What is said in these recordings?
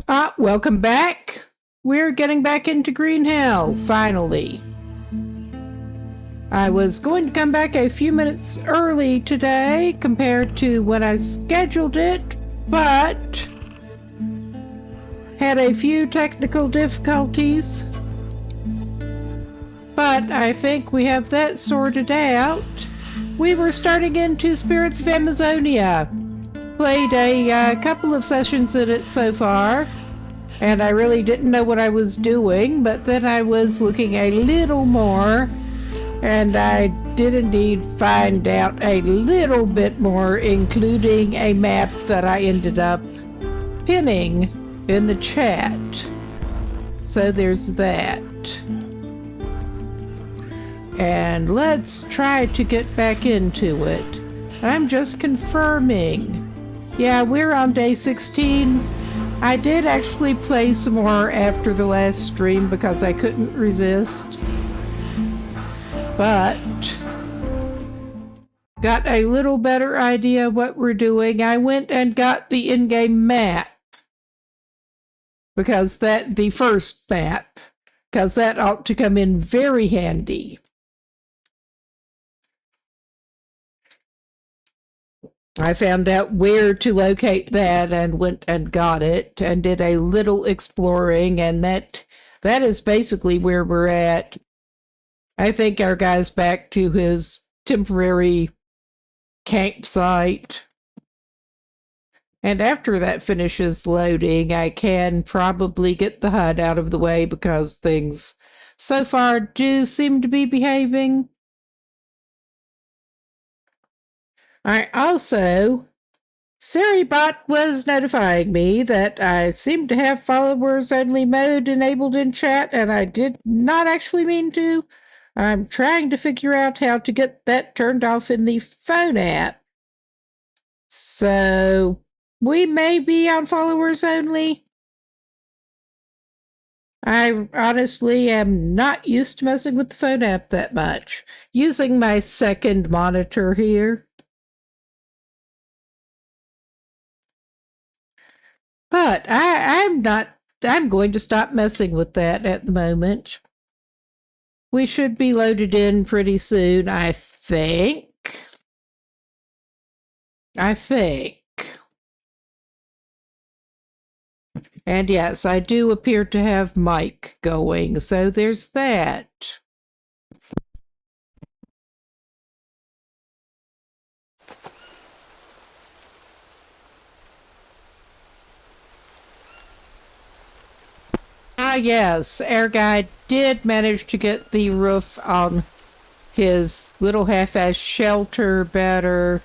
Welcome back. We're getting back into Green Hell, finally. I was going to come back a few minutes early today compared to when I scheduled it, but had a few technical difficulties. But I think we have that sorted out. We were starting into Spirits of Amazonia. Played a couple of sessions in it so far, and I really didn't know what I was doing, but then I was looking a little more, and I did indeed find out a little bit more, including a map that I ended up pinning in the chat. So there's that. And let's try to get back into it. And I'm just confirming. Yeah, we're on day 16. I did actually play some more after the last stream because I couldn't resist. But got a little better idea what we're doing. I went and got the in-game map. Because the first map. Because that ought to come in very handy. I found out where to locate that and went and got it and did a little exploring, and that is basically where we're at. I think our guy's back to his temporary campsite. And after that finishes loading, I can probably get the HUD out of the way because things so far do seem to be behaving. Seribot was notifying me that I seem to have followers only mode enabled in chat, and I did not actually mean to. I'm trying to figure out how to get that turned off in the phone app. So we may be on followers only. I honestly am not used to messing with the phone app that much. Using my second monitor here. But I'm going to stop messing with that at the moment. We should be loaded in pretty soon, I think. And yes, I do appear to have mic going, so there's that. Yes, our guy did manage to get the roof on his little half-ass shelter better,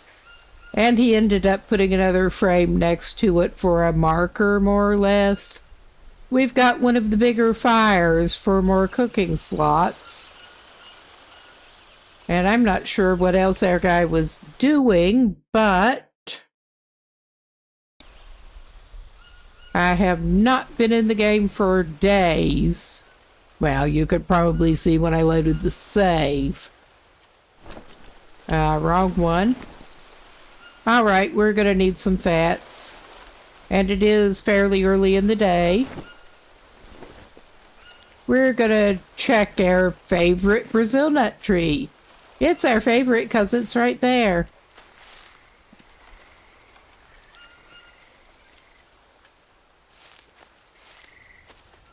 and he ended up putting another frame next to it for a marker, more or less. We've got one of the bigger fires for more cooking slots. And I'm not sure what else our guy was doing, but I have not been in the game for days. Well, you could probably see when I loaded the save. Wrong one. Alright, we're gonna need some fats. And it is fairly early in the day. We're gonna check our favorite Brazil nut tree. It's our favorite because it's right there.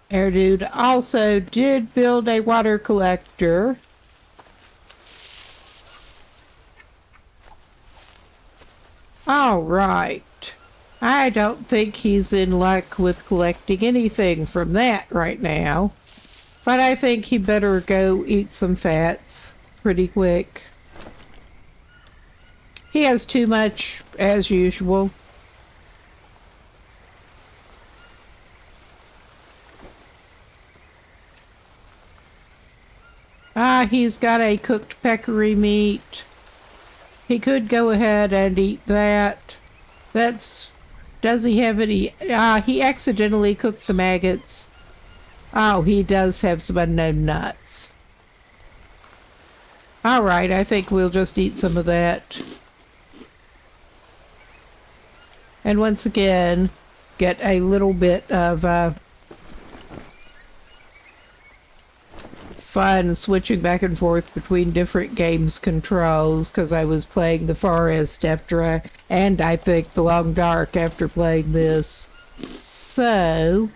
Our dude also did build a water collector. Alright. I don't think he's in luck with collecting anything from that right now. But I think he better go eat some fats pretty quick. He has too much, as usual. He's got a cooked peccary meat. He could go ahead and eat that. Does he have any? He accidentally cooked the maggots. Oh, he does have some unknown nuts. Alright, I think we'll just eat some of that. And once again, get a little bit of fun switching back and forth between different games controls, because I was playing the Forest after I picked the Long Dark after playing this. So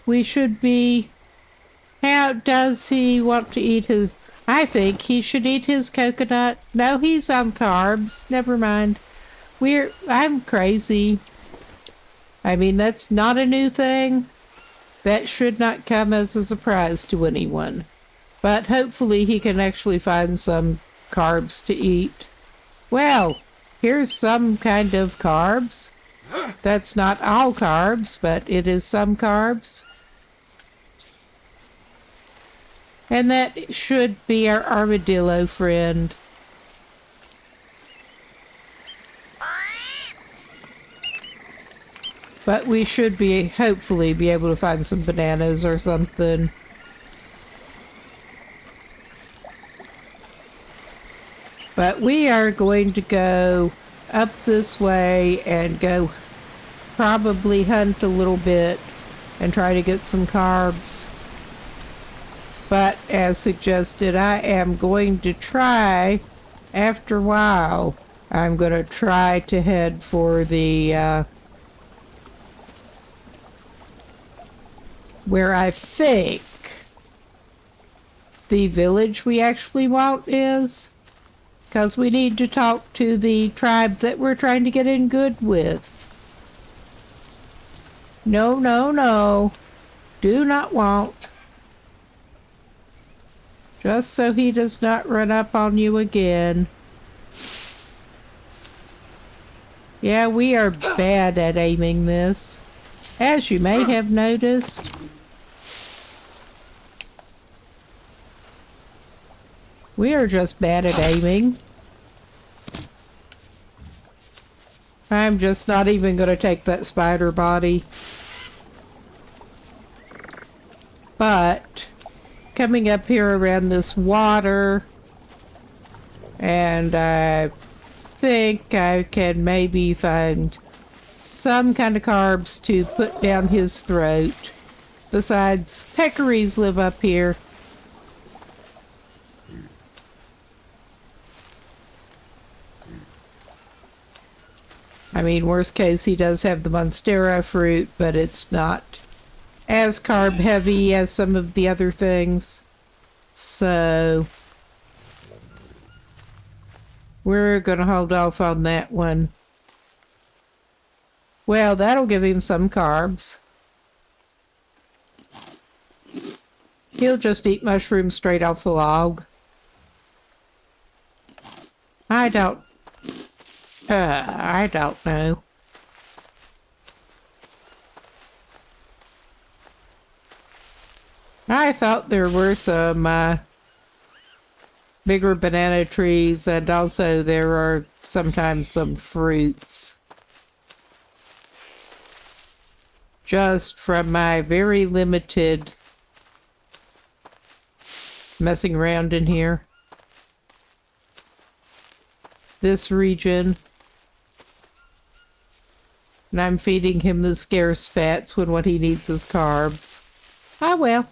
we should be... How does he want to eat his... I think he should eat his coconut. No, he's on carbs. Never mind. I'm crazy. I mean, that's not a new thing. That should not come as a surprise to anyone. But hopefully he can actually find some carbs to eat. Well, here's some kind of carbs. That's not all carbs, but it is some carbs. And that should be our armadillo friend. But we should hopefully be able to find some bananas or something. But we are going to go up this way and go probably hunt a little bit and try to get some carbs. But as suggested, I am going to try, after a while, I'm going to try to head for the, where I think the village we actually want is. Because we need to talk to the tribe that we're trying to get in good with. No, no, no. Do not want. Just so he does not run up on you again. Yeah, we are bad at aiming this, as you may have noticed. We are just bad at aiming. I'm just not even going to take that spider body. But coming up here around this water, and I think I can maybe find some kind of carbs to put down his throat. Besides, peccaries live up here. I mean, worst case, he does have the Monstera fruit, but it's not as carb heavy as some of the other things. So we're going to hold off on that one. Well, that'll give him some carbs. He'll just eat mushrooms straight off the log. I don't know. I thought there were some bigger banana trees, and also there are sometimes some fruits. Just from my very limited messing around in here. This region. And I'm feeding him the scarce fats when what he needs is carbs. Ah, well.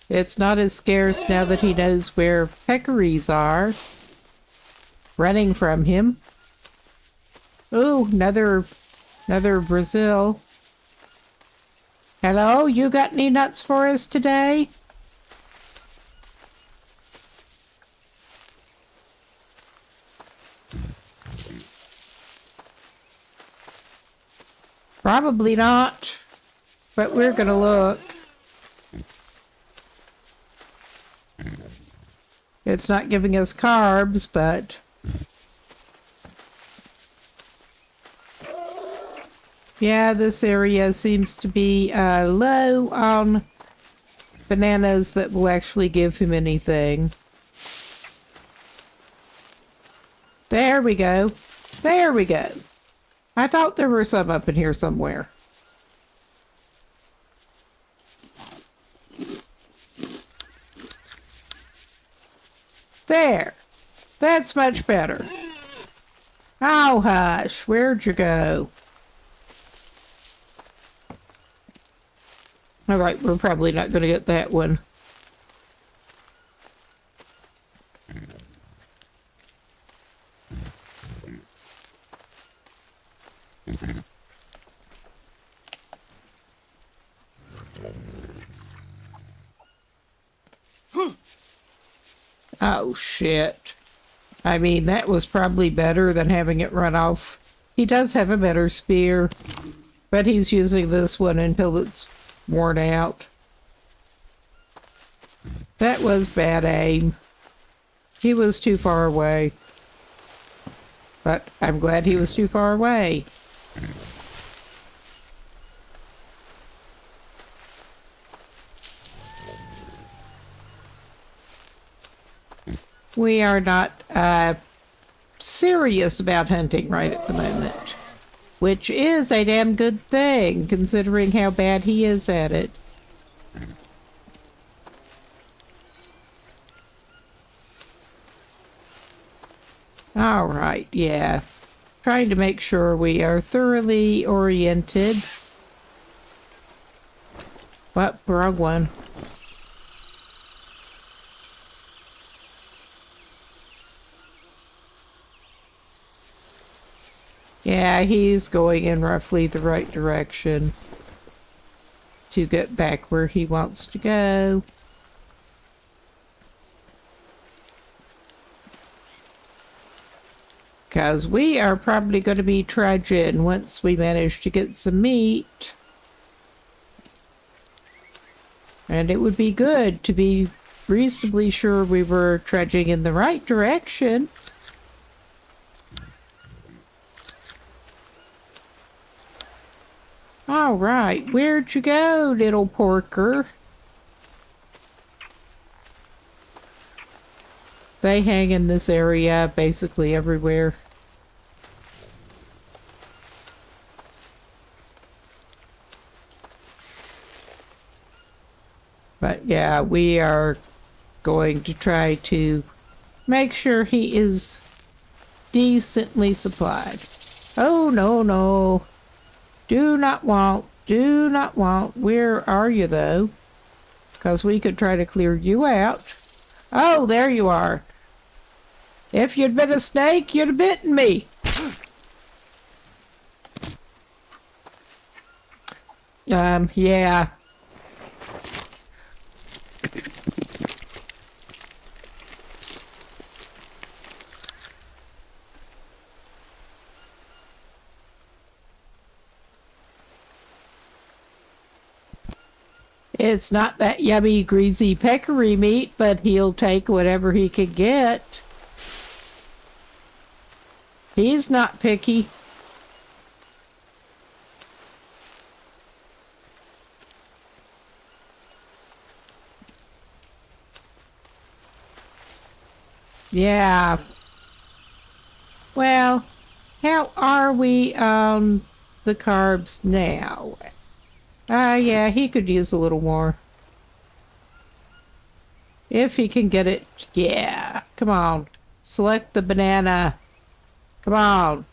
It's not as scarce now that he knows where peccaries are. Running from him. Ooh, another Brazil. Hello, you got any nuts for us today? Probably not, but we're gonna look. It's not giving us carbs, but yeah, this area seems to be low on bananas that will actually give him anything. There we go. There we go. I thought there were some up in here somewhere. There. That's much better. Oh, hush. Where'd you go? All right, we're probably not going to get that one. Oh, shit. I mean, that was probably better than having it run off. He does have a better spear, but he's using this one until it's worn out. That was bad aim. He was too far away. But I'm glad he was too far away. We are not serious about hunting right at the moment, which is a damn good thing, considering how bad he is at it. All right, yeah. Trying to make sure we are thoroughly oriented. What? Wrong one. Yeah, he's going in roughly the right direction to get back where he wants to go. Because we are probably going to be trudging once we manage to get some meat. And it would be good to be reasonably sure we were trudging in the right direction. All right, where'd you go, little porker? They hang in this area basically everywhere. But yeah, we are going to try to make sure he is decently supplied. Oh, no, no. Do not want, do not want. Where are you, though? Because we could try to clear you out. Oh, there you are. If you'd been a snake, you'd have bitten me. Yeah. It's not that yummy, greasy peccary meat, but he'll take whatever he can get. He's not picky. Yeah. Well, how are we on the carbs now? Yeah, he could use a little more. If he can get it. Yeah, come on. Select the banana. Come on.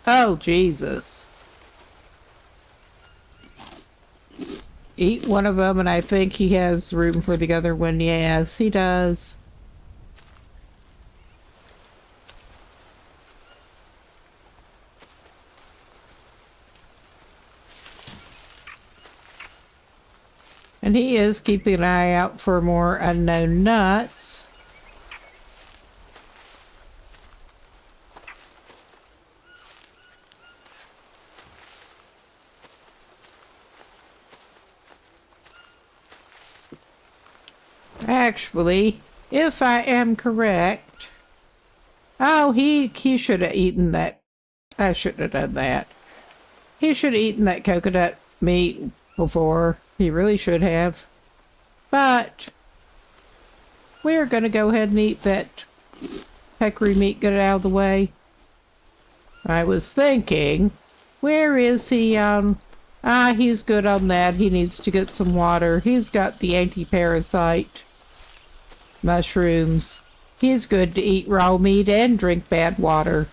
Oh, Jesus. Eat one of them, and I think he has room for the other one. Yes, he does. And he is keeping an eye out for more unknown nuts. Actually, if I am correct... Oh, he should have eaten that. I shouldn't have done that. He should have eaten that coconut meat before. He really should have. But we're going to go ahead and eat that peccary meat, get it out of the way. I was thinking, where is he he's good on that. He needs to get some water. He's got the anti-parasite mushrooms. He's good to eat raw meat and drink bad water.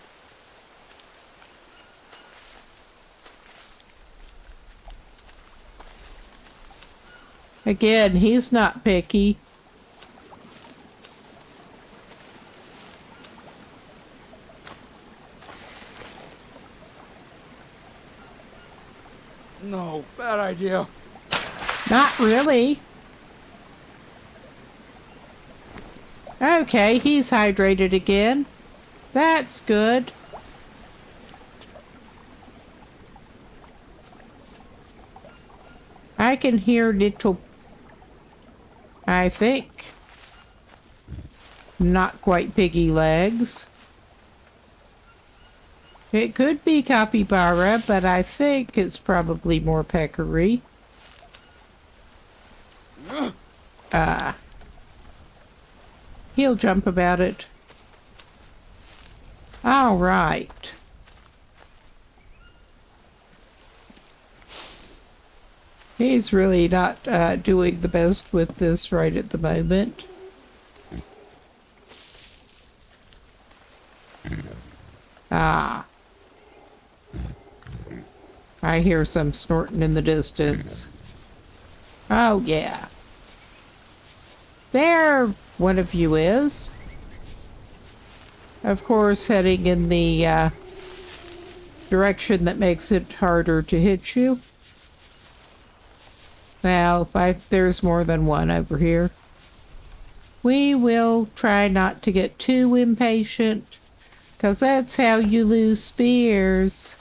Again, he's not picky. No, bad idea. Not really. Okay, he's hydrated again. That's good. I can hear little... I think. Not quite piggy legs. It could be capybara, but I think it's probably more peccary. He'll jump about it. All right. He's really not doing the best with this right at the moment. Ah. I hear some snorting in the distance. Oh, yeah. There one of you is. Of course, heading in the direction that makes it harder to hit you. Well, there's more than one over here. We will try not to get too impatient, because that's how you lose spears.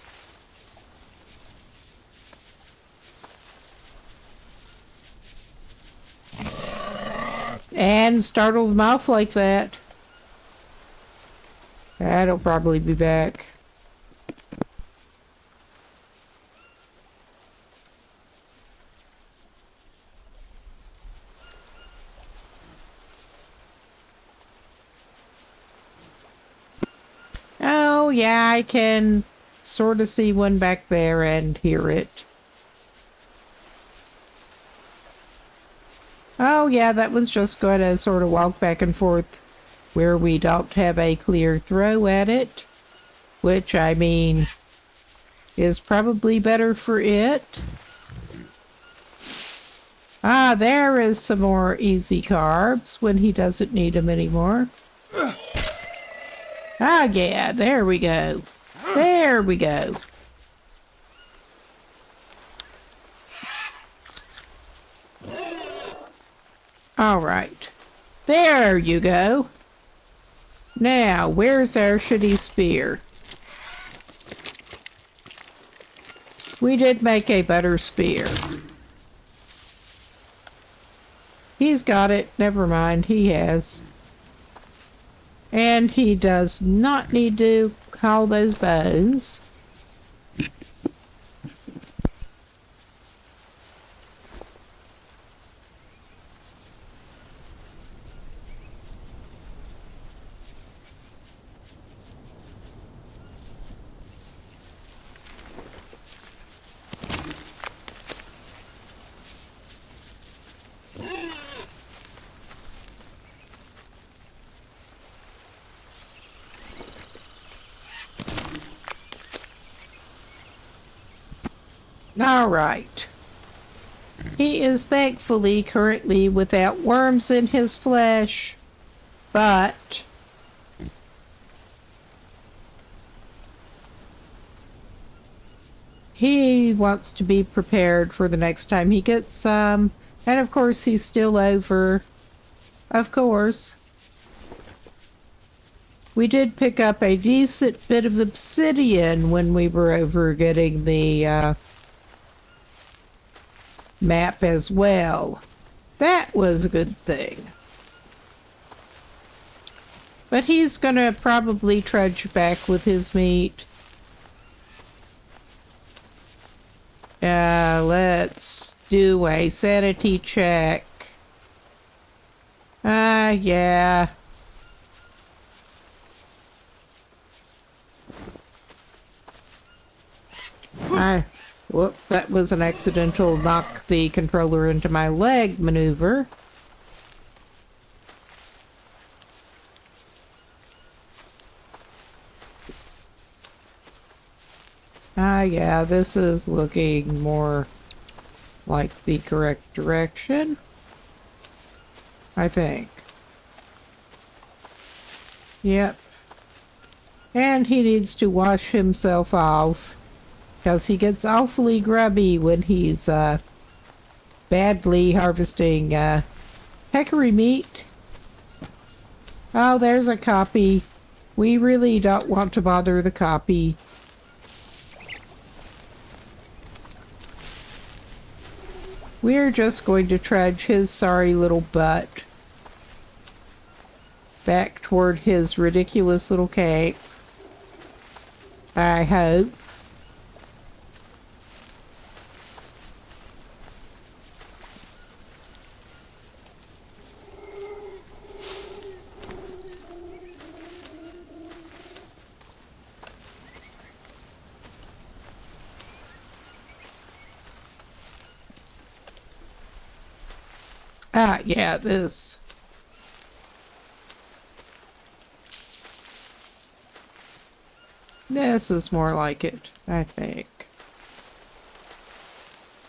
And startle them off like that. That'll probably be back. Oh, yeah, I can sort of see one back there and hear it. Oh, yeah, that was just going to sort of walk back and forth where we don't have a clear throw at it, which, I mean, is probably better for it. Ah, there is some more easy carbs when he doesn't need them anymore. Ah, yeah, there we go. There we go. All right. There you go. Now, where's our shitty spear? We did make a better spear. He's got it. Never mind, he has. And he does not need to haul those bones. All right. He is thankfully currently without worms in his flesh, but he wants to be prepared for the next time he gets some. And of course, he's still over. Of course. We did pick up a decent bit of obsidian when we were over getting the map as well. That was a good thing. But he's gonna probably trudge back with his meat. Let's do a sanity check. Yeah. Whoop, that was an accidental knock the controller into my leg maneuver. Yeah, this is looking more like the correct direction, I think. Yep. And he needs to wash himself off, because he gets awfully grubby when he's badly harvesting peccary meat. Oh, there's a copy. We really don't want to bother the copy. We're just going to trudge his sorry little butt back toward his ridiculous little cake. I hope. Yeah, this. This is more like it, I think.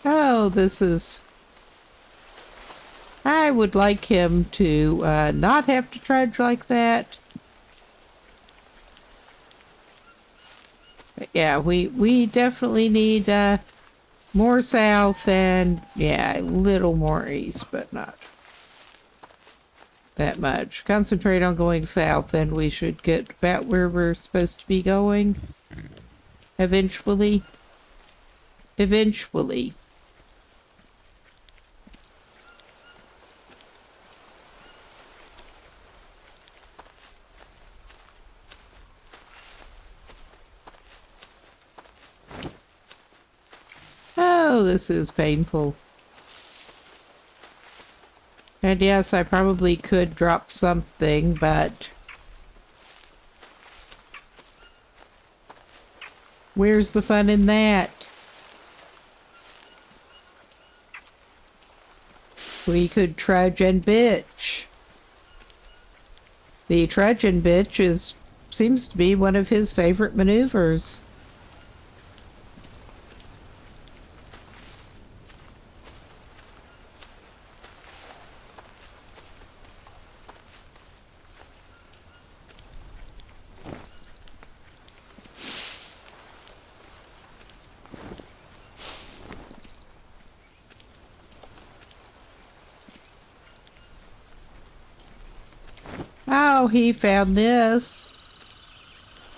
Oh, this is... I would like him to not have to trudge like that. But yeah, we definitely need more south and, yeah, a little more east, but not that much. Concentrate on going south and we should get about where we're supposed to be going. Eventually. Eventually. Oh, this is painful. And yes, I probably could drop something, but... where's the fun in that? We could trudge and bitch. The trudge and bitch seems to be one of his favorite maneuvers. Oh, he found this.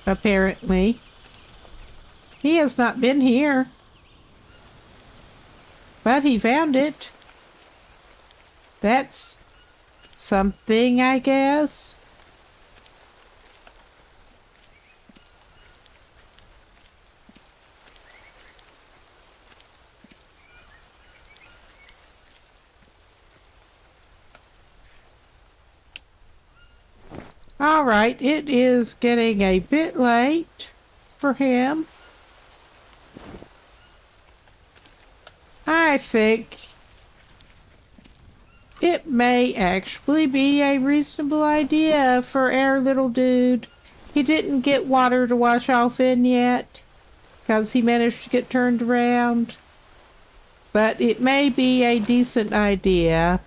Apparently. He has not been here. But he found it. That's something, I guess. All right, it is getting a bit late for him. I think it may actually be a reasonable idea for our little dude. He didn't get water to wash off in yet, because he managed to get turned around. But it may be a decent idea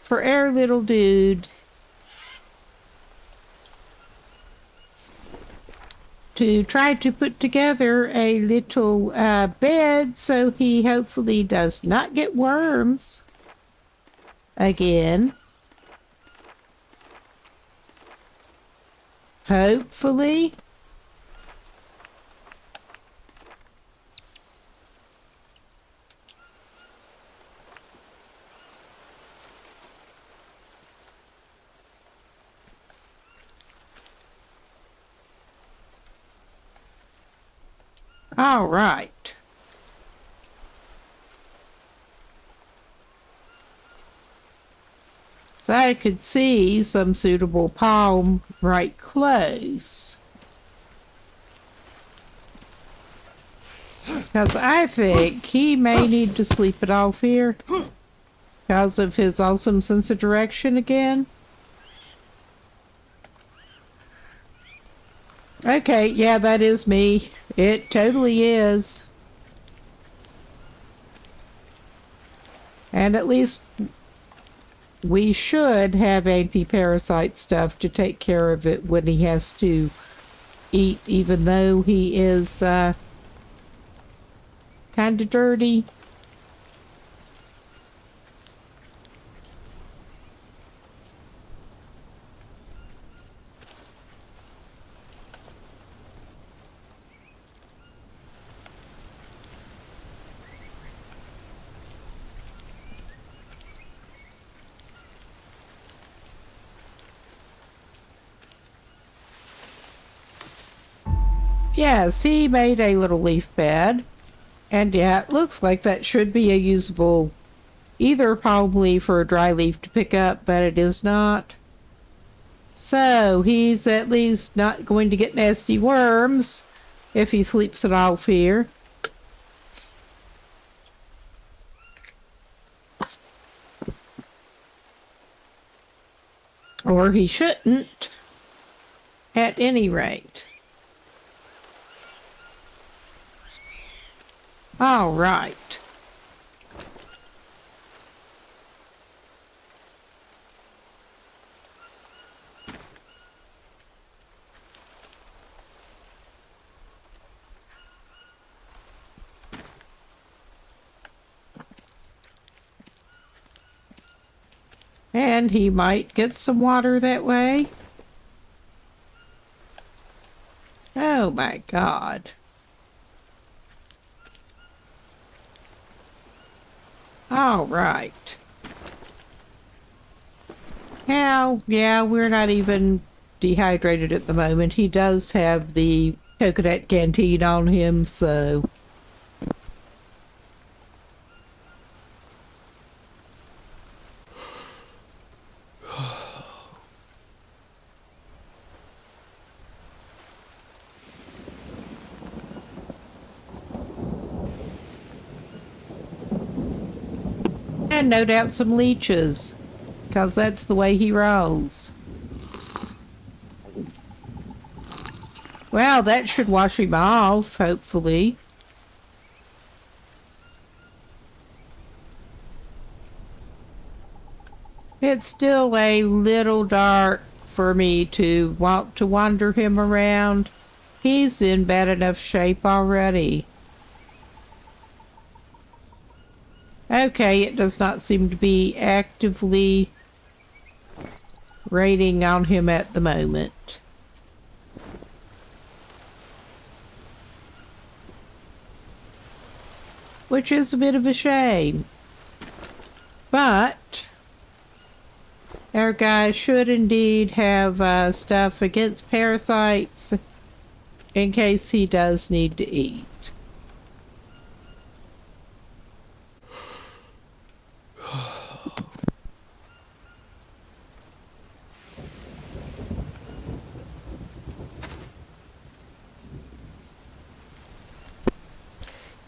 for our little dude to try to put together a little bed so he hopefully does not get worms again. Hopefully. All right. So I could see some suitable palm right close. Because I think he may need to sleep it off here. Because of his awesome sense of direction again. Okay, yeah, that is me. It totally is. And at least we should have anti-parasite stuff to take care of it when he has to eat, even though he is kind of dirty. Yes, he made a little leaf bed. And yeah, it looks like that should be a usable, either probably for a dry leaf to pick up, but it is not. So he's at least not going to get nasty worms if he sleeps at all here. Or he shouldn't, at any rate. All right. And he might get some water that way. Oh my God. All right. Now, yeah, we're not even dehydrated at the moment. He does have the coconut canteen on him, so... And no doubt some leeches, because that's the way he rolls. Well, that should wash him off, hopefully. It's still a little dark for me to want to wander him around. He's in bad enough shape already. Okay, it does not seem to be actively raining on him at the moment. Which is a bit of a shame. But our guy should indeed have stuff against parasites in case he does need to eat.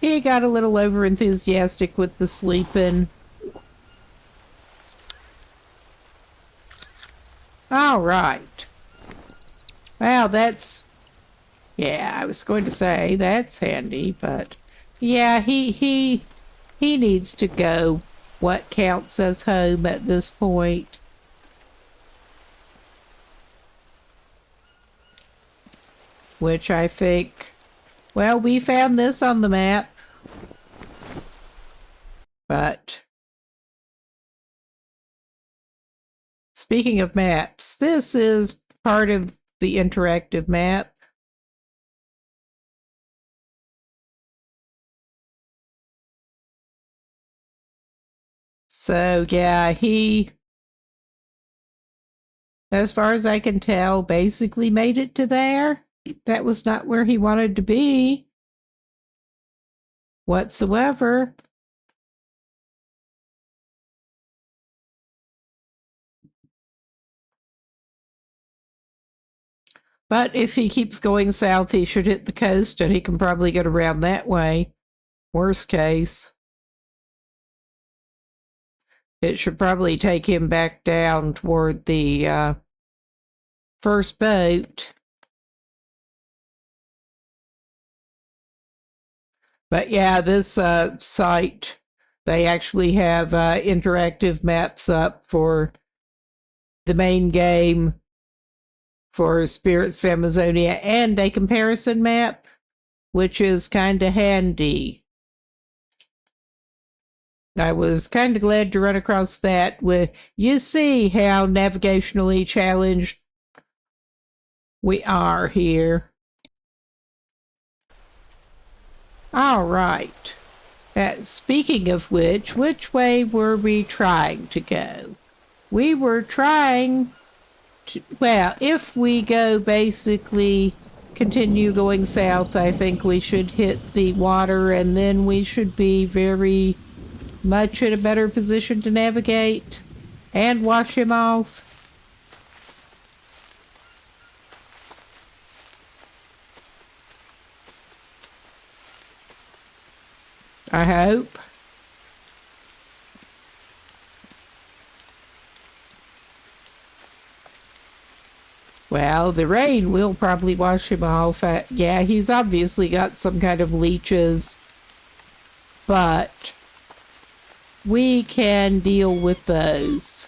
He got a little over-enthusiastic with the sleeping. All right. Well, that's... Yeah, I was going to say that's handy, but... Yeah, he needs to go what counts as home at this point. Which I think... Well, we found this on the map. But... Speaking of maps, this is part of the interactive map. So, yeah, he, as far as I can tell, basically made it to there. That was not where he wanted to be whatsoever. But if he keeps going south, he should hit the coast and he can probably get around that way. Worst case. It should probably take him back down toward the first boat. But yeah, this site, they actually have interactive maps up for the main game for Spirits of Amazonia and a comparison map, which is kind of handy. I was kind of glad to run across that. You see how navigationally challenged we are here. All right. Speaking of which way were we trying to go? We were trying to, well, if we go basically continue going south, I think we should hit the water and then we should be very much in a better position to navigate and wash him off. I hope. Well, the rain will probably wash him off. Yeah, he's obviously got some kind of leeches, but we can deal with those.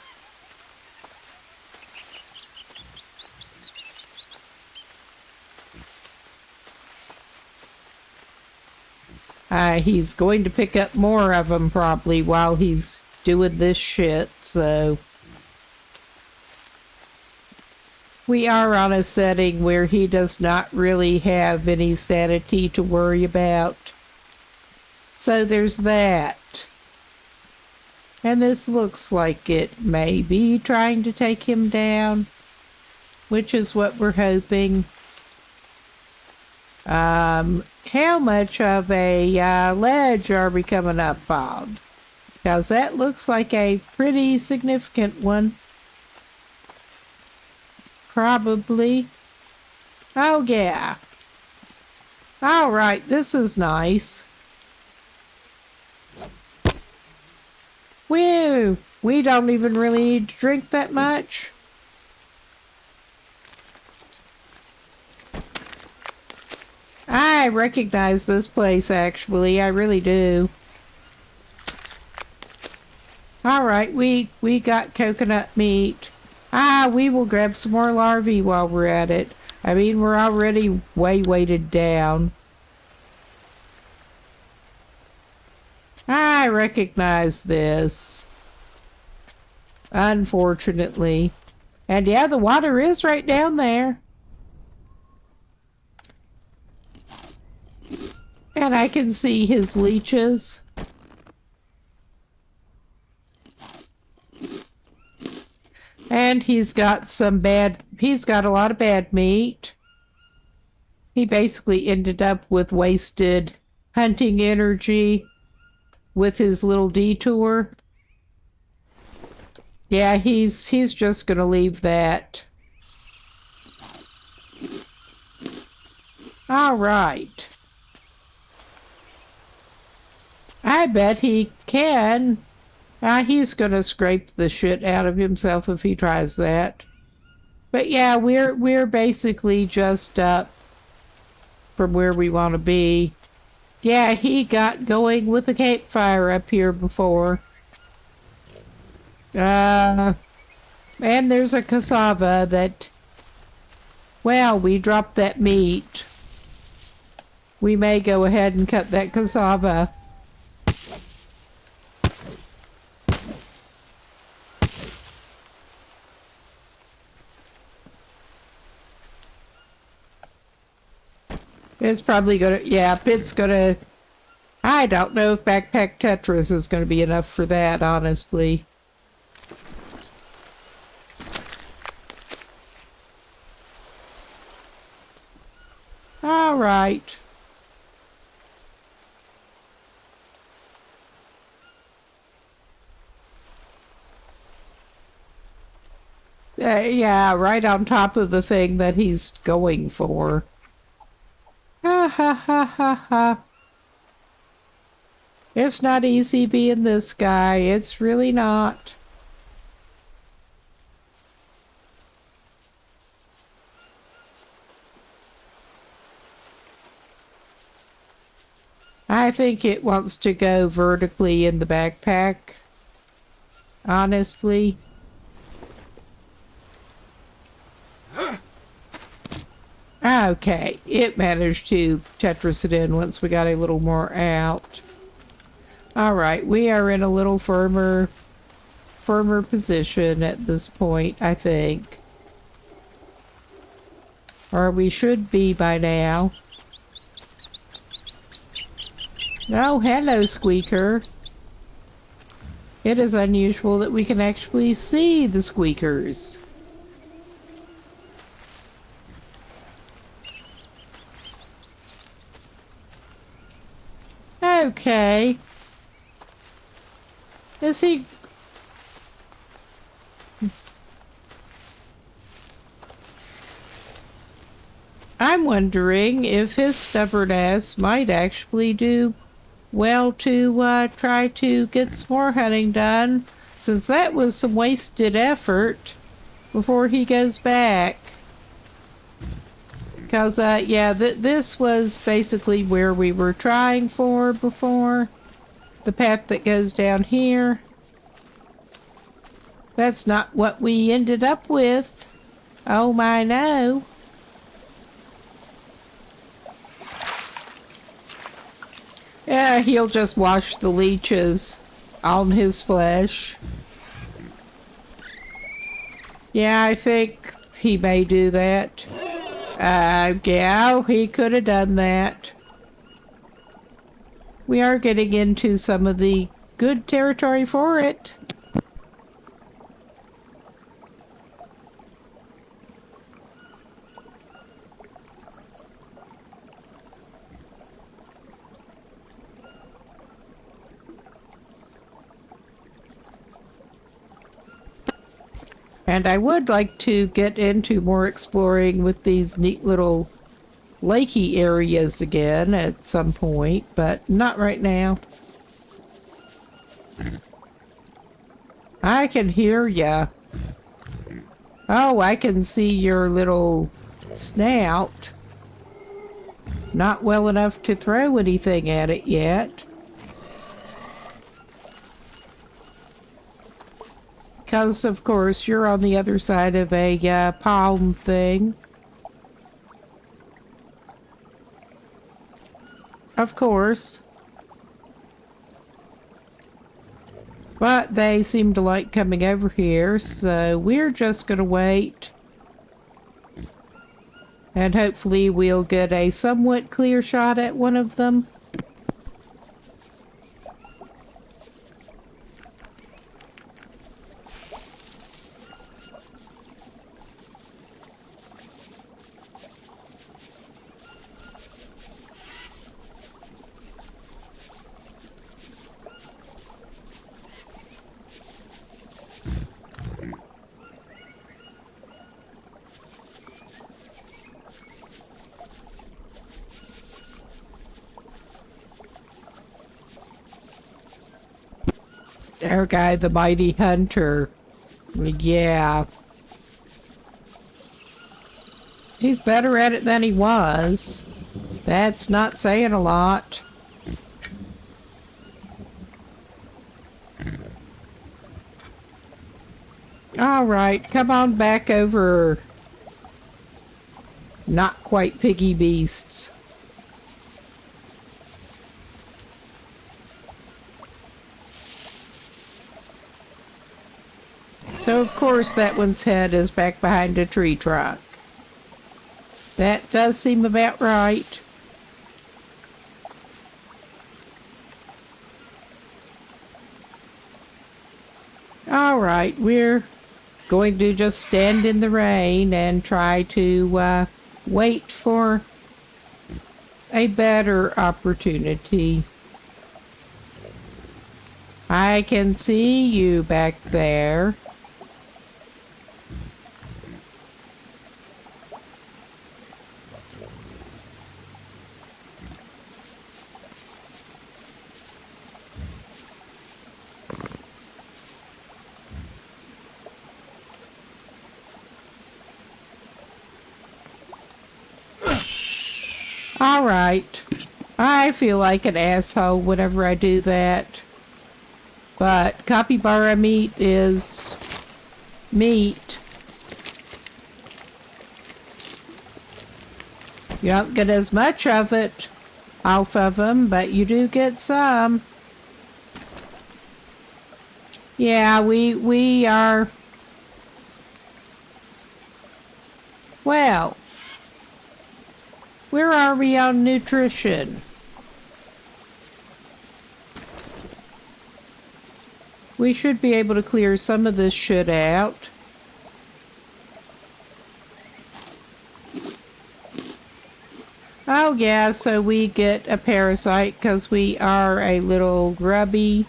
He's going to pick up more of them probably while he's doing this shit, so... We are on a setting where he does not really have any sanity to worry about. So there's that. And this looks like it may be trying to take him down, which is what we're hoping. How much of a ledge are we coming up on? Because that looks like a pretty significant one. Probably. Oh, yeah. All right, this is nice. Whew, we don't even really need to drink that much. I recognize this place, actually. I really do. All right, we got coconut meat. We will grab some more larvae while we're at it. I mean, we're already way weighted down. I recognize this. Unfortunately. And yeah, the water is right down there. And I can see his leeches. And he's got a lot of bad meat. He basically ended up with wasted hunting energy with his little detour. Yeah, he's just gonna leave that. All right. I bet he can. He's gonna scrape the shit out of himself if he tries that. But yeah, we're basically just up from where we want to be. Yeah, he got going with a campfire up here before. And there's a cassava that... Well, we dropped that meat. We may go ahead and cut that cassava. It's probably gonna, yeah, it's gonna, I don't know if Backpack Tetris is gonna be enough for that, honestly. All right. Yeah, right on top of the thing that he's going for. Ha ha ha ha ha. It's not easy being this guy. It's really not. I think it wants to go vertically in the backpack, honestly. Okay, it managed to Tetris it in once we got a little more out. Alright, we are in a little firmer position at this point, I think. Or we should be by now. Oh, hello, Squeaker. It is unusual that we can actually see the squeakers. Okay. Is he... I'm wondering if his stubborn ass might actually do well to try to get some more hunting done, since that was some wasted effort before he goes back. Because, yeah, this was basically where we were trying for before. The path that goes down here. That's not what we ended up with. Oh my, no. Yeah, he'll just wash the leeches on his flesh. Yeah, I think he may do that. Yeah, he could have done that. We are getting into some of the good territory for it. And I would like to get into more exploring with these neat little lakey areas again at some point, but not right now. I can hear ya. Oh, I can see your little snout. Not well enough to throw anything at it yet. Because, of course, you're on the other side of a palm thing. Of course. But they seem to like coming over here, so we're just gonna wait. And hopefully we'll get a somewhat clear shot at one of them. Our guy, the mighty hunter. Yeah. He's better at it than he was. That's not saying a lot. Alright, come on back over. Not quite piggy beasts. So, of course, that one's head is back behind a tree trunk. That does seem about right. Alright, we're going to just stand in the rain and try to wait for a better opportunity. I can see you back there. All right. I feel like an asshole whenever I do that. But capybara meat is meat. You don't get as much of it off of them, but you do get some. Yeah, we are... Well, where are we on nutrition? We should be able to clear some of this shit out. Oh yeah, so we get a parasite because we are a little grubby.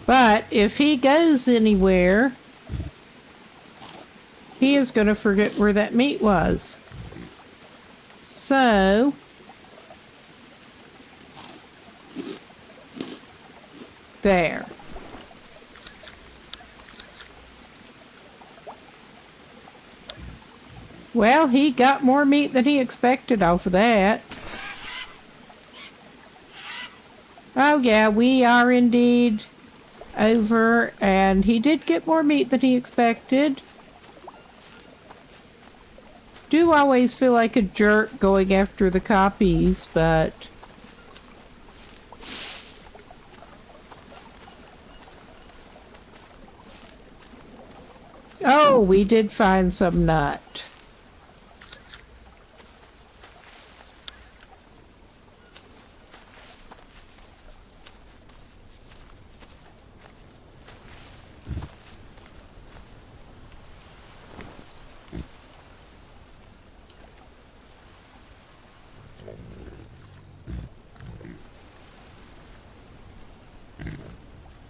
But if he goes anywhere, he is going to forget where that meat was. So, there. Well, he got more meat than he expected off of that. Oh yeah, we are indeed over, and he did get more meat than he expected. Do always feel like a jerk going after the copies, but... Oh, we did find some nut.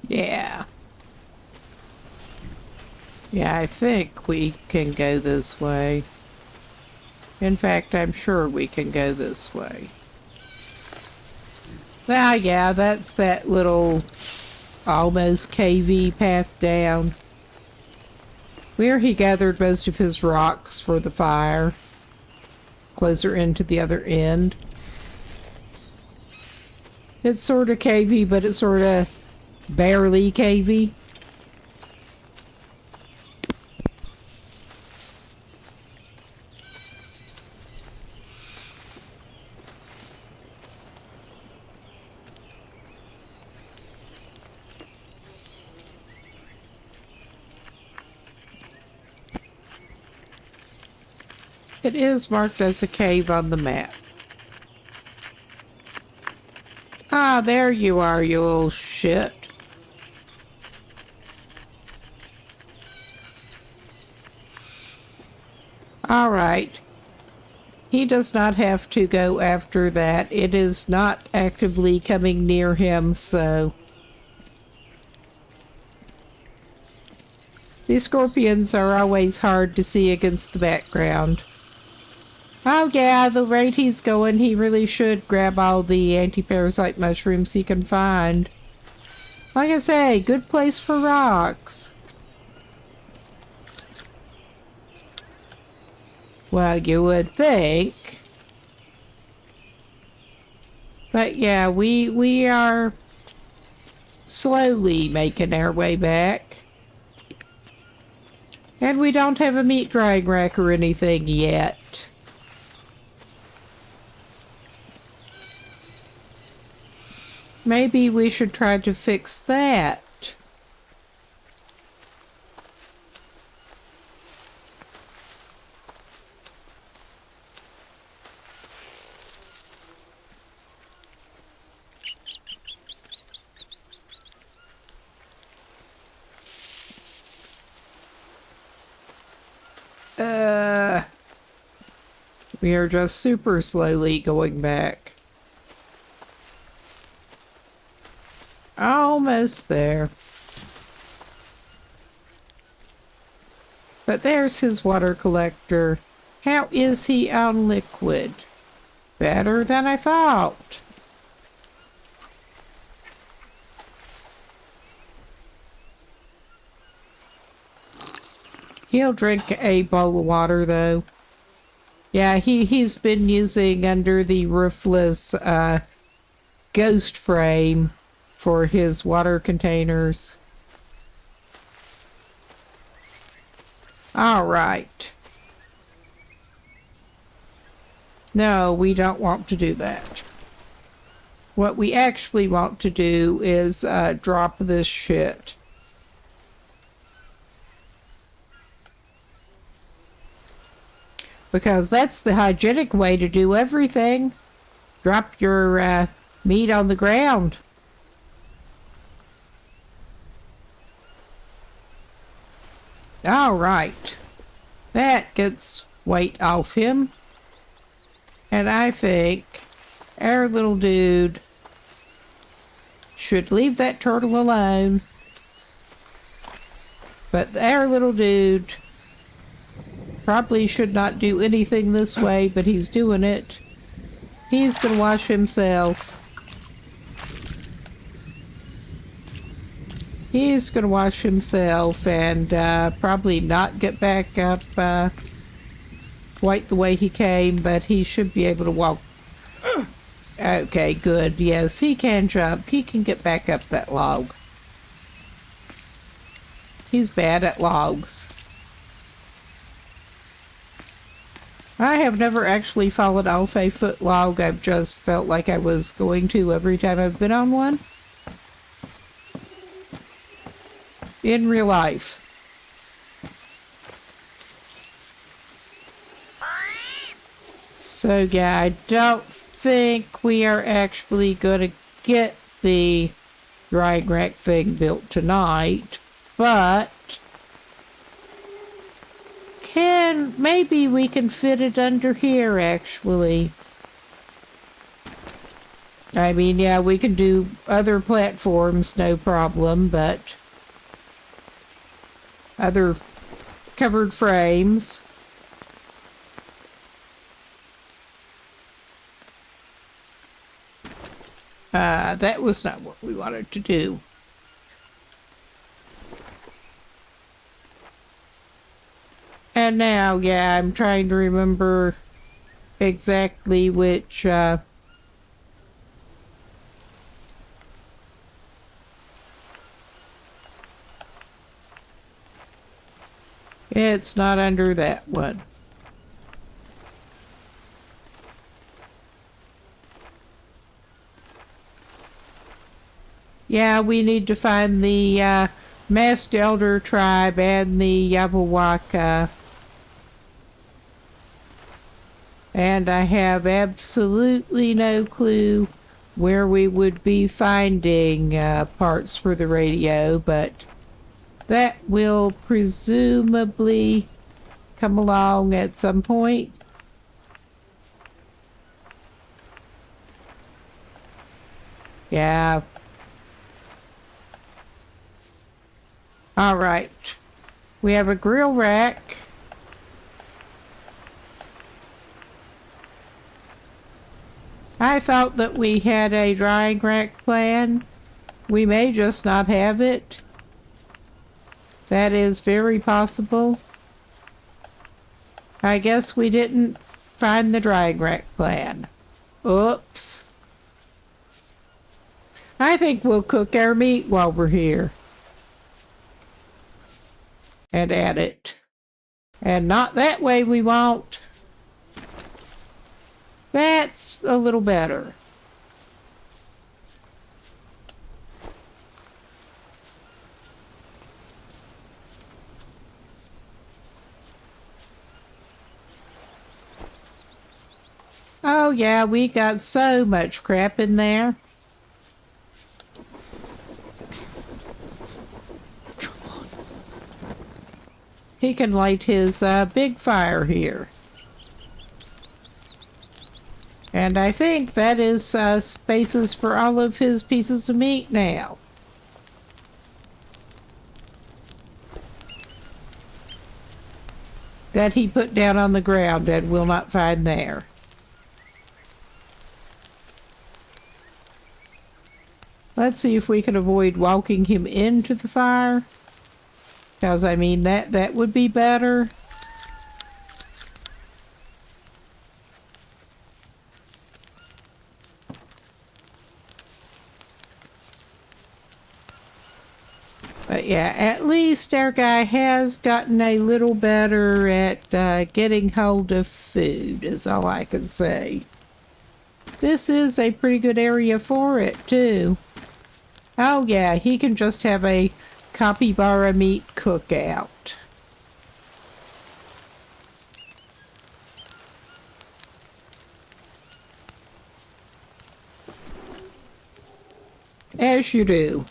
Yeah. Yeah, I think we can go this way. In fact, I'm sure we can go this way. Ah, yeah, that's that little almost cavey path down. Where he gathered most of his rocks for the fire. Closer into the other end. It's sort of cavey, but it's sort of barely cavey. It is marked as a cave on the map. Ah, there you are, you little shit. Alright. He does not have to go after that. It is not actively coming near him, so... These scorpions are always hard to see against the background. Oh yeah, the rate he's going, he really should grab all the anti-parasite mushrooms he can find. Like I say, good place for rocks. Well, you would think. But yeah, we are slowly making our way back. And we don't have a meat drying rack or anything yet. Maybe we should try to fix that. We are just super slowly going back. Almost there. But there's his water collector. How is he on liquid? Better than I thought. He'll drink a bowl of water, though. Yeah, he's been using under the roofless ghost frame for his water containers. All right. No, we don't want to do that. What we actually want to do is drop this shit. Because that's the hygienic way to do everything. Drop your meat on the ground. All right. That gets weight off him. And I think our little dude should leave that turtle alone. But our little dude probably should not do anything this way, but he's doing it. He's gonna wash himself. He's gonna wash himself and probably not get back up quite the way he came, but he should be able to walk. Okay, good. Yes, he can jump. He can get back up that log. He's bad at logs. I have never actually fallen off a foot log. I've just felt like I was going to every time I've been on one. In real life. So yeah, I don't think we are actually going to get the drying rack thing built tonight, but maybe we can fit it under here actually. I mean, yeah, we can do other platforms, no problem, but other covered frames. That was not what we wanted to do. And now, yeah, I'm trying to remember exactly which, it's not under that one. Yeah, we need to find the Masked Elder tribe and the Yabawaka. And I have absolutely no clue where we would be finding parts for the radio, but that will presumably come along at some point. Yeah. All right. We have a grill rack. I thought that we had a drying rack plan. We may just not have it. That is very possible. I guess we didn't find the drying rack plan. Oops. I think we'll cook our meat while we're here. And add it. And not that way we won't. That's a little better. Oh yeah, we got so much crap in there. He can light his big fire here. And I think that is spaces for all of his pieces of meat now. That he put down on the ground and will not find there. Let's see if we can avoid walking him into the fire. Because, I mean, that would be better. But yeah, at least our guy has gotten a little better at getting hold of food, is all I can say. This is a pretty good area for it, too. Oh yeah, he can just have a capybara meat cookout. As you do.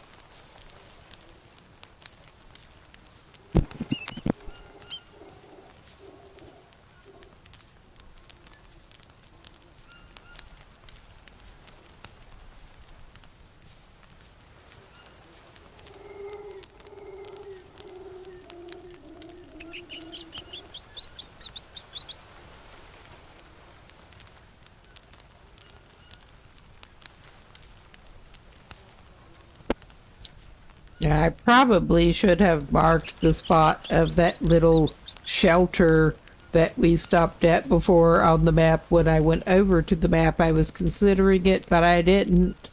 I probably should have marked the spot of that little shelter that we stopped at before on the map. When I went over to the map, I was considering it, but I didn't.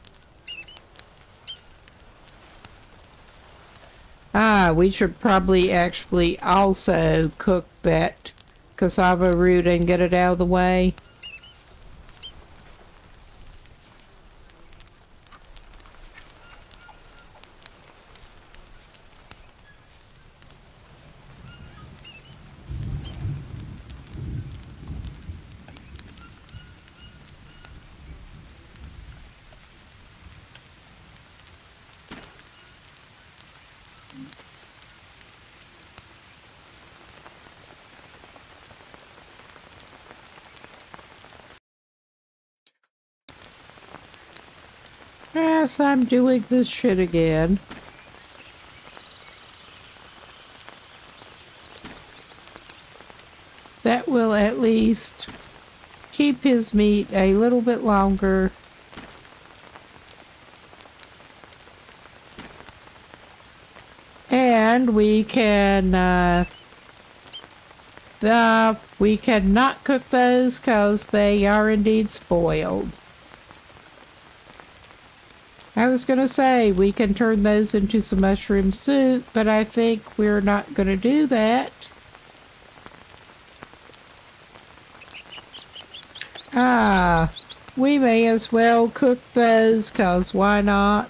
We should probably actually also cook that cassava root and get it out of the way. Yes, I'm doing this shit again. That will at least keep his meat a little bit longer. And we cannot cook those because they are indeed spoiled. I was going to say we can turn those into some mushroom soup, but I think we're not going to do that. We may as well cook those, 'cause why not?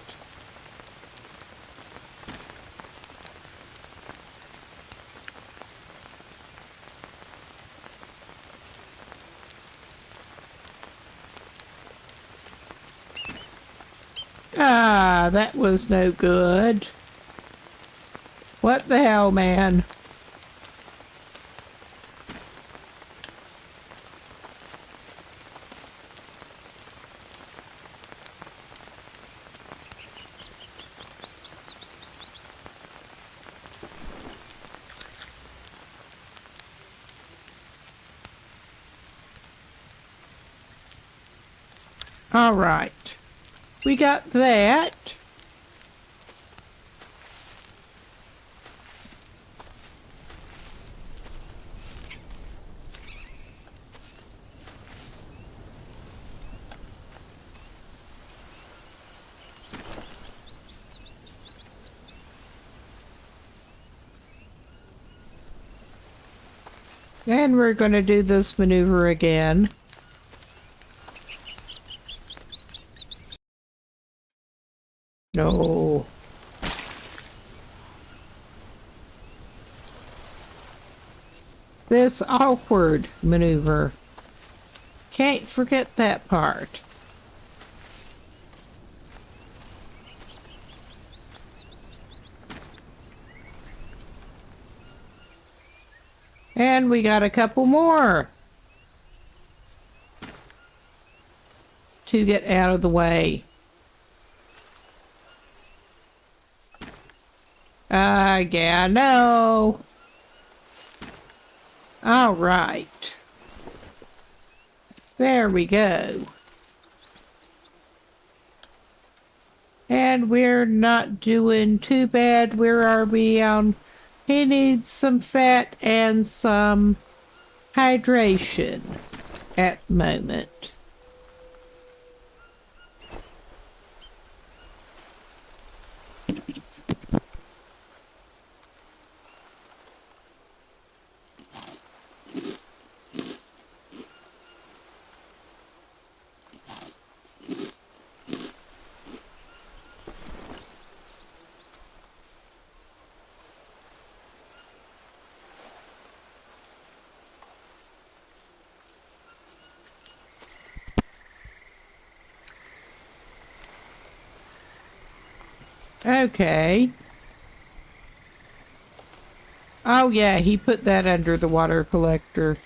That was no good. What the hell, man? All right. We got that. And we're going to do this maneuver again. No. This awkward maneuver. Can't forget that part. And we got a couple more to get out of the way. Yeah, no. All right. There we go. And we're not doing too bad. Where are we on He needs some fat and some hydration at the moment. Okay. Oh yeah, he put that under the water collector.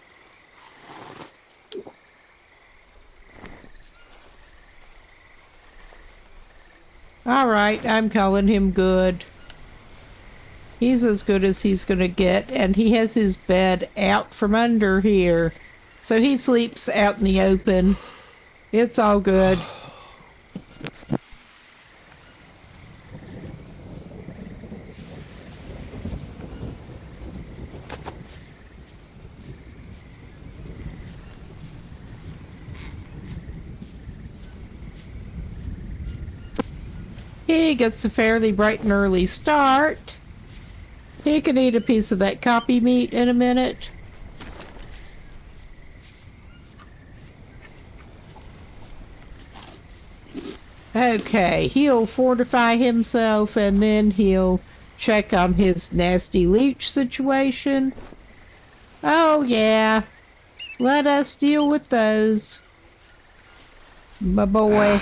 Alright, I'm calling him good. He's as good as he's gonna get, and he has his bed out from under here. So he sleeps out in the open. It's all good. He gets a fairly bright and early start. He can eat a piece of that copy meat in a minute. Okay, he'll fortify himself and then he'll check on his nasty leech situation. Oh yeah, let us deal with those. My boy.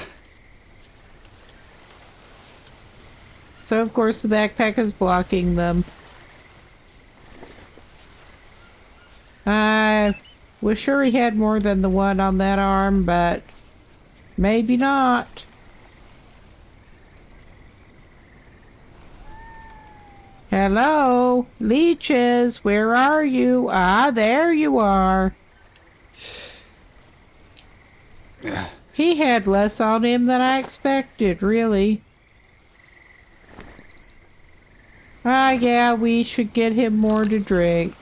So of course the backpack is blocking them. I was sure he had more than the one on that arm, but maybe not. Hello, leeches, where are you? Ah, there you are. He had less on him than I expected, really. Ah, yeah, we should get him more to drink.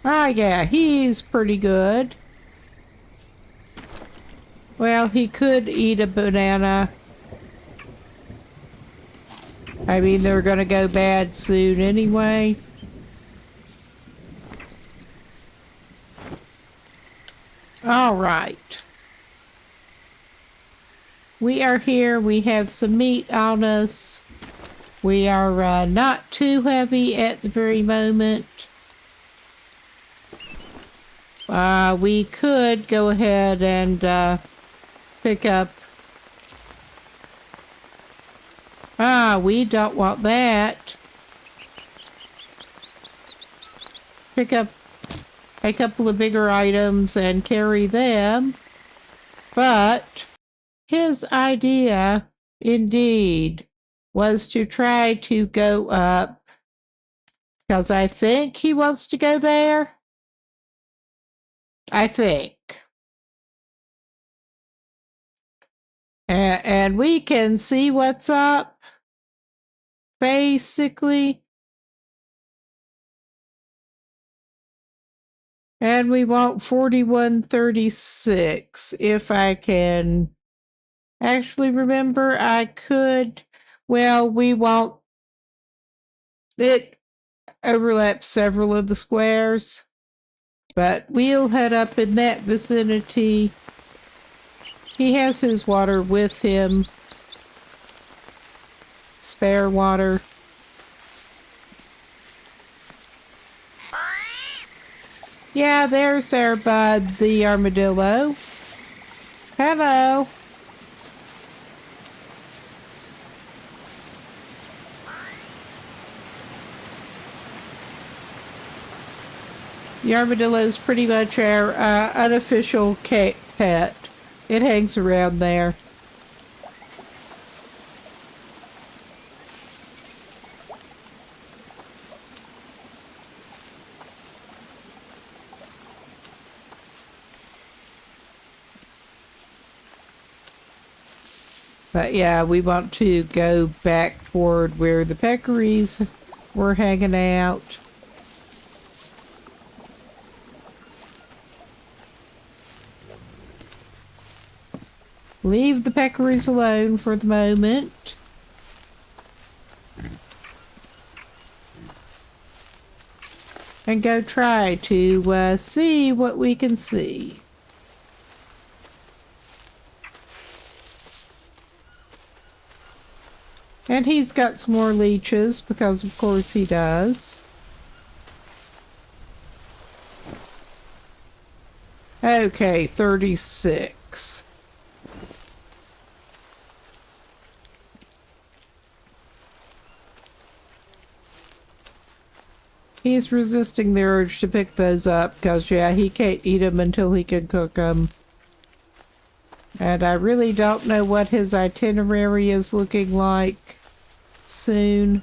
Ah, yeah, he's pretty good. Well, he could eat a banana. I mean, they're gonna go bad soon anyway. All right. We are here. We have some meat on us. We are not too heavy at the very moment. We could go ahead and pick up. We don't want that. Pick up a couple of bigger items and carry them. But his idea, indeed, was to try to go up. Because I think he wants to go there. I think. And we can see what's up. Basically. And we want 4136. If I can actually remember, I could. Well, we want. It overlaps several of the squares. But we'll head up in that vicinity. He has his water with him. Spare water. Yeah, there's our bud, the armadillo. Hello. The armadillo is pretty much our unofficial pet. It hangs around there. But yeah, we want to go back toward where the peccaries were hanging out. Leave the peccaries alone for the moment. And go try to see what we can see. And he's got some more leeches, because of course he does. Okay, 36. He's resisting the urge to pick those up, because, yeah, he can't eat them until he can cook them. And I really don't know what his itinerary is looking like soon.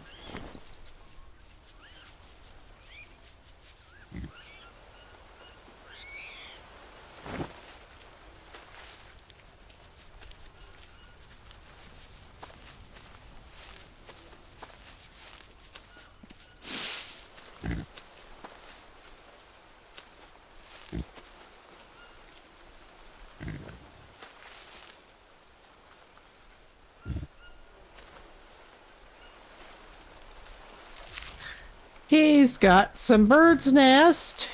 He's got some bird's nest.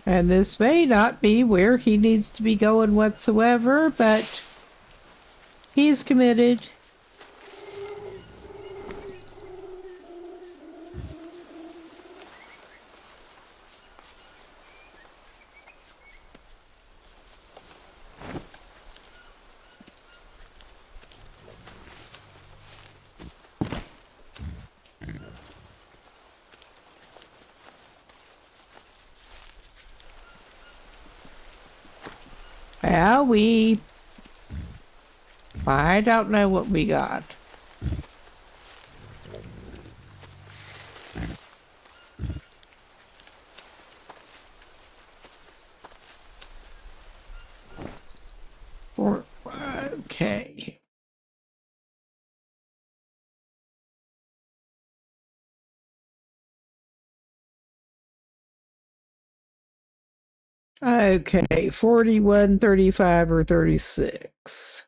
And this may not be where he needs to be going whatsoever, but he's committed. Well, I don't know what we got. Okay. Okay, 41, 35, or 36.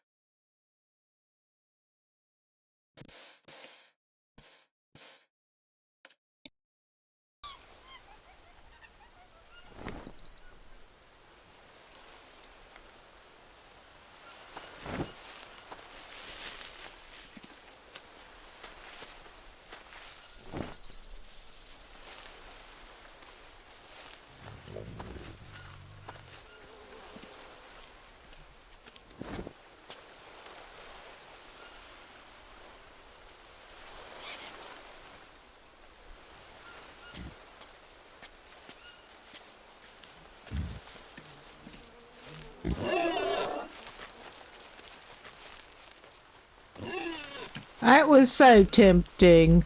That was so tempting,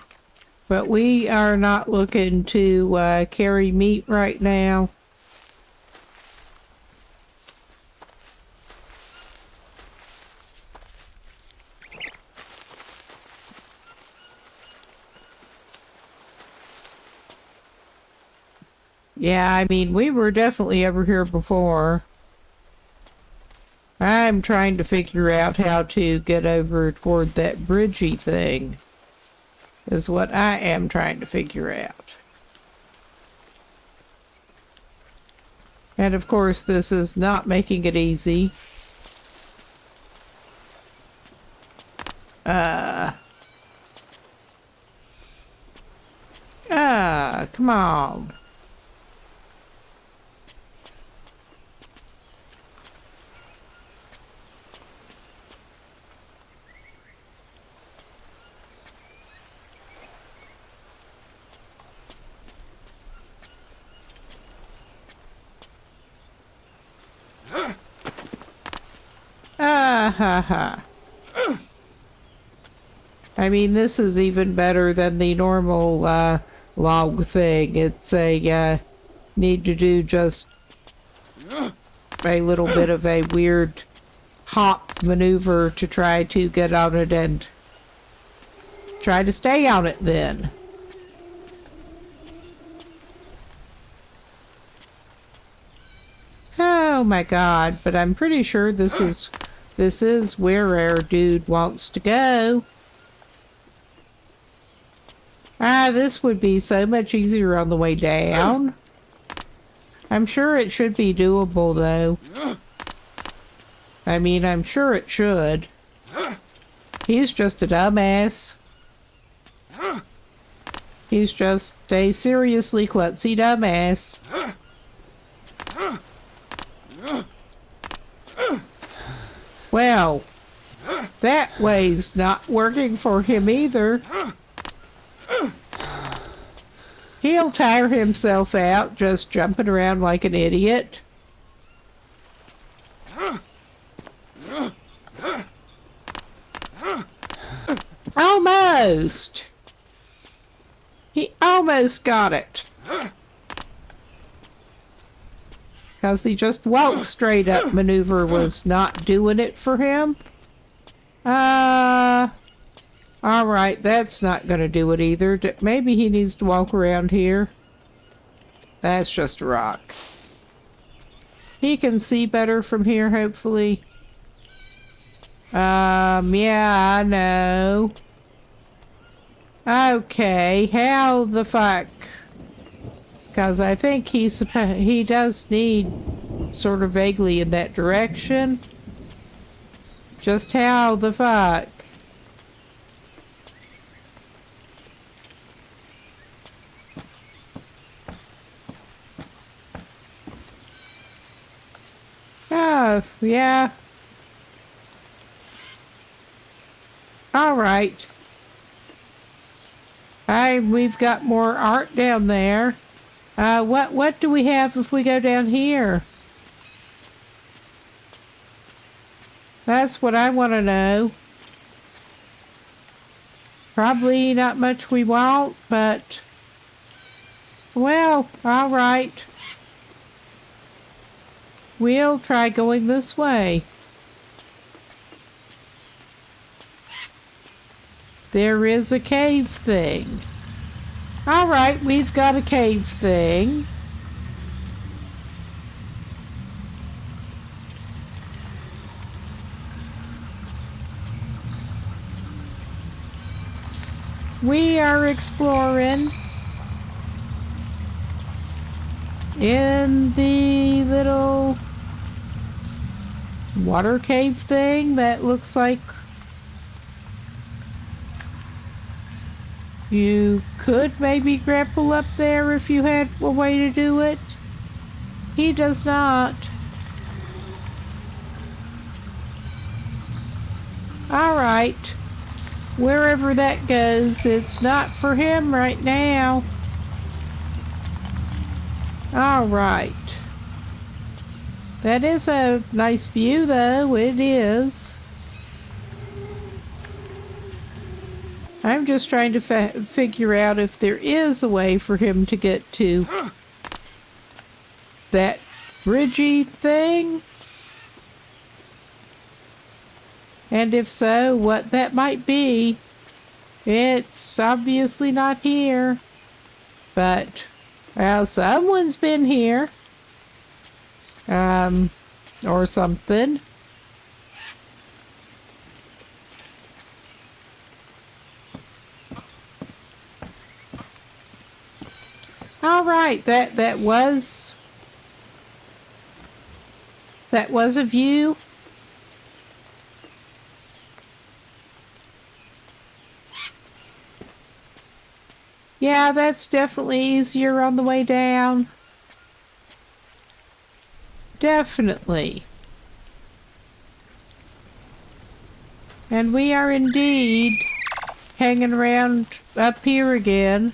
but we are not looking to carry meat right now. Yeah, I mean, we were definitely over here before. I'm trying to figure out how to get over toward that bridgey thing, is what I am trying to figure out. And of course, this is not making it easy. Come on. Ha ha. I mean, this is even better than the normal log thing. It's a need to do just a little bit of a weird hop maneuver to try to get on it and try to stay on it then. Oh my god, but I'm pretty sure this is where our dude wants to go. This would be so much easier on the way down. I'm sure it should be doable though. I mean, I'm sure it should. He's just a dumbass. He's just a seriously klutzy dumbass. Well, that way's not working for him either. He'll tire himself out just jumping around like an idiot. Almost! He almost got it. Because the just walk straight up maneuver was not doing it for him. Alright, that's not going to do it either. Maybe he needs to walk around here. That's just a rock. He can see better from here, hopefully. Yeah, I know. Okay, how the fuck? Because I think he does need sort of vaguely in that direction. Just how the fuck? Oh, yeah. Alright. We've got more art down there. What do we have if we go down here? That's what I want to know. Probably not much we want, but... Well, alright. We'll try going this way. There is a cave thing. Alright, we've got a cave thing. We are exploring in the little water cave thing that looks like you could maybe grapple up there if you had a way to do it. He does not. Alright. Wherever that goes, it's not for him right now. Alright. That is a nice view, though. It is. I'm just trying to figure out if there is a way for him to get to that bridgey thing. And if so, what that might be. It's obviously not here. But, well, someone's been here. Or something. Alright, that was a view. Yeah, that's definitely easier on the way down. Definitely. And we are indeed hanging around up here again.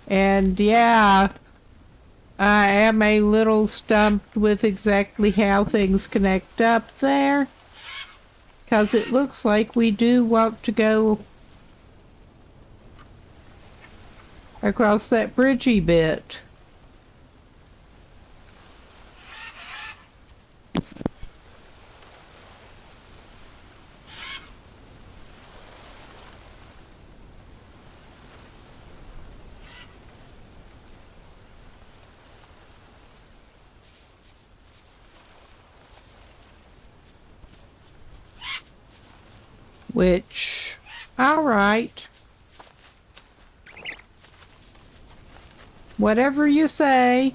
And yeah, I am a little stumped with exactly how things connect up there. Because it looks like we do want to go across that bridgey bit. Which, all right. Whatever you say.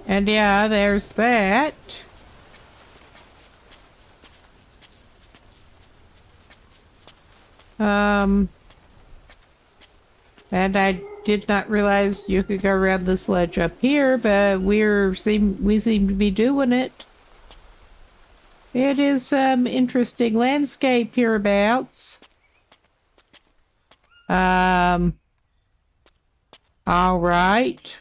And yeah, there's that. And I did not realize you could go around this ledge up here, but we seem to be doing it. It is some interesting landscape hereabouts. All right.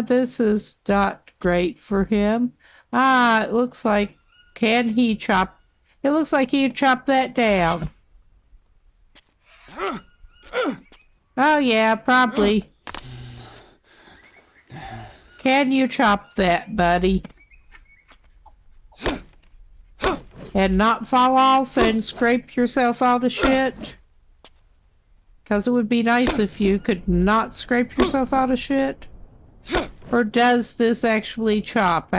This is not great for him. It looks like, can he chop? It looks like he chopped that down. Oh yeah, probably. Can you chop that, buddy? And not fall off and scrape yourself all to shit? Because it would be nice if you could not scrape yourself out of shit. Or does this actually chop?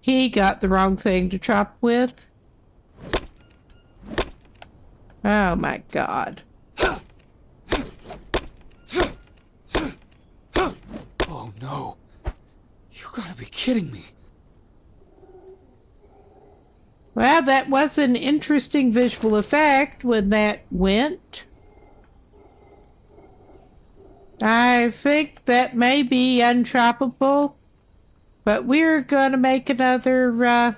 He got the wrong thing to chop with. Oh my god. Oh no. You gotta be kidding me. Well, that was an interesting visual effect when that went. I think that may be unchoppable, but we're gonna make another,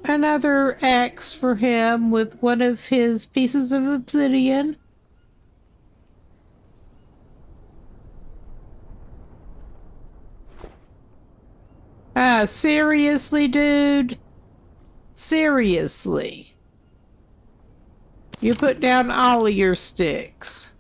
another axe for him with one of his pieces of obsidian. Seriously, dude? Seriously? You put down all of your sticks.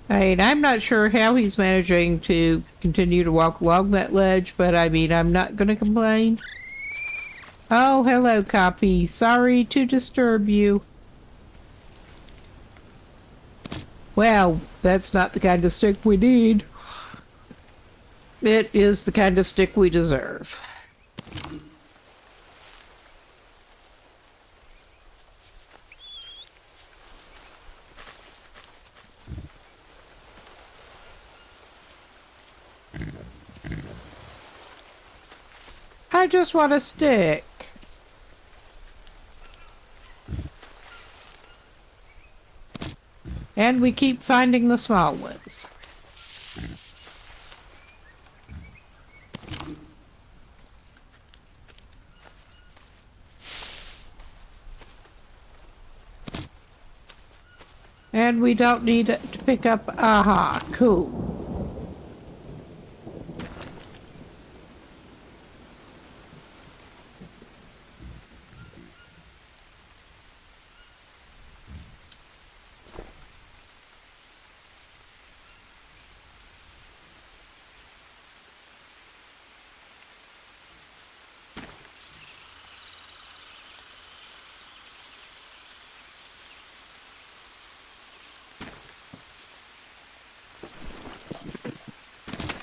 I mean, I'm not sure how he's managing to continue to walk along that ledge, but I mean, I'm not gonna complain. Oh, hello, copy. Sorry to disturb you. Well, that's not the kind of stick we need. It is the kind of stick we deserve. I just want a stick. And we keep finding the small ones. And we don't need to pick up, aha, cool.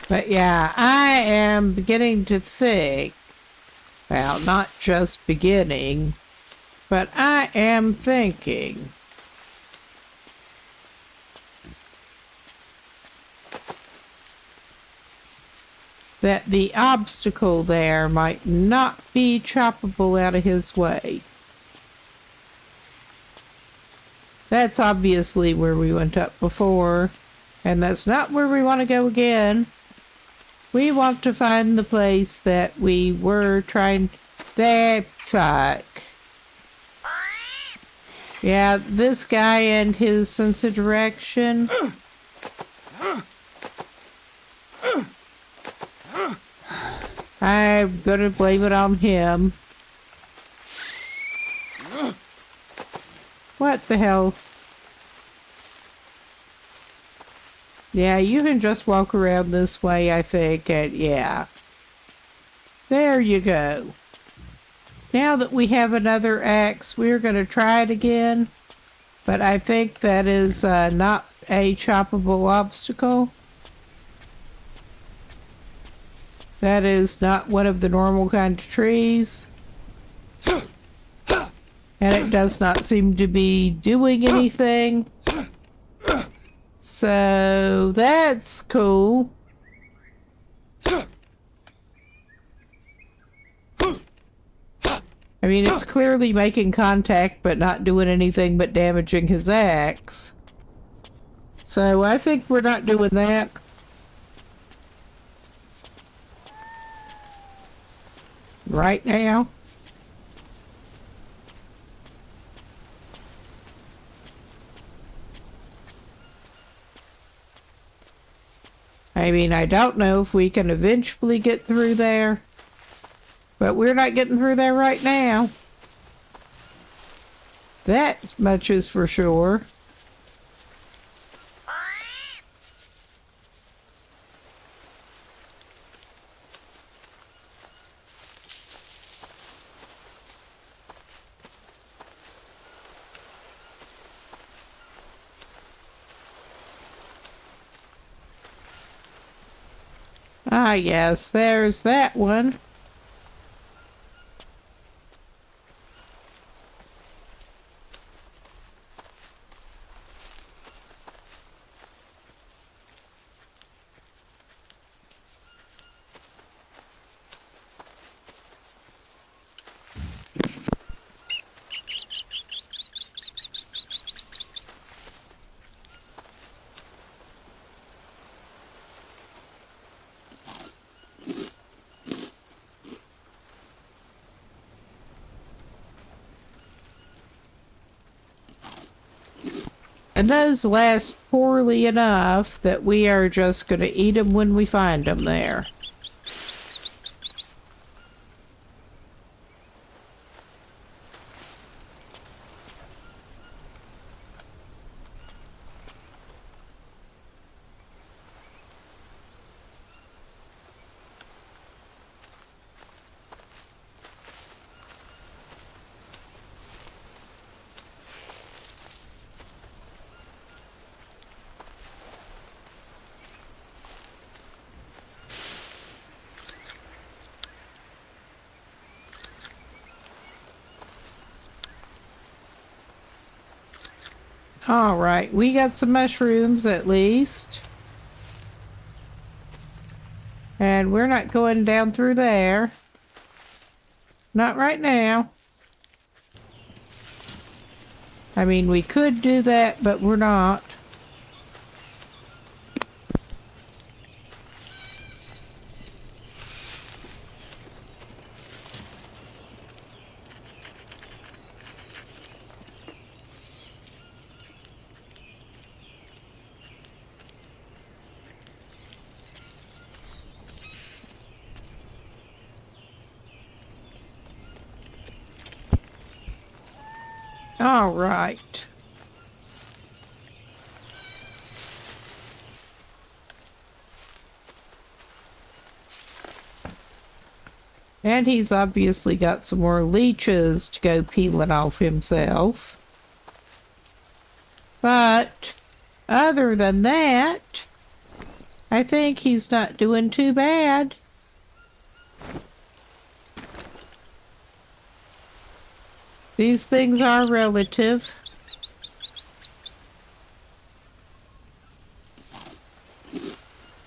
But yeah, I am beginning to think, well, not just beginning, but I am thinking that the obstacle there might not be choppable out of his way. That's obviously where we went up before, and that's not where we want to go again. We want to find the place that we were trying... Fuck. Yeah, this guy and his sense of direction. I'm gonna blame it on him. What the hell? Yeah, you can just walk around this way, I think, and yeah. There you go. Now that we have another axe, we're going to try it again. But I think that is not a choppable obstacle. That is not one of the normal kind of trees. And it does not seem to be doing anything. So that's cool. I mean, it's clearly making contact, but not doing anything but damaging his axe. So I think we're not doing that. Right now. I mean, I don't know if we can eventually get through there. But we're not getting through there right now. That much is for sure. Ah, yes, there's that one. And those last poorly enough that we are just going to eat them when we find them there. Alright, we got some mushrooms at least. And we're not going down through there. Not right now. I mean, we could do that, but we're not. All right. And he's obviously got some more leeches to go peeling off himself. But other than that, I think he's not doing too bad. These things are relative.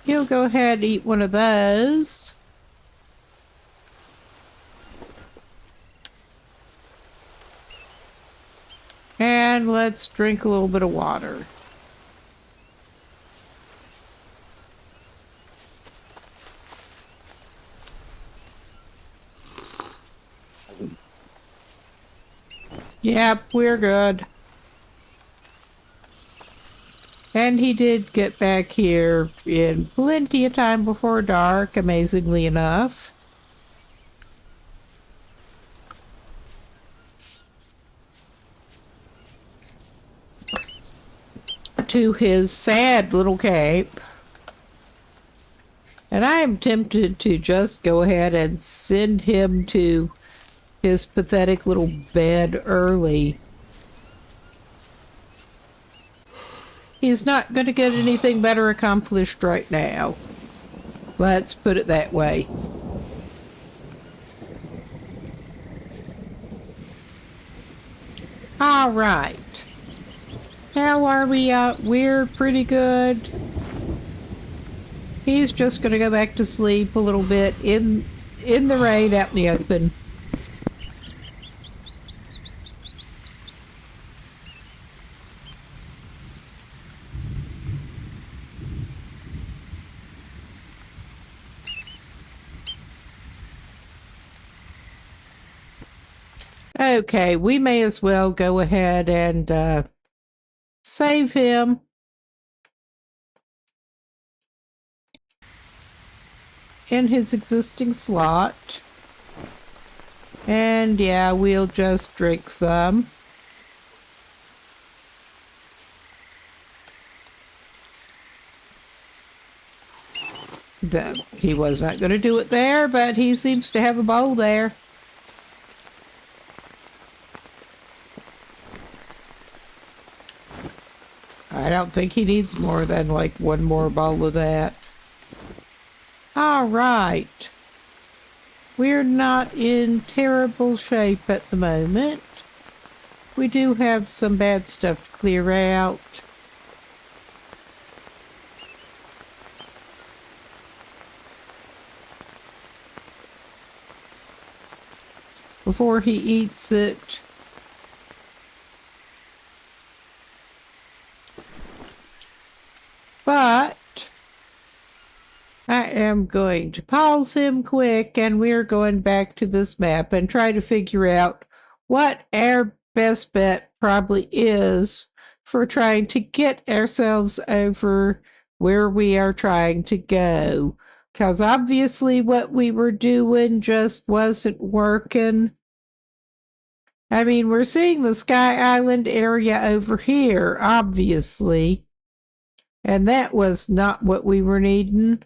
He'll go ahead and eat one of those. And let's drink a little bit of water. Yep, we're good. And he did get back here in plenty of time before dark, amazingly enough. To his sad little cape. And I am tempted to just go ahead and send him to his pathetic little bed early. He's not going to get anything better accomplished right now. Let's put it that way. All right. How are we out? We're pretty good. He's just going to go back to sleep a little bit in the rain out in the open. Okay, we may as well go ahead and save him. In his existing slot. And yeah, we'll just drink some. He was not going to do it there, but he seems to have a bowl there. I don't think he needs more than like one more bowl of that. All right. We're not in terrible shape at the moment. We do have some bad stuff to clear out. Before he eats it. But I am going to pause him quick, and we're going back to this map and try to figure out what our best bet probably is for trying to get ourselves over where we are trying to go. Because obviously what we were doing just wasn't working. I mean, we're seeing the Sky Island area over here, obviously. And that was not what we were needing.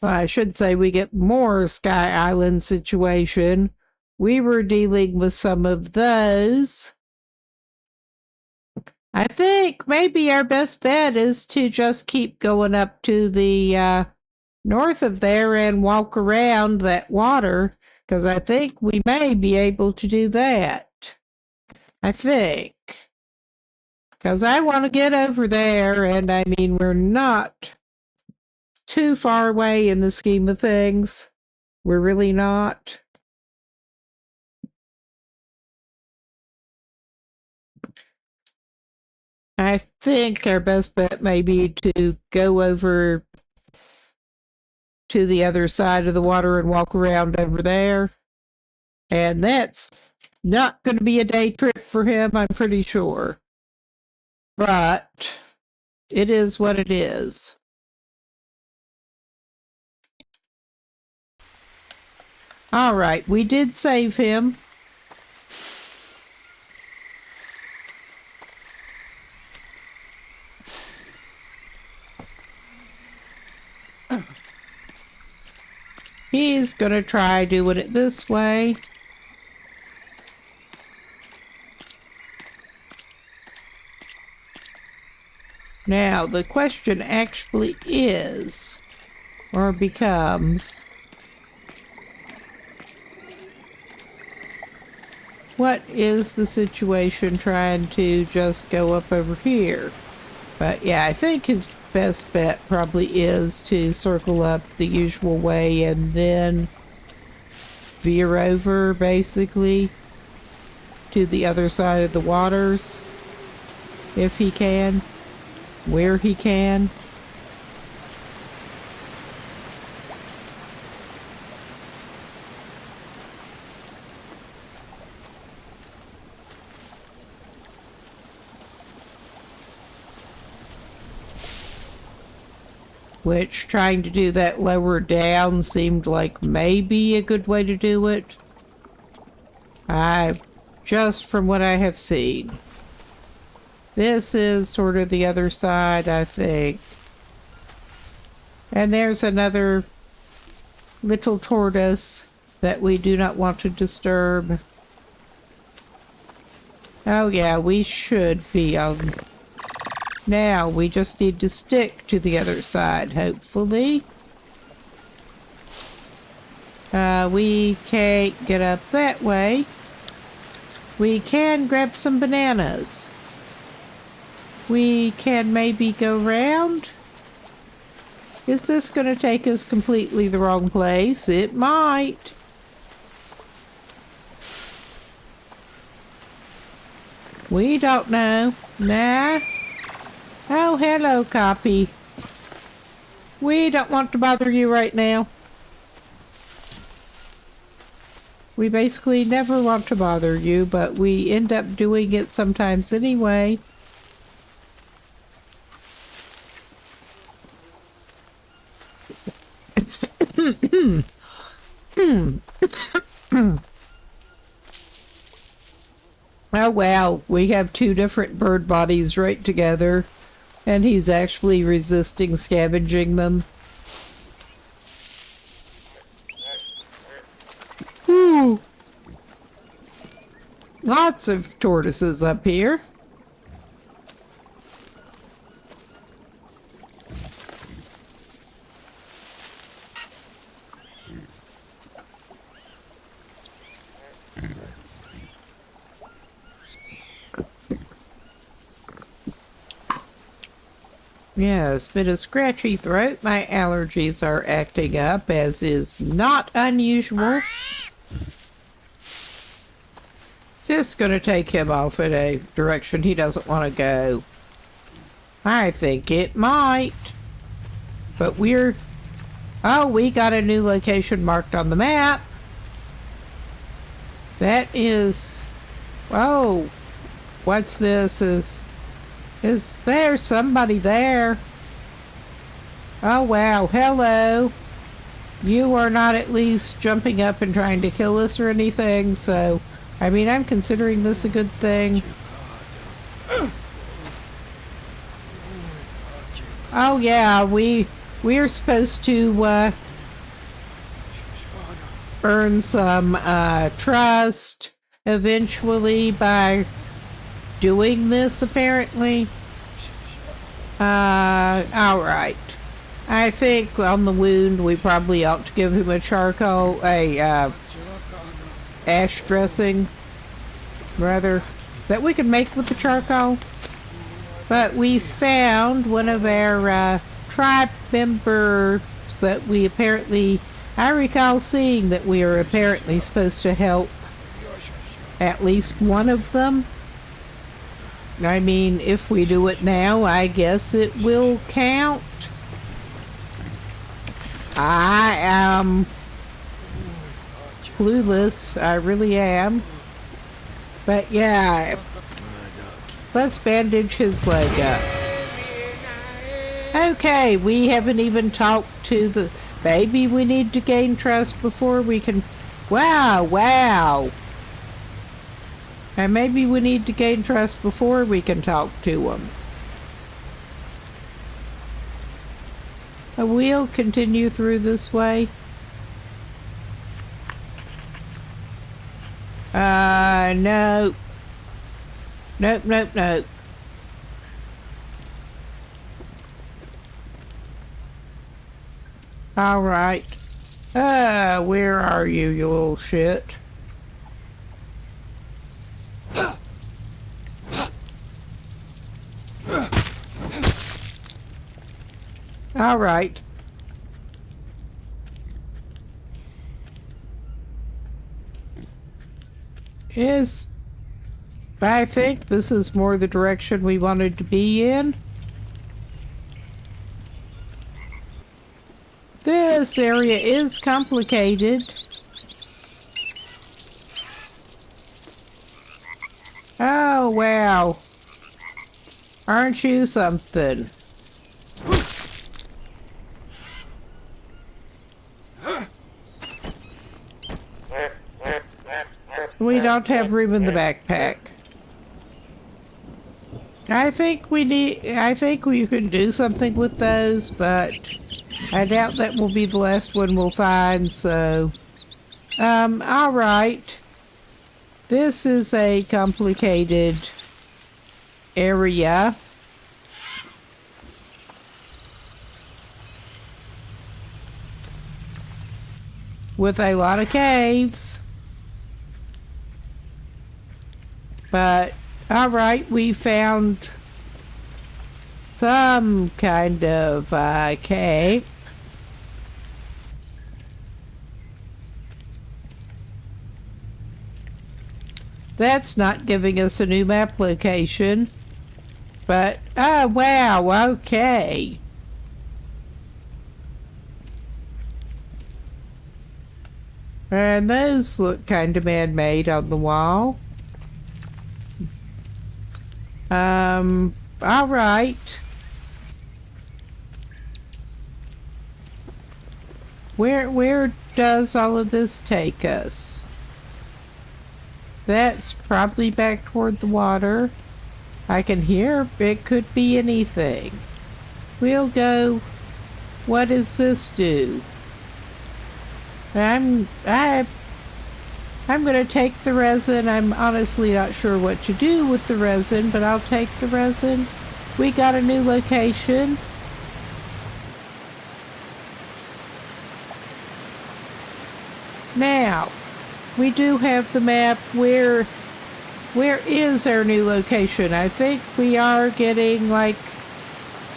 Well, I should say we get more Sky Island situation. We were dealing with some of those. I think maybe our best bet is to just keep going up to the north of there and walk around that water, because I think we may be able to do that. I think. Because I want to get over there, and I mean, we're not too far away in the scheme of things. We're really not. I think our best bet may be to go over to the other side of the water and walk around over there. And that's not going to be a day trip for him, I'm pretty sure. But it is what it is. Alright, we did save him. He's gonna try doing it this way. Now, the question actually is, or becomes, what is the situation trying to just go up over here? But yeah, I think his best bet probably is to circle up the usual way and then veer over, basically, to the other side of the waters, if he can, where he can. Which, trying to do that lower down seemed like maybe a good way to do it. Just from what I have seen. This is sort of the other side, I think. And there's another little tortoise that we do not want to disturb. Oh yeah, we should be on... Now, we just need to stick to the other side, hopefully. We can't get up that way. We can grab some bananas. We can maybe go round. Is this going to take us completely the wrong place? It might. We don't know. Nah. Oh, hello, copy. We don't want to bother you right now. We basically never want to bother you, but we end up doing it sometimes anyway. Oh well, we have two different bird bodies right together, and he's actually resisting scavenging them. Whew. Lots of tortoises up here. Yes, bit of scratchy throat. My allergies are acting up, as is not unusual. Is this going to take him off in a direction he doesn't want to go? I think it might. But we're... Oh, we got a new location marked on the map. That is... Oh, what's this? Is there somebody there? Oh wow, hello. You are not at least jumping up and trying to kill us or anything, so... I mean, I'm considering this a good thing. Oh yeah, we're supposed to earn some trust eventually by doing this, apparently. Alright. I think on the wound we probably ought to give him a charcoal, ash dressing, rather, that we could make with the charcoal. But we found one of our tribe members that we apparently, I recall seeing that we are apparently supposed to help at least one of them. I mean, if we do it now, I guess it will count. I am clueless, I really am. But yeah, let's bandage his leg up. Okay, we haven't even talked to the... Maybe we need to gain trust before we can Wow, wow. And maybe we need to gain trust before we can talk to them. We'll continue through this way. No. Nope, nope, nope. Alright. Where are you, you little shit? Alright. I think this is more the direction we wanted to be in. This area is complicated. Oh, wow. Aren't you something? We don't have room in the backpack. I think we can do something with those, but I doubt that will be the last one we'll find, so... alright. This is a complicated area. With a lot of caves. But, alright, we found some kind of cave. That's not giving us a new map location. But, oh wow, okay. And those look kind of man-made on the wall. Alright. Where does all of this take us? That's probably back toward the water. I can hear it could be anything. We'll go. What does this do? I'm gonna take the resin. I'm honestly not sure what to do with the resin, but I'll take the resin. We got a new location. Now, we do have the map. Where is our new location? I think we are getting like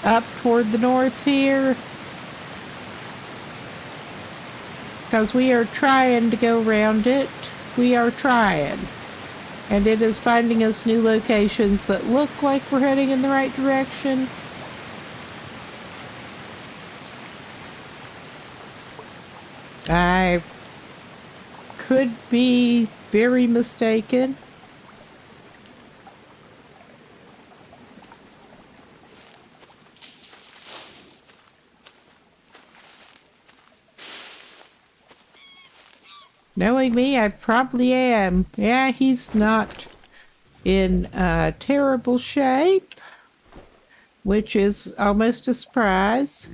up toward the north here. Because we are trying to go around it. We are trying. And it is finding us new locations that look like we're heading in the right direction. I could be very mistaken. Knowing me, I probably am. Yeah, he's not in terrible shape, which is almost a surprise.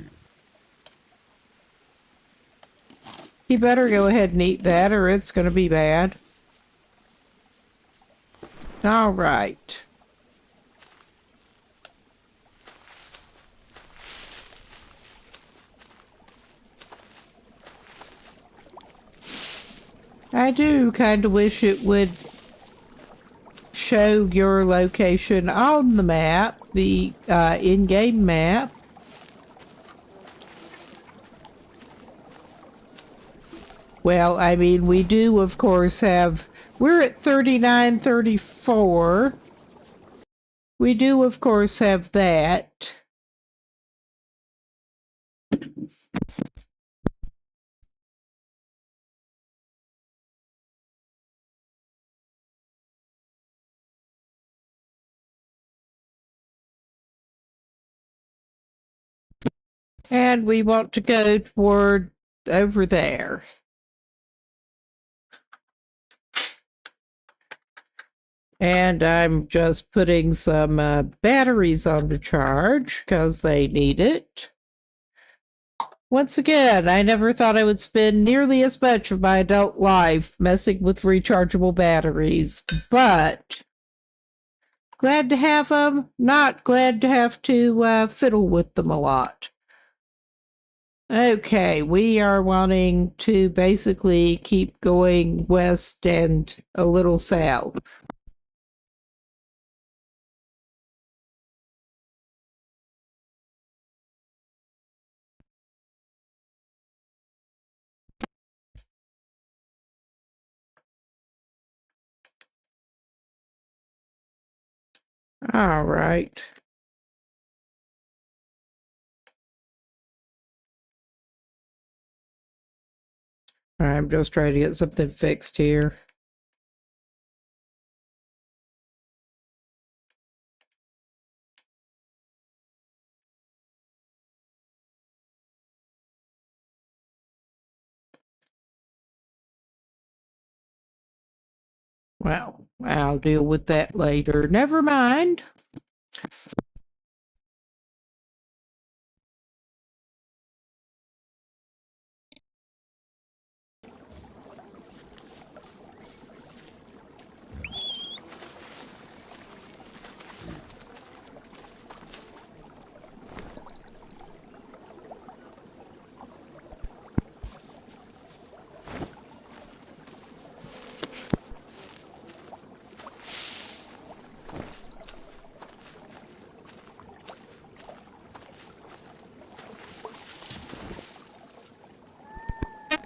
He better go ahead and eat that or it's going to be bad. All right. I do kind of wish it would show your location on the map, the in-game map. Well, I mean, we do, of course, have... We're at 3934. We do, of course, have that. And we want to go toward over there. And I'm just putting some batteries on the charge because they need it. Once again, I never thought I would spend nearly as much of my adult life messing with rechargeable batteries, but glad to have them, not glad to have to fiddle with them a lot. Okay, we are wanting to basically keep going west and a little south. All right. I'm just trying to get something fixed here. Well, I'll deal with that later. Never mind.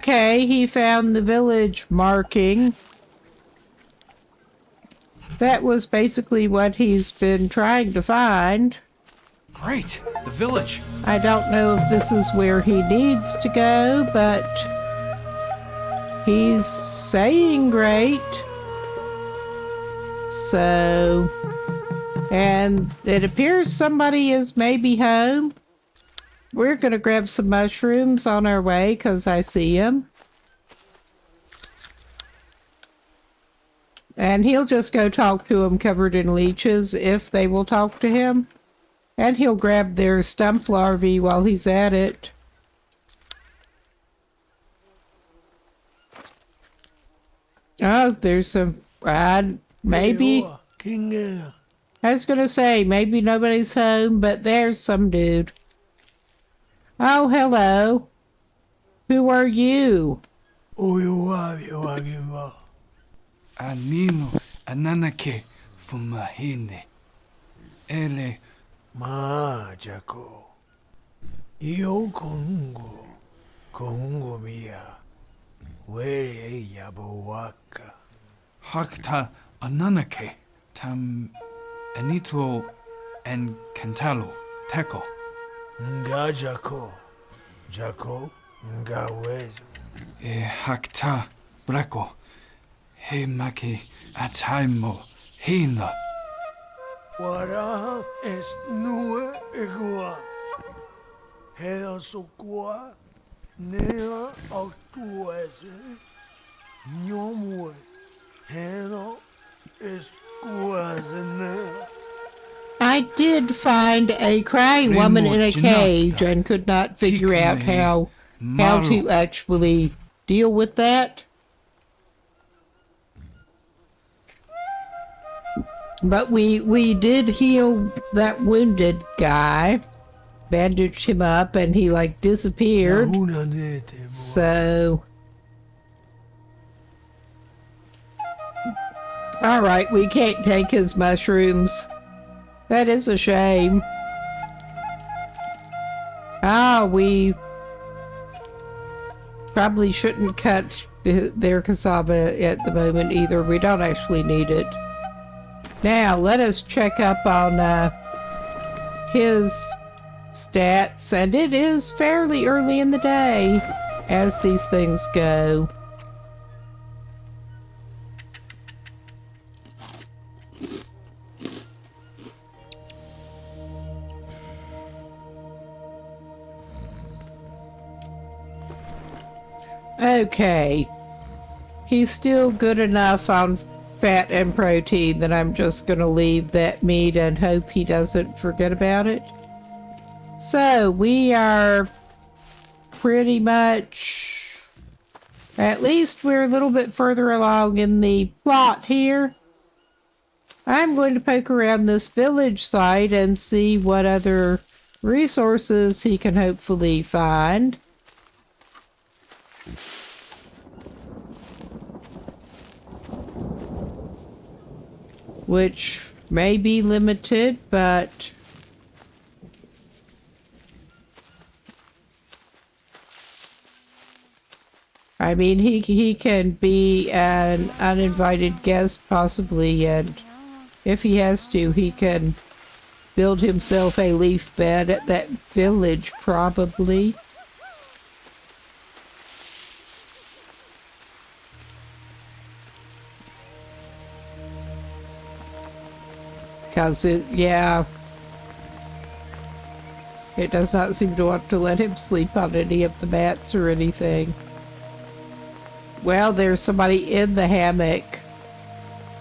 Okay, he found the village marking. That was basically what he's been trying to find. Great! The village! I don't know if this is where he needs to go, but he's saying great. So, and it appears somebody is maybe home. We're gonna grab some mushrooms on our way because I see him. And he'll just go talk to them covered in leeches if they will talk to him. And he'll grab their stump larvae while he's at it. Oh, there's some... maybe... I was gonna say, maybe nobody's home, but there's some dude. Oh, hello. Who are you? Anino ananake fumahine. Ele Majako. Io Congo mia. Where yabuaka. hakta ananake tam anito and cantalo teko. Ngajako. Jako ngawezo. Hakta brako. He maki ataimo hinla. Wara es nue egua. Hea sokua. Nea autuese. Nyomue. Hea es guazene. I did find a crying woman in a cage and could not figure out how to actually deal with that. But we did heal that wounded guy, bandaged him up, and he like disappeared. So, all right, we can't take his mushrooms. That is a shame. We probably shouldn't cut their cassava at the moment either. We don't actually need it. Now, let us check up on his stats, and it is fairly early in the day as these things go. Okay. He's still good enough on fat and protein, then I'm just going to leave that meat and hope he doesn't forget about it. So we are pretty much, at least we're a little bit further along in the plot here. I'm going to poke around this village site and see what other resources he can hopefully find. Which may be limited, but I mean, he can be an uninvited guest possibly, and if he has to, he can build himself a leaf bed at that village probably. Because it does not seem to want to let him sleep on any of the mats or anything. Well, there's somebody in the hammock.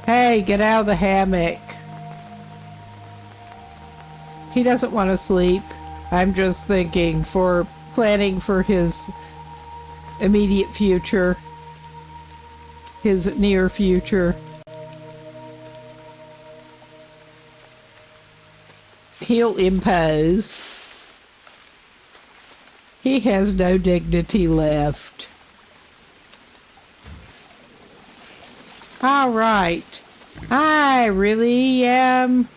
Hey, get out of the hammock. He doesn't want to sleep. I'm just thinking for planning for his immediate future, his near future. He'll impose. He has no dignity left. All right. I really am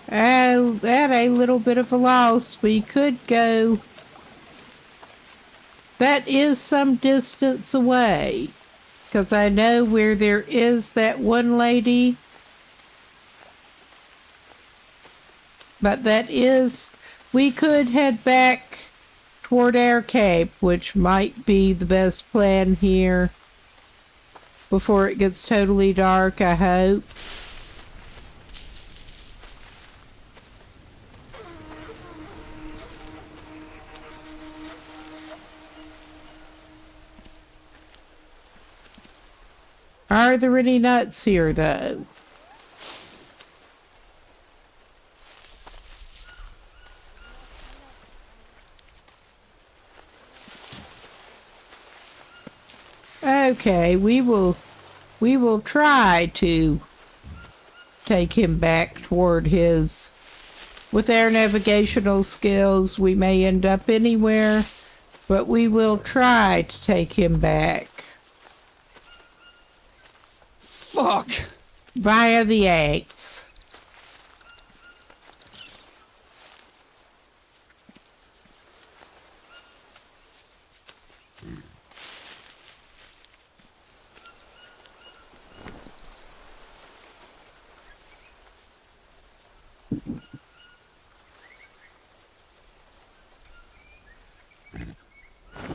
at a little bit of a loss. We could go. That is some distance away. Because I know where there is that one lady. But that is, we could head back toward our cape, which might be the best plan here before it gets totally dark, I hope. Are there any nuts here, though? Okay, we will try to take him back toward his. With our navigational skills, we may end up anywhere, but we will try to take him back. Fuck! Via the eggs.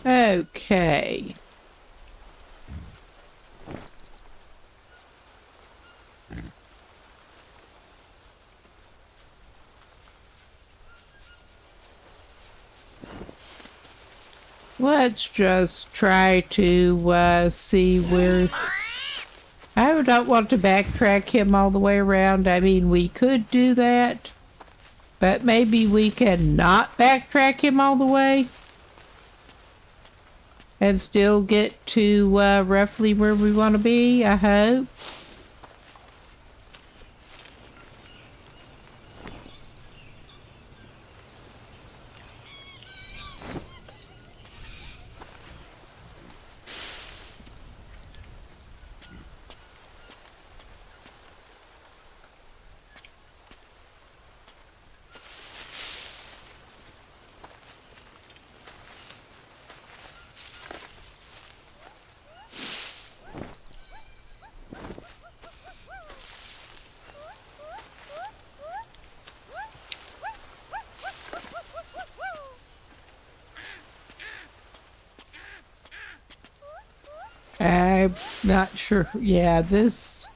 Okay. Let's just try to see where. I don't want to backtrack him all the way around. I mean, we could do that, but maybe we can not backtrack him all the way and still get to roughly where we want to be, I hope. I'm not sure. Yeah, his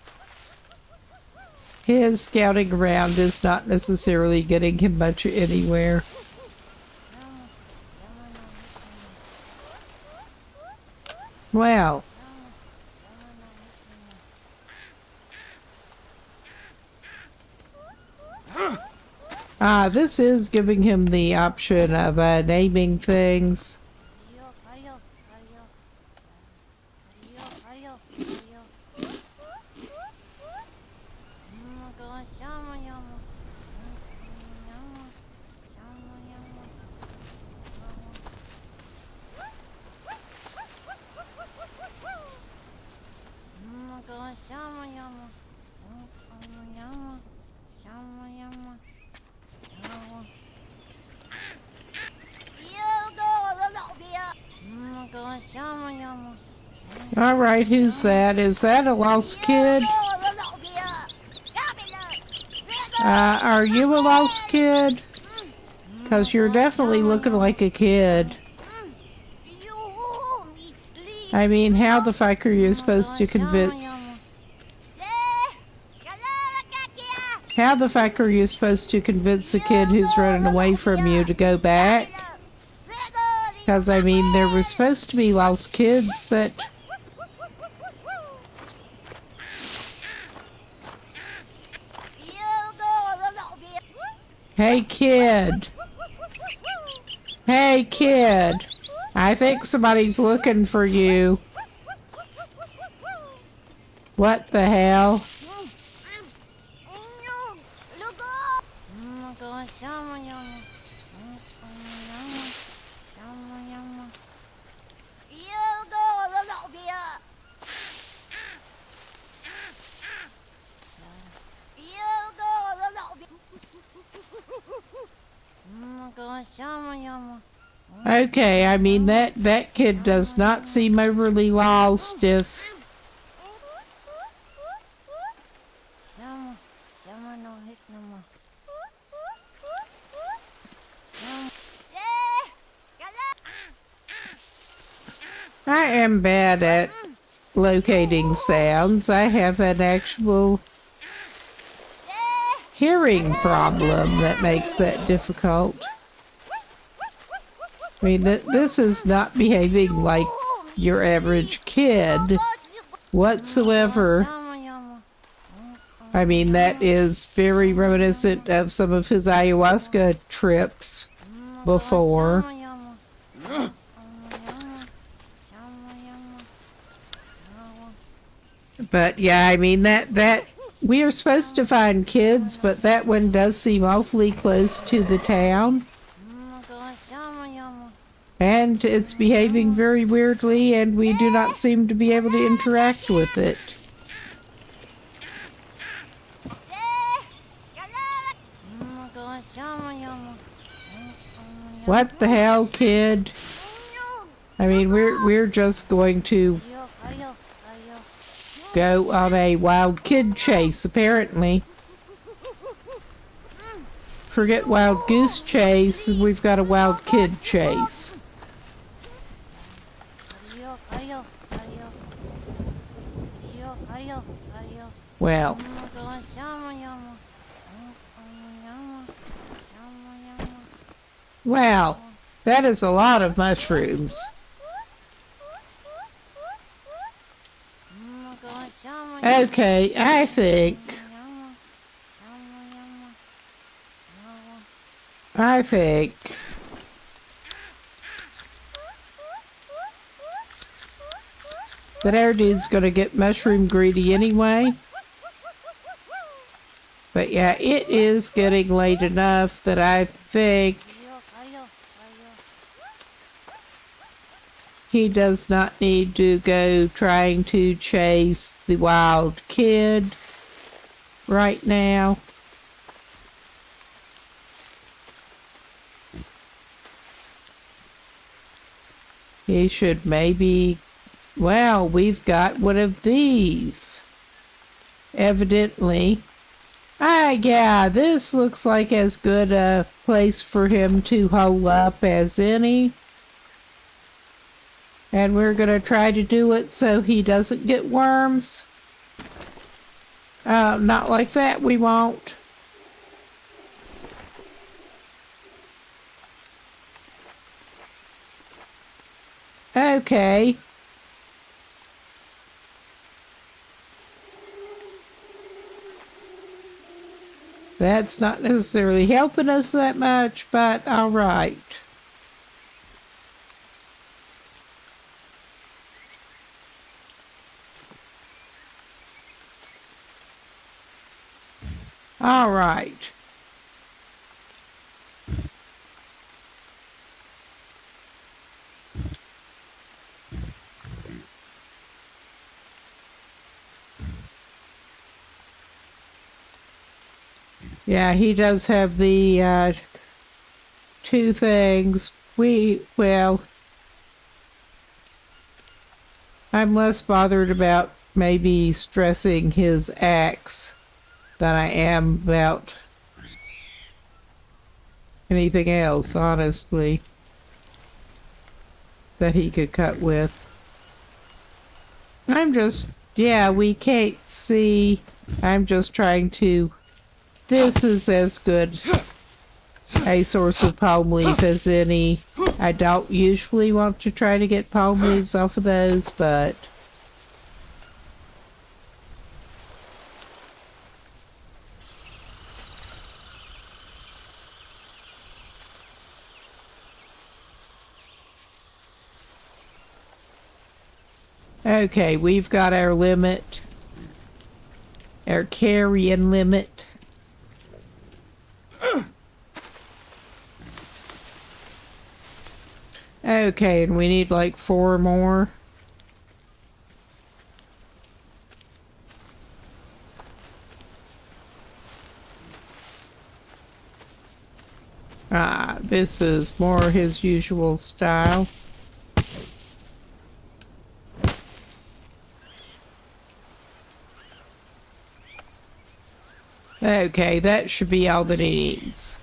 scouting around is not necessarily getting him much anywhere. Well, This is giving him the option of naming things. All right, who's that? Is that a lost kid? Are you a lost kid? Because you're definitely looking like a kid. I mean, how the fuck are you supposed to convince... How the fuck are you supposed to convince a kid who's running away from you to go back? Because, I mean, there were supposed to be lost kids that... Hey, kid. Hey, kid. I think somebody's looking for you. What the hell? Okay, I mean, that kid does not seem overly lost if... I am bad at locating sounds. I have an actual hearing problem that makes that difficult. I mean, this is not behaving like your average kid whatsoever. I mean, that is very reminiscent of some of his ayahuasca trips before. But yeah, I mean, that we are supposed to find kids, but that one does seem awfully close to the town. And it's behaving very weirdly, and we do not seem to be able to interact with it. What the hell, kid? I mean, we're just going to go on a wild kid chase, apparently. Forget wild goose chase, we've got a wild kid chase. Well. Wow, that is a lot of mushrooms. Okay, I think that our dude's gonna get mushroom greedy anyway. But yeah, it is getting late enough that I think he does not need to go trying to chase the wild kid right now. He should maybe... Well, we've got one of these. Evidently. Yeah, this looks like as good a place for him to hole up as any. And we're gonna try to do it so he doesn't get worms. Not like that, we won't. Okay. That's not necessarily helping us that much, but all right. All right. Yeah, he does have the two things. Well, I'm less bothered about maybe stressing his axe than I am about anything else, honestly, that he could cut with. Yeah, we can't see. I'm just trying to. This is as good a source of palm leaf as any. I don't usually want to try to get palm leaves off of those, but okay, we've got our limit, our carrying limit. Okay, and we need like 4 more. Ah, this is more his usual style. Okay, that should be all that he needs.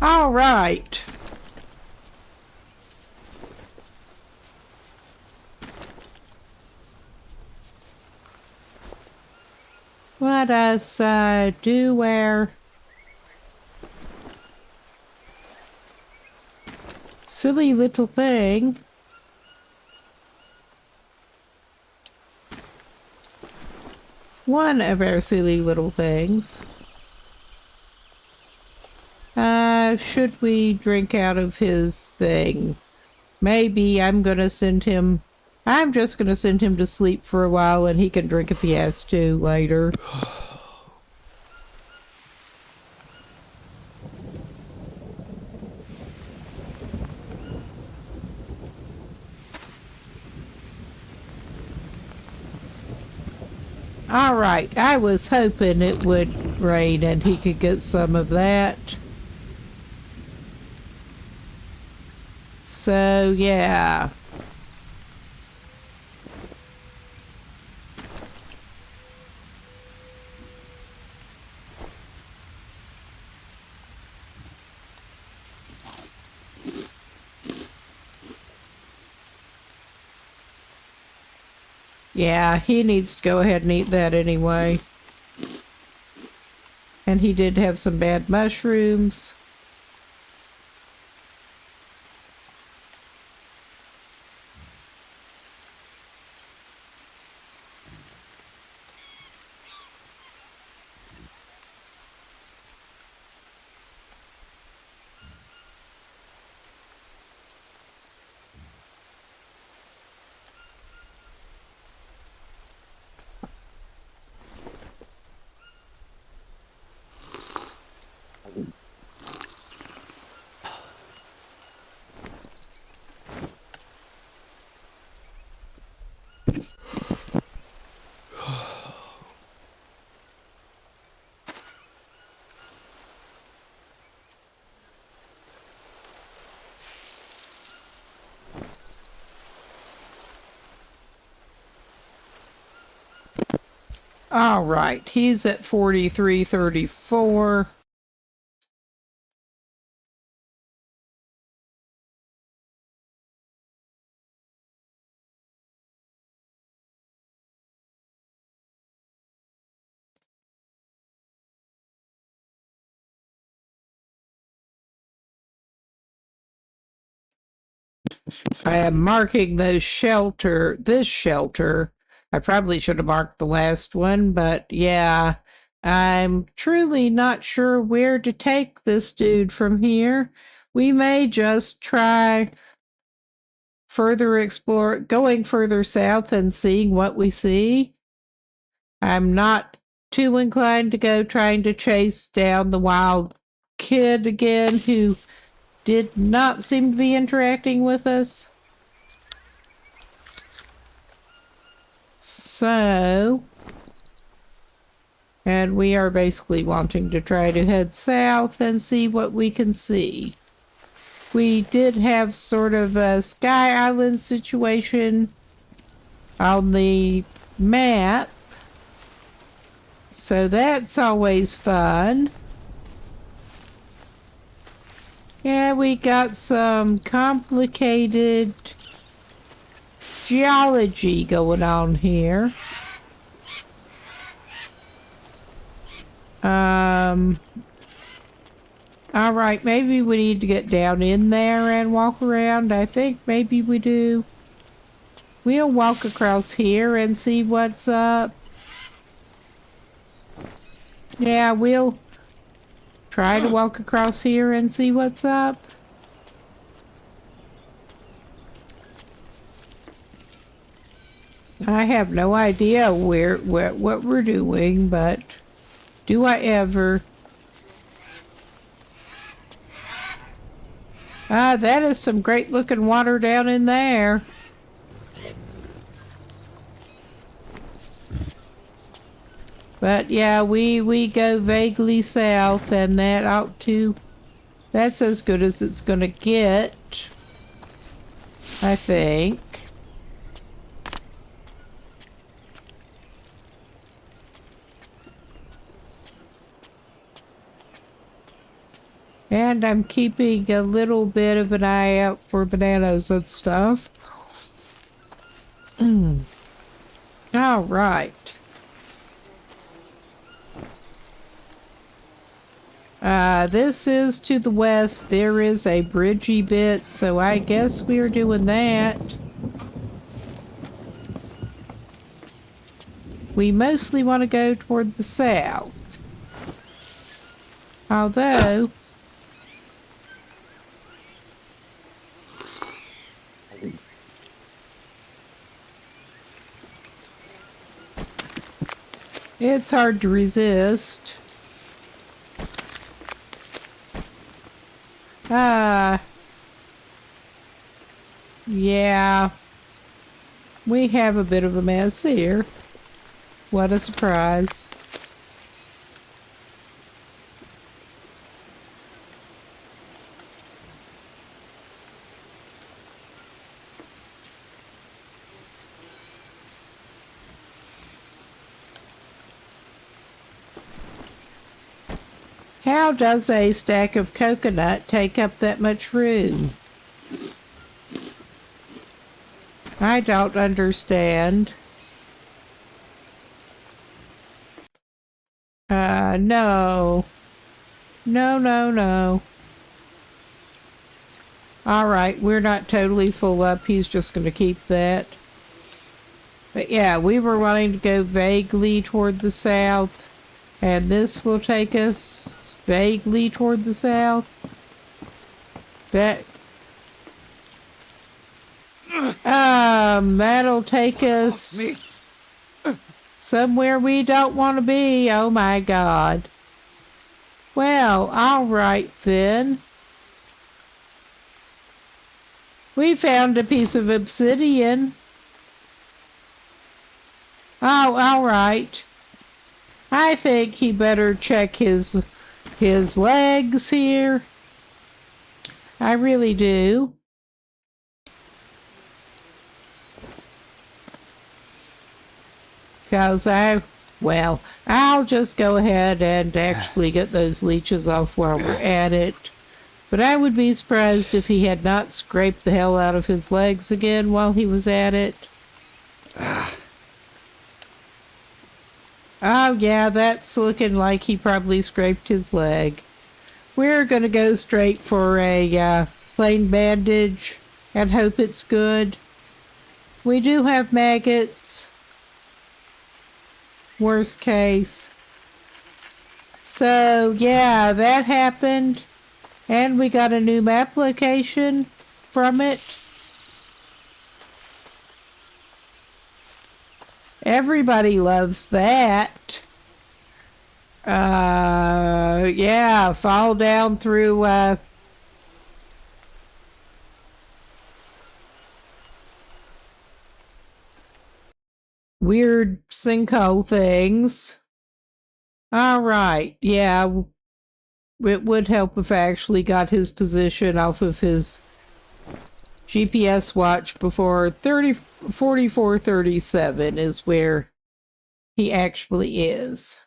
All right. Let us do our silly little thing. One of our silly little things. Should we drink out of his thing? Maybe I'm just gonna send him to sleep for a while and he can drink if he has to later. All right, I was hoping it would rain and he could get some of that. So, yeah. Yeah, he needs to go ahead and eat that anyway. And he did have some bad mushrooms. All right, he's at 4334. I am marking this shelter. I probably should have marked the last one, but yeah, I'm truly not sure where to take this dude from here. We may just try going further south and seeing what we see. I'm not too inclined to go trying to chase down the wild kid again who did not seem to be interacting with us. So, and we are basically wanting to try to head south and see what we can see. We did have sort of a Sky Island situation on the map, so that's always fun. Yeah, we got some complicated geology going on here. Alright, maybe we need to get down in there and walk around. I think maybe we do. We'll walk across here and see what's up. Yeah, we'll try to walk across here and see what's up. I have no idea what we're doing, but do I ever? Ah, that is some great looking water down in there. But yeah, we go vaguely south, and that's as good as it's gonna get, I think. And I'm keeping a little bit of an eye out for bananas and stuff. All right. This is to the west. There is a bridgy bit, so I guess we're doing that. We mostly want to go toward the south. Although, it's hard to resist. Yeah. We have a bit of a mess here. What a surprise. How does a stack of coconut take up that much room? I don't understand. No. No. Alright, we're not totally full up. He's just going to keep that. But yeah, we were wanting to go vaguely toward the south. And this will take us vaguely toward the south. That'll take us somewhere we don't want to be. Oh my God. Well, alright then. We found a piece of obsidian. Oh, alright. I think he better check his legs here. I really do. Because I'll just go ahead and actually get those leeches off while we're at it. But I would be surprised if he had not scraped the hell out of his legs again while he was at it. Oh yeah, that's looking like he probably scraped his leg. We're gonna go straight for a plain bandage and hope it's good. We do have maggots. Worst case. So, yeah, that happened. And we got a new map location from it. Everybody loves that. Yeah, fall down through, weird sinkhole things. Alright, yeah, it would help if I actually got his position off of his GPS watch before 4437 is where he actually is.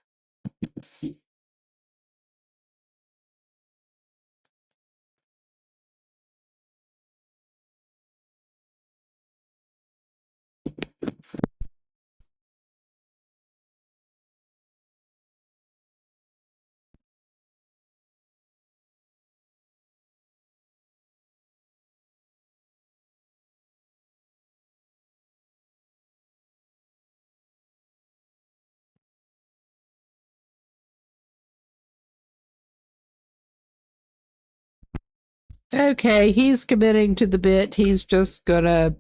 Okay, he's committing to the bit. He's just gonna...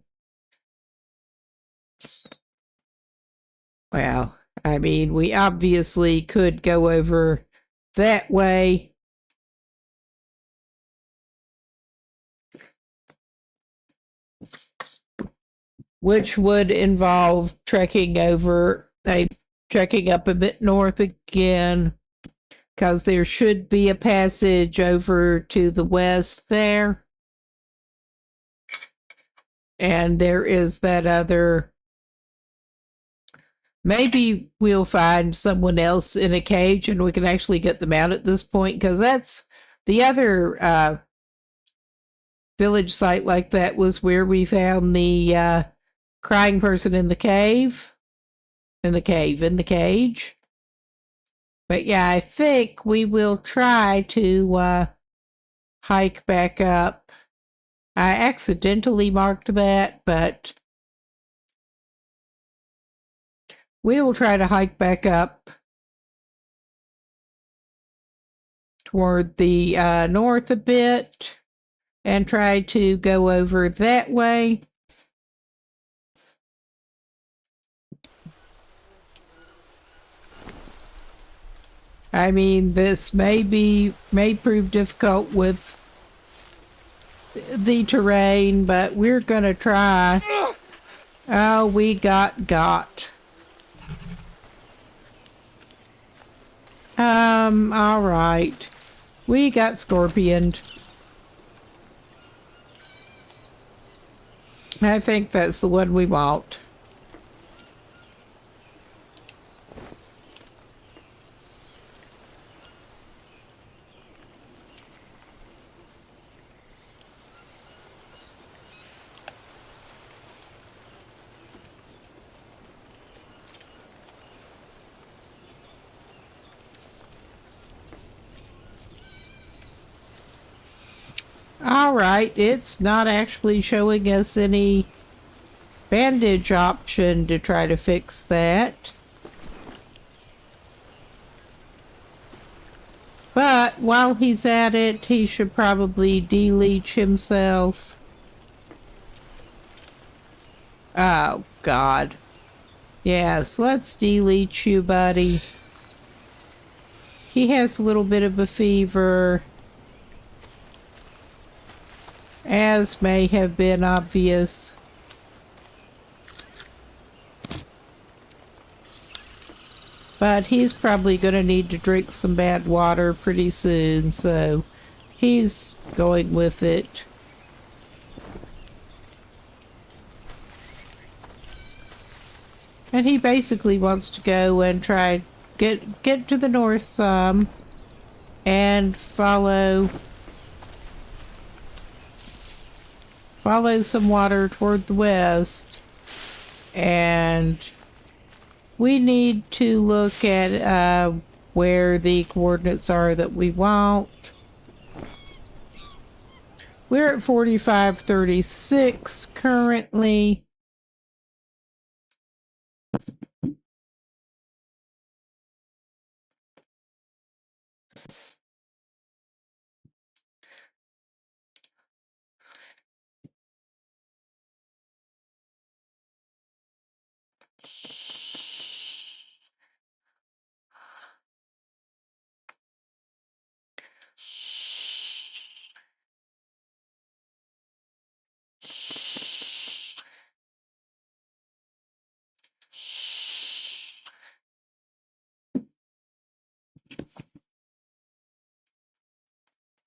Well, I mean, we obviously could go over that way. Which would involve trekking up a bit north again. Because there should be a passage over to the west there. And there is that other... Maybe we'll find someone else in a cage and we can actually get them out at this point. Because that's the other village site like that was where we found the crying person in the cave. In the cage. But yeah, I think we will try to hike back up. I accidentally marked that, but we will try to hike back up toward the north a bit and try to go over that way. I mean, this may prove difficult with the terrain, but we're gonna try. Oh, we got. Alright. We got scorpioned. I think that's the one we want. Alright, it's not actually showing us any bandage option to try to fix that. But while he's at it, he should probably de-leech himself. Oh, God. Yes, let's de-leech you, buddy. He has a little bit of a fever, as may have been obvious. But he's probably going to need to drink some bad water pretty soon, so he's going with it. And he basically wants to go and try get to the north some and follow some water toward the west. And we need to look at where the coordinates are that we want. We're at 4536 currently.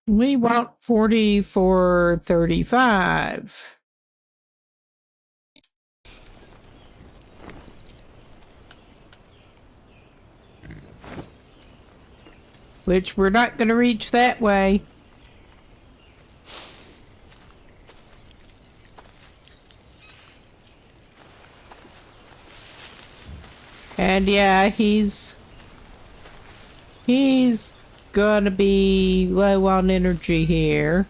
We want 4435. Which we're not going to reach that way. And yeah, he's gonna be low on energy here.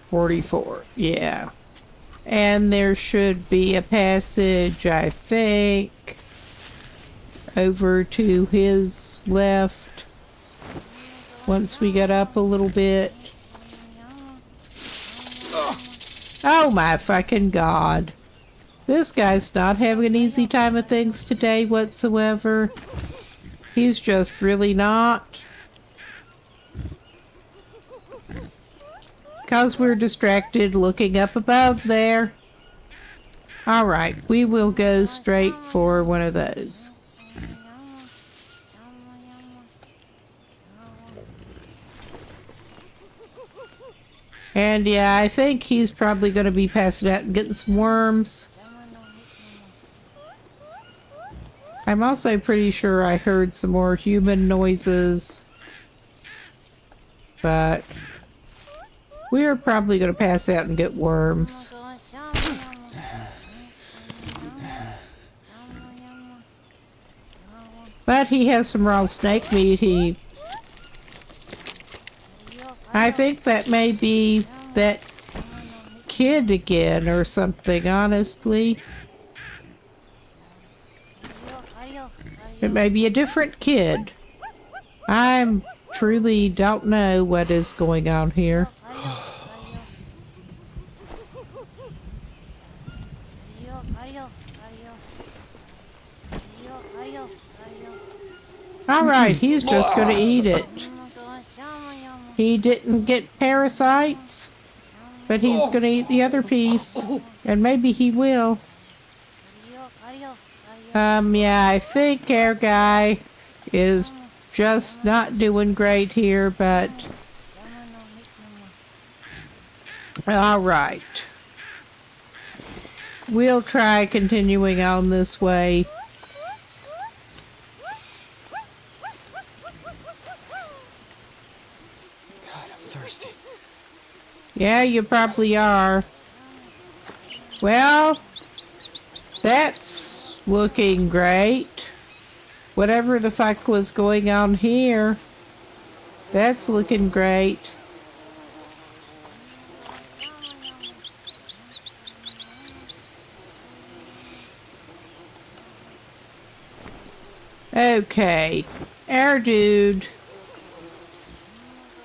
44, yeah. And there should be a passage, I think, over to his left once we get up a little bit. Oh my fucking god. This guy's not having an easy time of things today whatsoever. He's just really not. Because we're distracted looking up above there. Alright, we will go straight for one of those. And yeah, I think he's probably going to be passing out and getting some worms. I'm also pretty sure I heard some more human noises. But we're probably going to pass out and get worms. But he has some raw snake meat. I think that may be that kid again or something, honestly. It may be a different kid. I truly don't know what is going on here. Alright, he's just gonna eat it. He didn't get parasites, but he's gonna eat the other piece, and maybe he will. Yeah, I think our guy is just not doing great here, but alright. We'll try continuing on this way. God, I'm thirsty. Yeah, you probably are. Well, that's looking great. Whatever the fuck was going on here, that's looking great. Okay, our dude.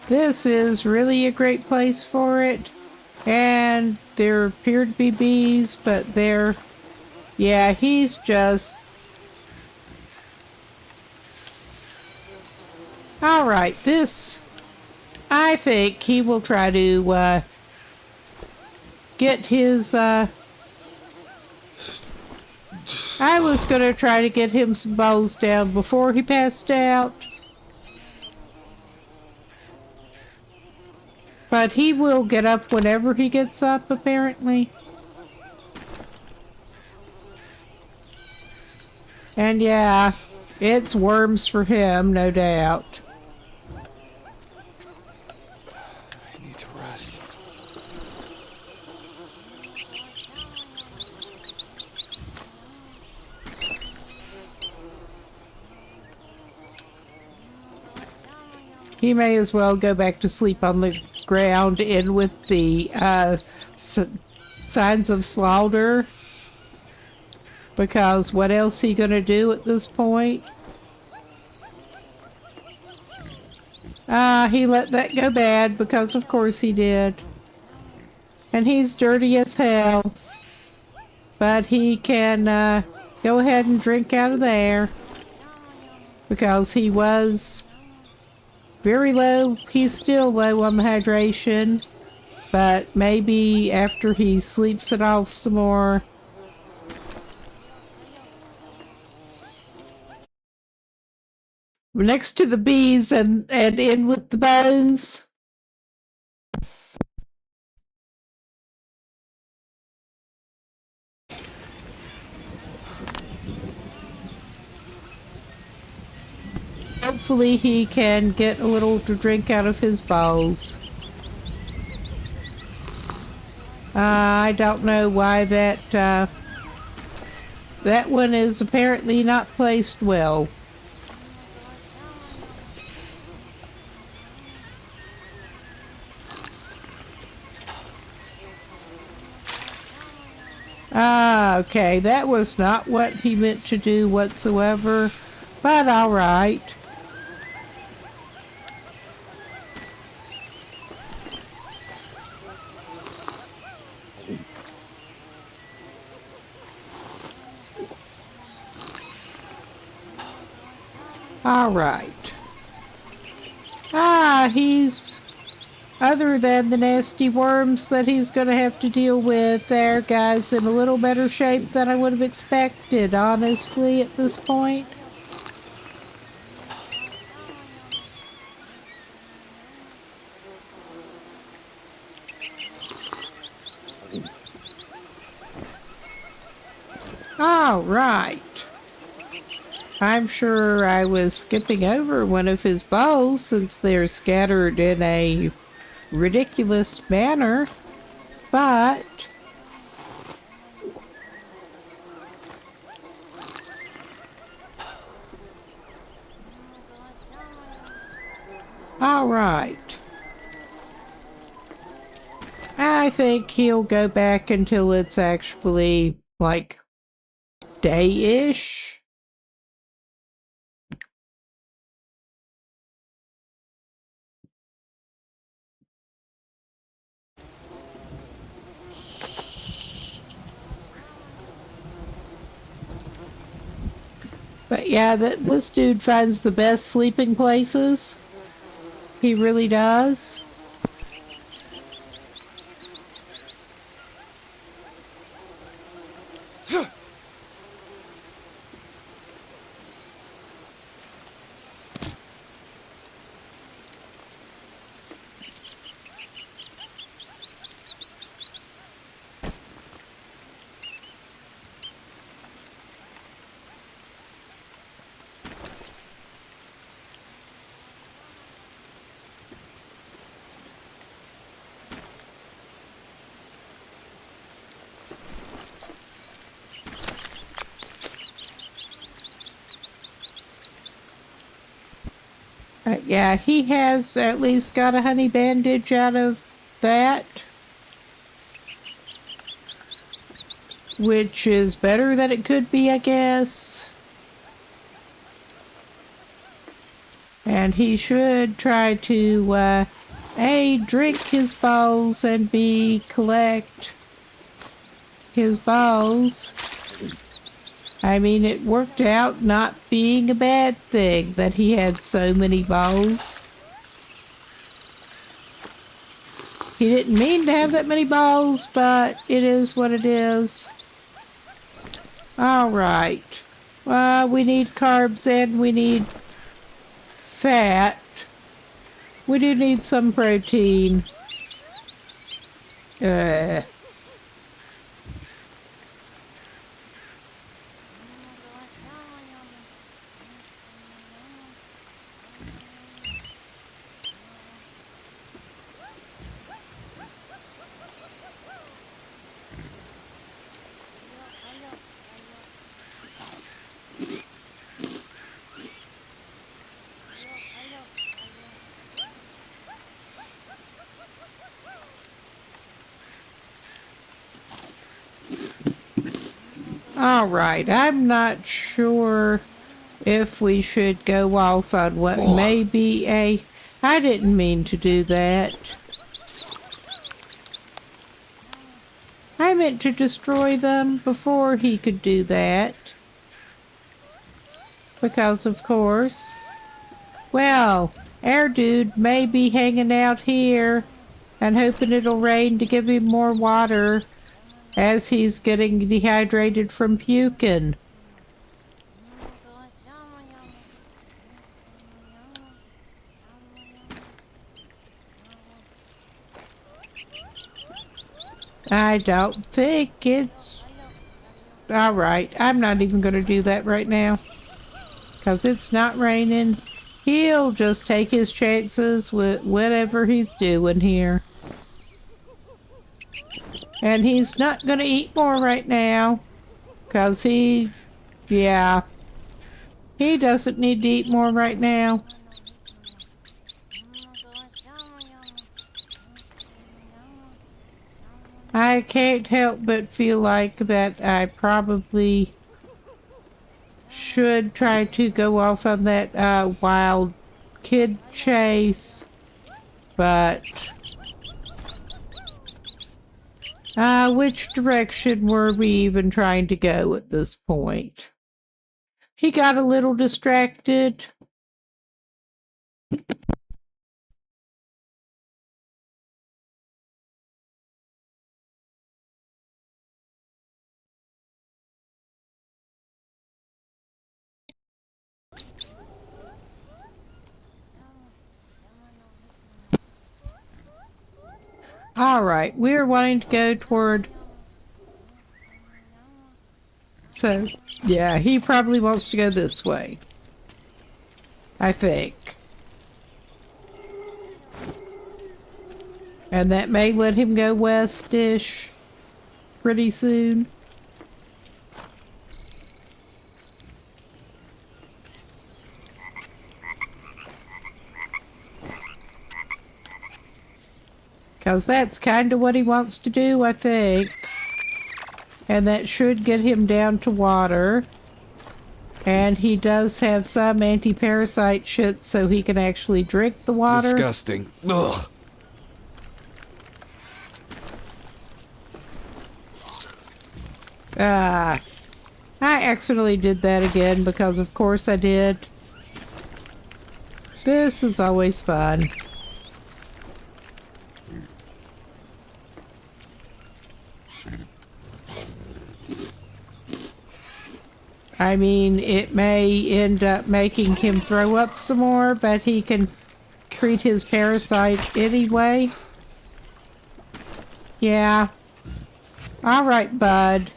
This is really a great place for it. And there appear to be bees, but they're... Yeah, he's just... Alright, this... I think he will try to, get his, I was gonna try to get him some bowls down before he passed out. But he will get up whenever he gets up, apparently. And yeah, it's worms for him, no doubt. I need to rest. He may as well go back to sleep on the ground in with the signs of slaughter. Because what else he gonna do at this point? He let that go bad because of course he did. And he's dirty as hell. But he can go ahead and drink out of there. Because he was very low. He's still low on the hydration. But maybe after he sleeps it off some more. Next to the bees and in with the bones. Hopefully he can get a little to drink out of his bowls. I don't know why that one is apparently not placed well. Okay, that was not what he meant to do whatsoever, but all right. All right. He's... Other than the nasty worms that he's going to have to deal with there, guys, in a little better shape than I would have expected, honestly, at this point. All right. I'm sure I was skipping over one of his bowls since they're scattered in a ridiculous manner, but all right. I think he'll go back until it's actually like day-ish. But yeah, this dude finds the best sleeping places. He really does. Yeah, he has at least got a honey bandage out of that. Which is better than it could be, I guess. And he should try to, A, drink his balls, and B, collect his balls. I mean, it worked out not being a bad thing that he had so many balls. He didn't mean to have that many balls, but it is what it is. Alright. We need carbs and we need fat. We do need some protein. All right, I'm not sure if we should go off on what may be a... I didn't mean to do that. I meant to destroy them before he could do that. Because, of course... Well, our dude may be hanging out here and hoping it'll rain to give him more water as he's getting dehydrated from puking. I don't think it's... Alright, I'm not even going to do that right now. Because it's not raining. He'll just take his chances with whatever he's doing here. And he's not going to eat more right now. Because he... Yeah. He doesn't need to eat more right now. I can't help but feel like that I probably should try to go off on that wild kid chase, but which direction were we even trying to go at this point? He got a little distracted. Alright, we're wanting to go toward... So, yeah, he probably wants to go this way. I think. And that may let him go west-ish pretty soon. Because that's kind of what he wants to do, I think. And that should get him down to water. And he does have some anti-parasite shit so he can actually drink the water. Disgusting. Ugh. I accidentally did that again because of course I did. This is always fun. I mean, it may end up making him throw up some more, but he can treat his parasite anyway. Yeah. Alright, bud.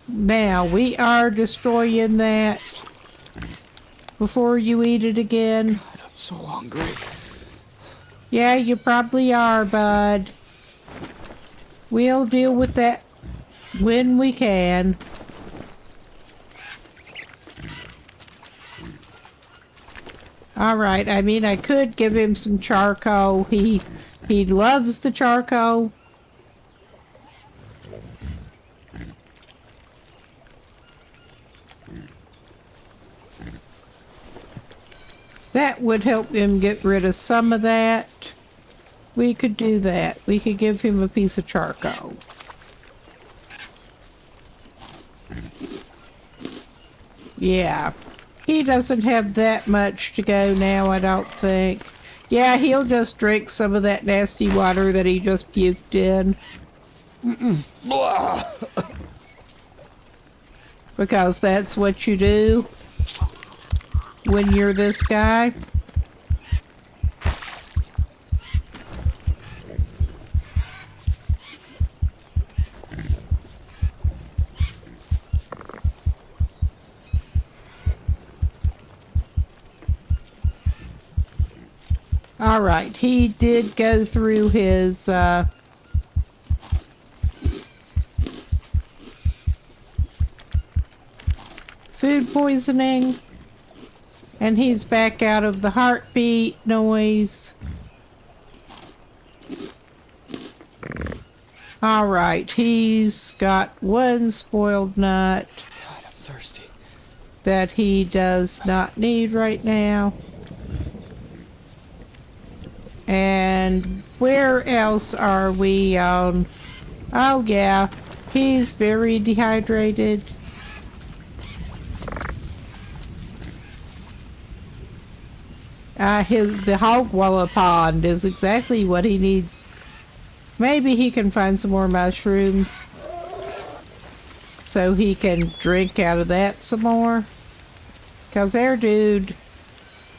Now, we are destroying that before you eat it again. God, I'm so hungry. Yeah, you probably are, bud. We'll deal with that when we can. Alright, I mean, I could give him some charcoal. He loves the charcoal. That would help him get rid of some of that. We could do that. We could give him a piece of charcoal. Yeah. He doesn't have that much to go now, I don't think. Yeah, he'll just drink some of that nasty water that he just puked in. Because that's what you do when you're this guy. All right, he did go through his food poisoning, and he's back out of the heartbeat noise. All right, he's got one spoiled nut God, I'm thirsty. that he does not need right now. And where else are we on? Oh yeah, he's very dehydrated. The Hogwalla pond is exactly what he needs. Maybe he can find some more mushrooms so he can drink out of that some more. Because our dude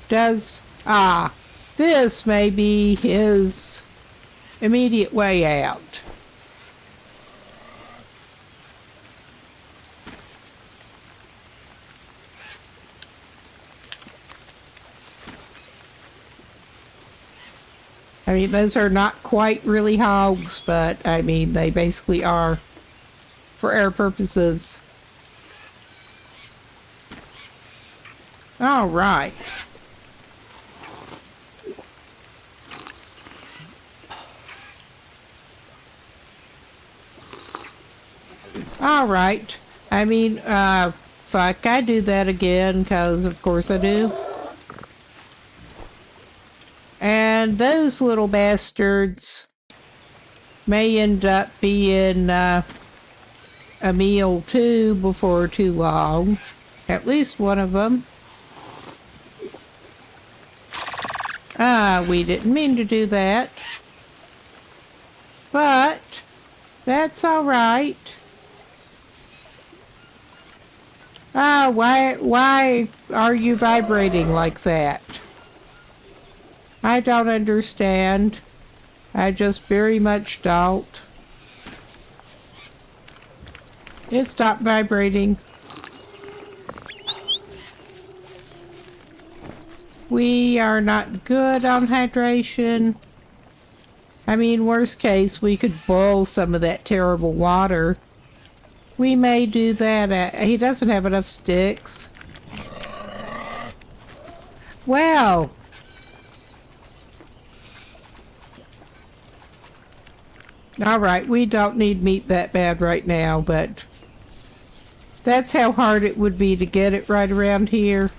does... this may be his immediate way out. I mean, those are not quite really hogs, but I mean, they basically are for our purposes. All right. All right. I mean, fuck, I do that again, because of course I do. And those little bastards may end up being a meal too before too long. At least one of them. We didn't mean to do that. But that's all right. Why are you vibrating like that? I don't understand. I just very much don't. It stopped vibrating. We are not good on hydration. I mean, worst case, we could boil some of that terrible water. We may do that. He doesn't have enough sticks. Well... Alright, we don't need meat that bad right now, but that's how hard it would be to get it right around here.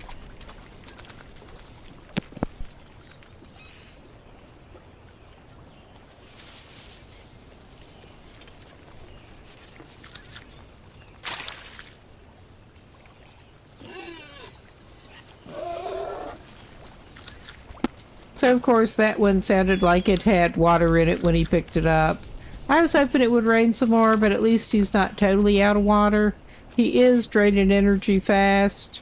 So of course that one sounded like it had water in it when he picked it up. I was hoping it would rain some more, but at least he's not totally out of water. He is draining energy fast.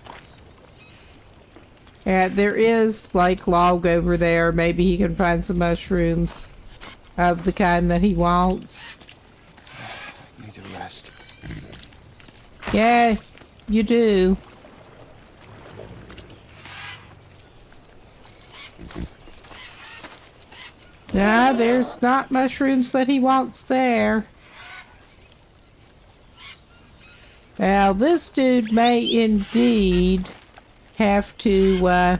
And there is, like, log over there. Maybe he can find some mushrooms of the kind that he wants. I need to rest. Yeah, you do. Nah, there's not mushrooms that he wants there. Now, this dude may indeed have to,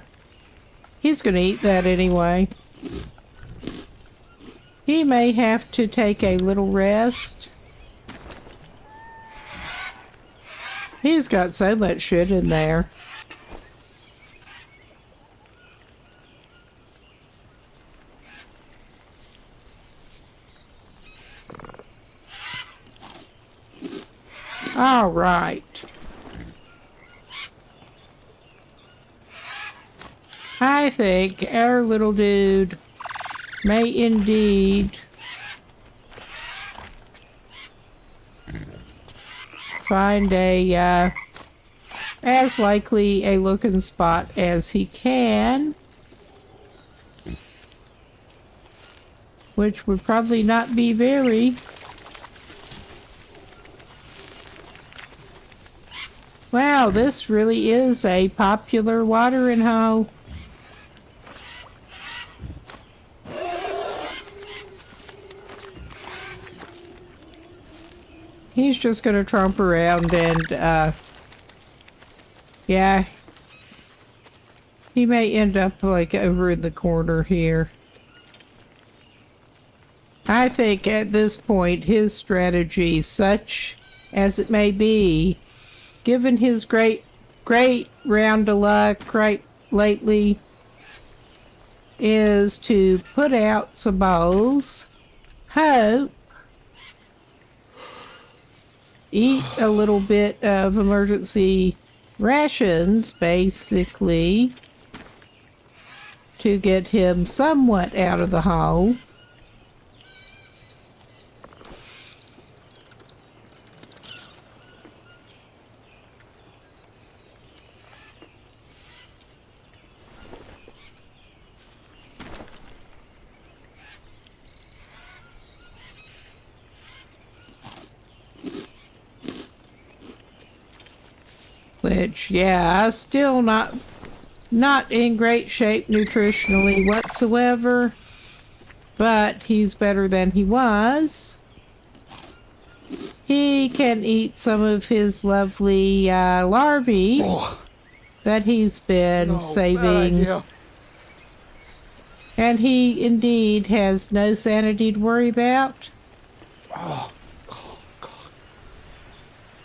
he's gonna eat that anyway. He may have to take a little rest. He's got so much shit in there. All right. I think our little dude may indeed find a, as likely a looking spot as he can. Which would probably not be very. Wow, this really is a popular watering hole. He's just gonna tromp around and, yeah. He may end up, like, over in the corner here. I think at this point his strategy, such as it may be, given his great round of luck right lately, is to put out some bowls, hope, eat a little bit of emergency rations, basically, to get him somewhat out of the hole. Which, yeah, still not in great shape nutritionally whatsoever, but he's better than he was. He can eat some of his lovely larvae that he's been No, saving. bad idea. And he indeed has no sanity to worry about.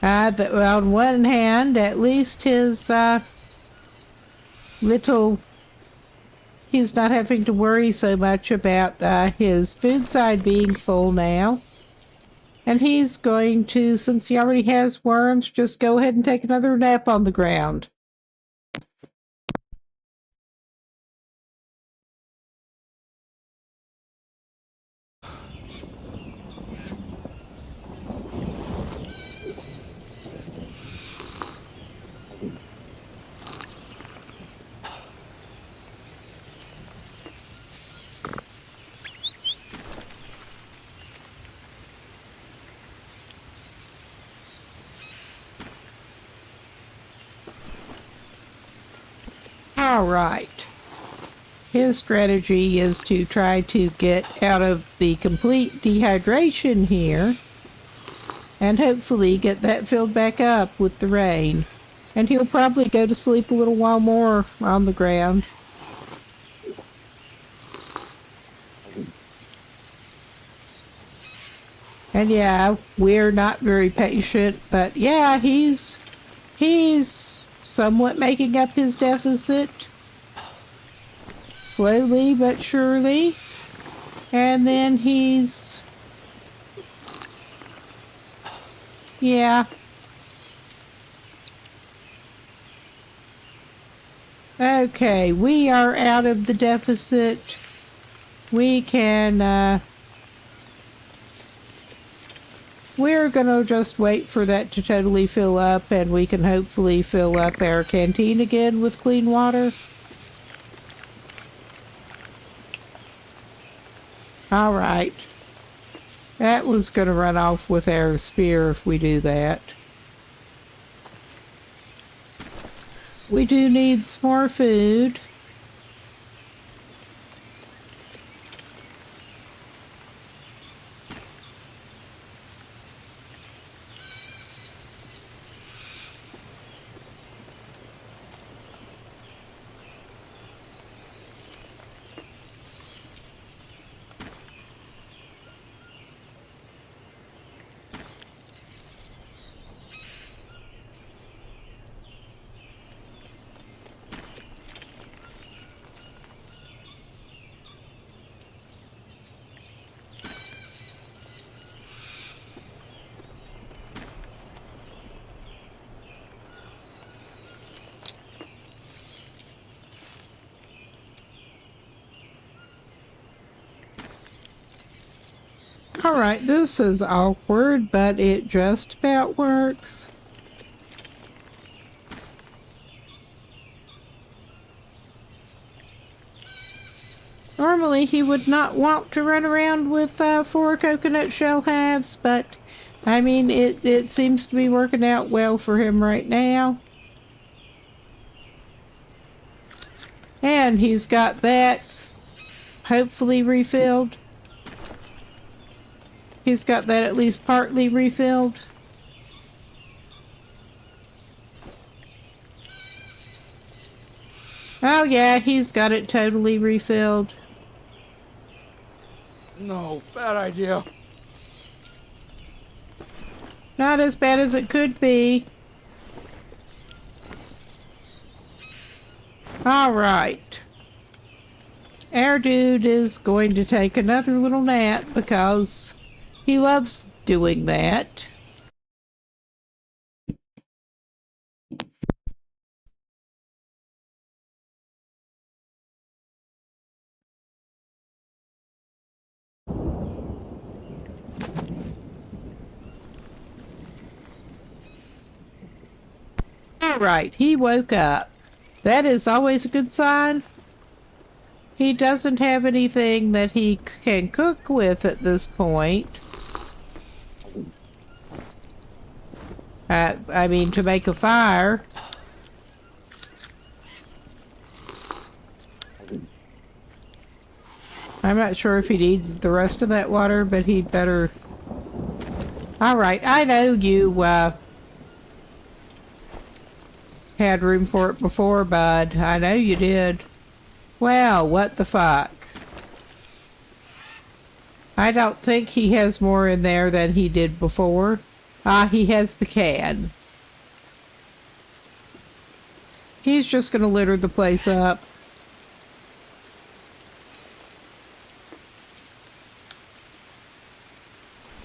On one hand, at least his he's not having to worry so much about his food side being full now. And he's going to, since he already has worms, just go ahead and take another nap on the ground. All right. His strategy is to try to get out of the complete dehydration here and hopefully get that filled back up with the rain. And he'll probably go to sleep a little while more on the ground. And yeah, we're not very patient, but yeah, he's somewhat making up his deficit. Slowly but surely. And then he's... yeah. Okay, we are out of the deficit. We can, we're gonna just wait for that to totally fill up, and we can hopefully fill up our canteen again with clean water. Alright. That was gonna run off with our spear if we do that. We do need some more food. Alright, this is awkward, but it just about works. Normally he would not want to run around with 4 coconut shell halves, but I mean, it seems to be working out well for him right now. And he's got that hopefully refilled. He's got that at least partly refilled. Oh yeah, he's got it totally refilled. No, bad idea. Not as bad as it could be. Alright. Our dude is going to take another little nap because he loves doing that. Alright, he woke up. That is always a good sign. He doesn't have anything that he can cook with at this point. I mean, to make a fire. I'm not sure if he needs the rest of that water, but he'd better... Alright, I know you, had room for it before, bud. I know you did. Well, what the fuck? I don't think he has more in there than he did before. Ah, he has the can. He's just gonna litter the place up.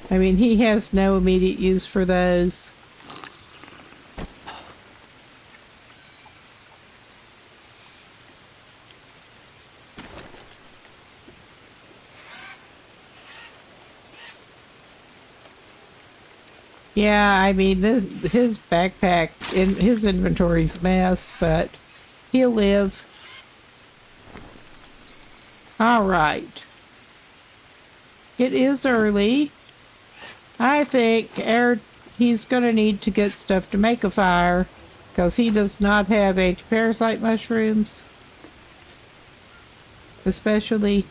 I mean, he has no immediate use for those. Yeah, I mean, his backpack, his inventory's a mess, but he'll live. Alright. It is early. I think he's gonna need to get stuff to make a fire, because he does not have anti-parasite mushrooms. Especially.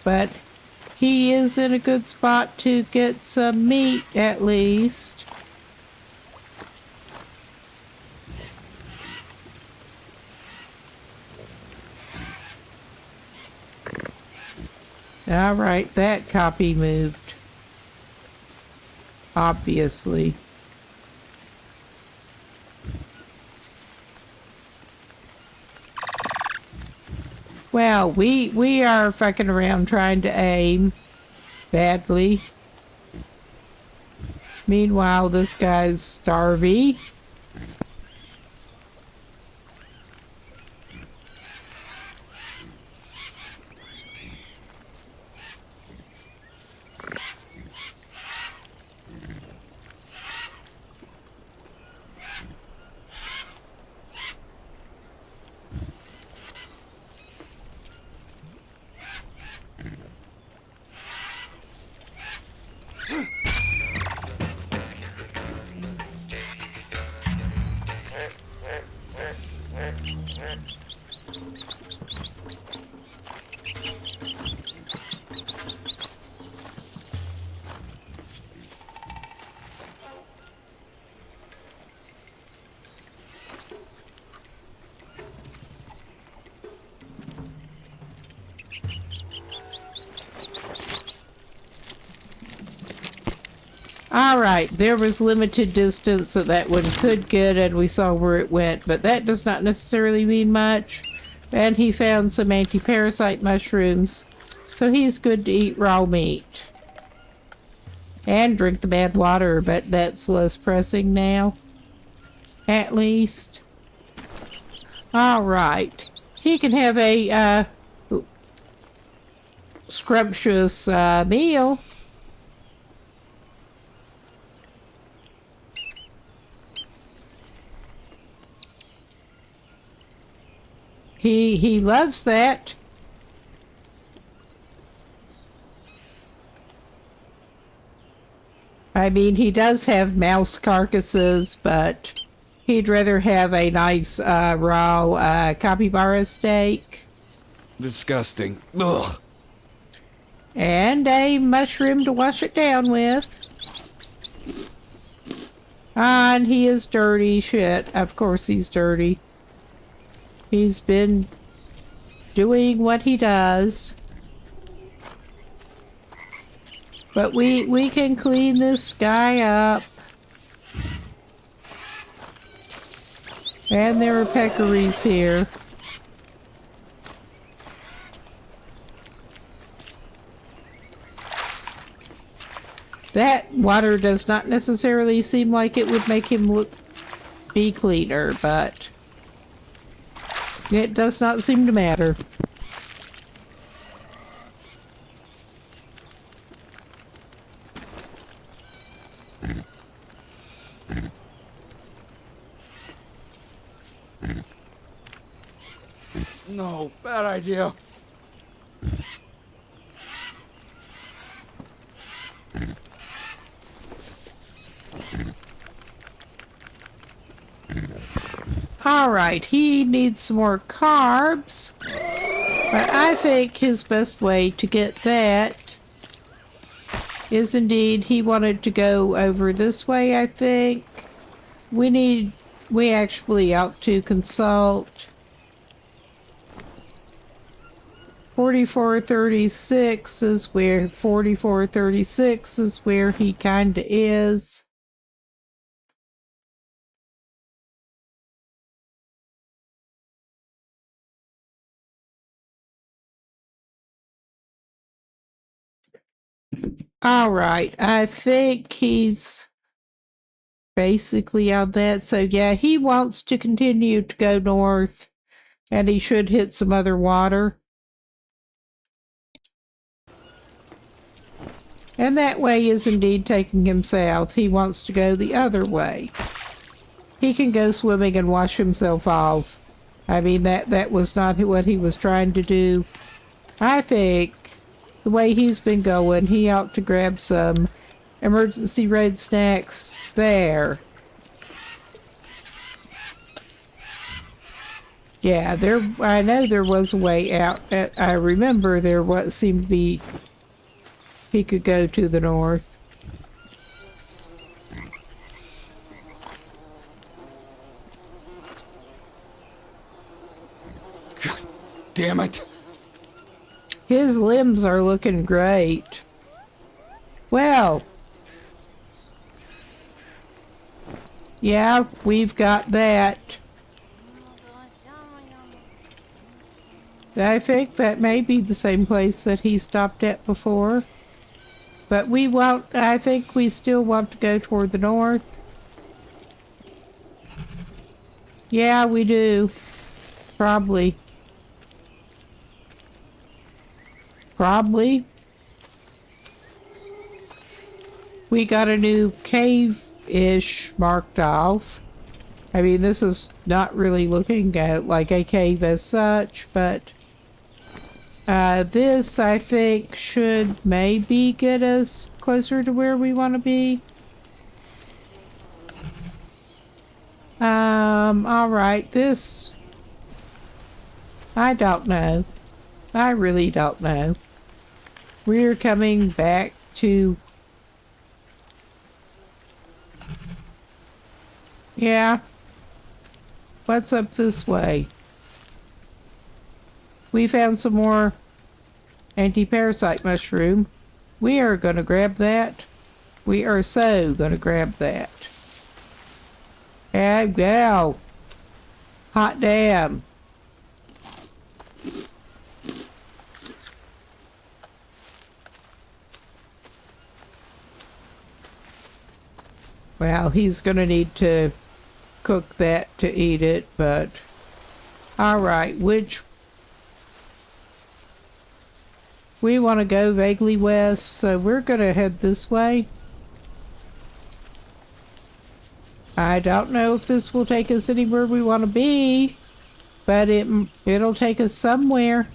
But he is in a good spot to get some meat, at least. Alright, that copy moved. Obviously. Well, we are fucking around trying to aim badly. Meanwhile, this guy's starving. Alright, there was limited distance that one could get, and we saw where it went, but that does not necessarily mean much. And he found some anti-parasite mushrooms, so he's good to eat raw meat. And drink the bad water, but that's less pressing now. At least. Alright. He can have a, scrumptious, meal. He loves that. I mean, he does have mouse carcasses, but he'd rather have a nice raw capybara steak. Disgusting. Ugh. And a mushroom to wash it down with. And he is dirty. Shit, of course he's dirty. He's been doing what he does. But we can clean this guy up. And there are peccaries here. That water does not necessarily seem like it would make him be cleaner, but it does not seem to matter. No, bad idea. Alright, he needs some more carbs. But I think his best way to get that is indeed he wanted to go over this way, I think. We actually ought to consult 4436 is where 4436 is where he kinda is. Alright, I think he's basically on that. So yeah, he wants to continue to go north, and he should hit some other water. And that way is indeed taking him south. He wants to go the other way. He can go swimming and wash himself off. I mean, that was not what he was trying to do. I think the way he's been going, he ought to grab some emergency red snacks there. Yeah, I know there was a way out. I remember there seemed to be, he could go to the north. God damn it. His limbs are looking great. Well, yeah, we've got that. I think that may be the same place that he stopped at before. But I think we still want to go toward the north. Yeah, we do. Probably. We got a new cave-ish marked off. I mean, this is not really looking like a cave as such, but this, I think, should maybe get us closer to where we want to be. Alright, this, I don't know. I really don't know. We're coming back to... Yeah. What's up this way? We found some more anti-parasite mushroom. We are going to grab that. We are so going to grab that. And wow. Hot damn. Well, he's going to need to cook that to eat it, but... Alright, we want to go vaguely west, so we're going to head this way. I don't know if this will take us anywhere we want to be, but it'll take us somewhere.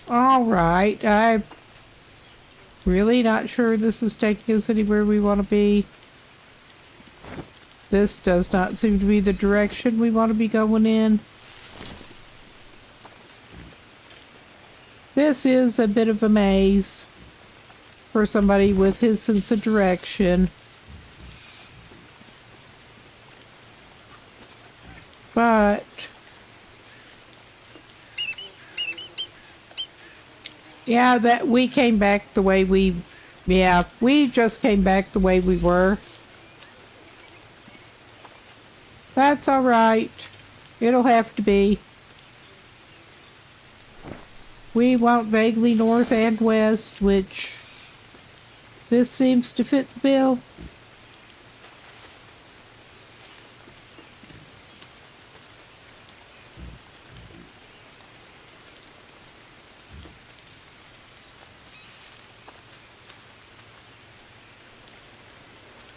Alright, I'm really not sure this is taking us anywhere we want to be. This does not seem to be the direction we want to be going in. This is a bit of a maze. for somebody with his sense of direction. But yeah, that we came back the way we just came back the way we were. That's all right. It'll have to be. We want vaguely north and west, which this seems to fit the bill.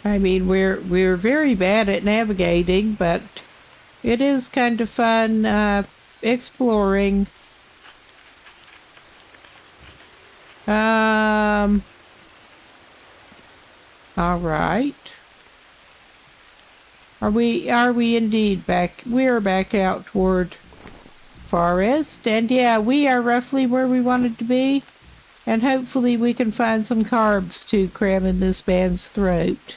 I mean, we're very bad at navigating, but it is kind of fun exploring. All right. Are we indeed back? We're back out toward forest, and yeah, we are roughly where we wanted to be, and hopefully we can find some carbs to cram in this man's throat.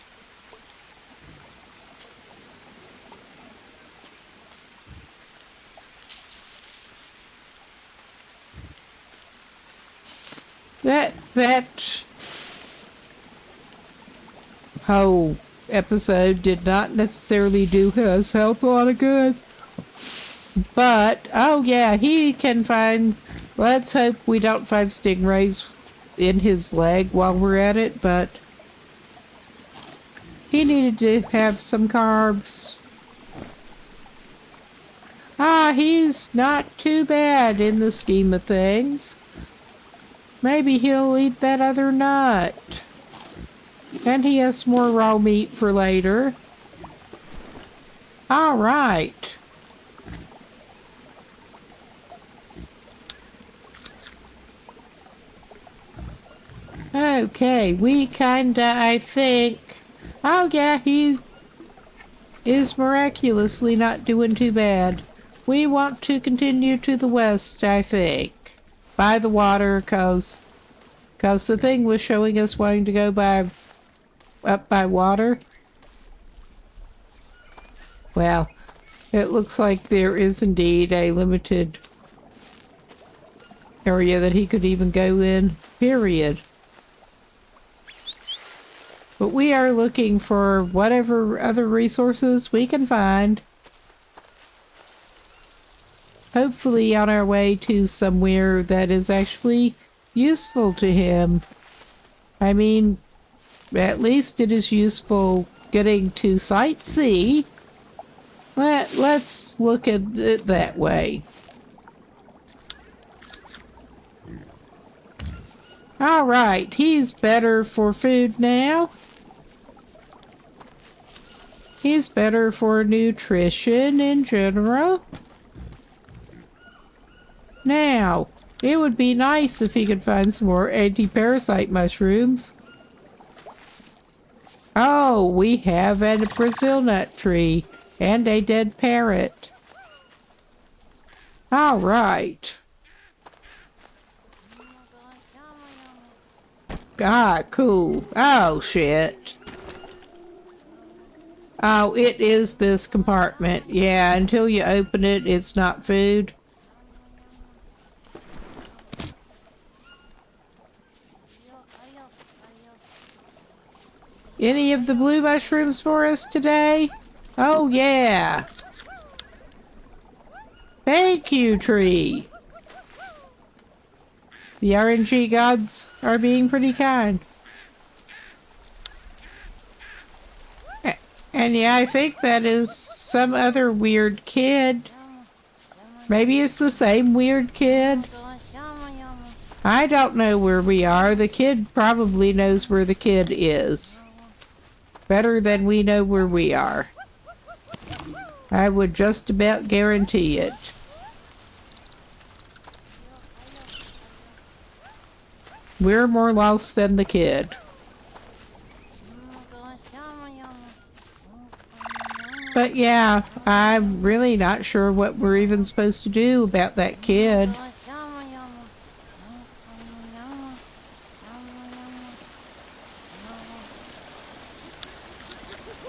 That whole episode did not necessarily do his health a lot of good. But, oh yeah, he can find... Let's hope we don't find stingrays in his leg while we're at it, but... He needed to have some carbs. Ah, he's not too bad in the scheme of things. Maybe he'll eat that other nut. And he has more raw meat for later. All right. Okay, we kinda, I think... Oh yeah, he is miraculously not doing too bad. We want to continue to the west, I think. By the water, cause the thing was showing us wanting to go up by water. Well, it looks like there is indeed a limited area that he could even go in, period. But we are looking for whatever other resources we can find. Hopefully on our way to somewhere that is actually useful to him. I mean, at least it is useful getting to sightsee. Let's look at it that way. All right, he's better for food now. He's better for nutrition in general. Now, it would be nice if he could find some more anti-parasite mushrooms. Oh, we have a Brazil nut tree and a dead parrot. All right. Ah, cool. Oh, shit. Oh, it is this compartment. Yeah, until you open it, it's not food. Any of the blue mushrooms for us today? Oh, yeah. Thank you, tree. The RNG gods are being pretty kind. And yeah, I think that is some other weird kid. Maybe it's the same weird kid. I don't know where we are. The kid probably knows where the kid is. Better than we know where we are. I would just about guarantee it. We're more lost than the kid. But yeah, I'm really not sure what we're even supposed to do about that kid.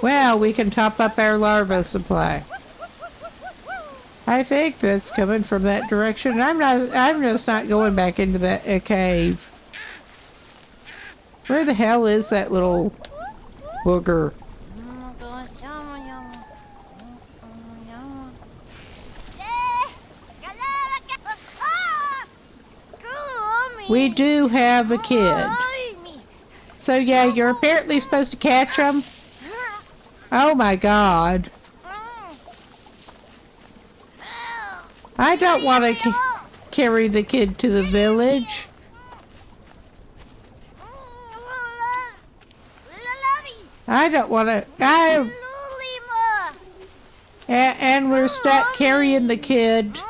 Well, we can top up our larva supply. I think that's coming from that direction. I'm just not going back into that cave. Where the hell is that little booger? We do have a kid. So yeah, you're apparently supposed to catch him? Oh my god. I don't want to carry the kid to the village. I don't want to... And we're stuck carrying the kid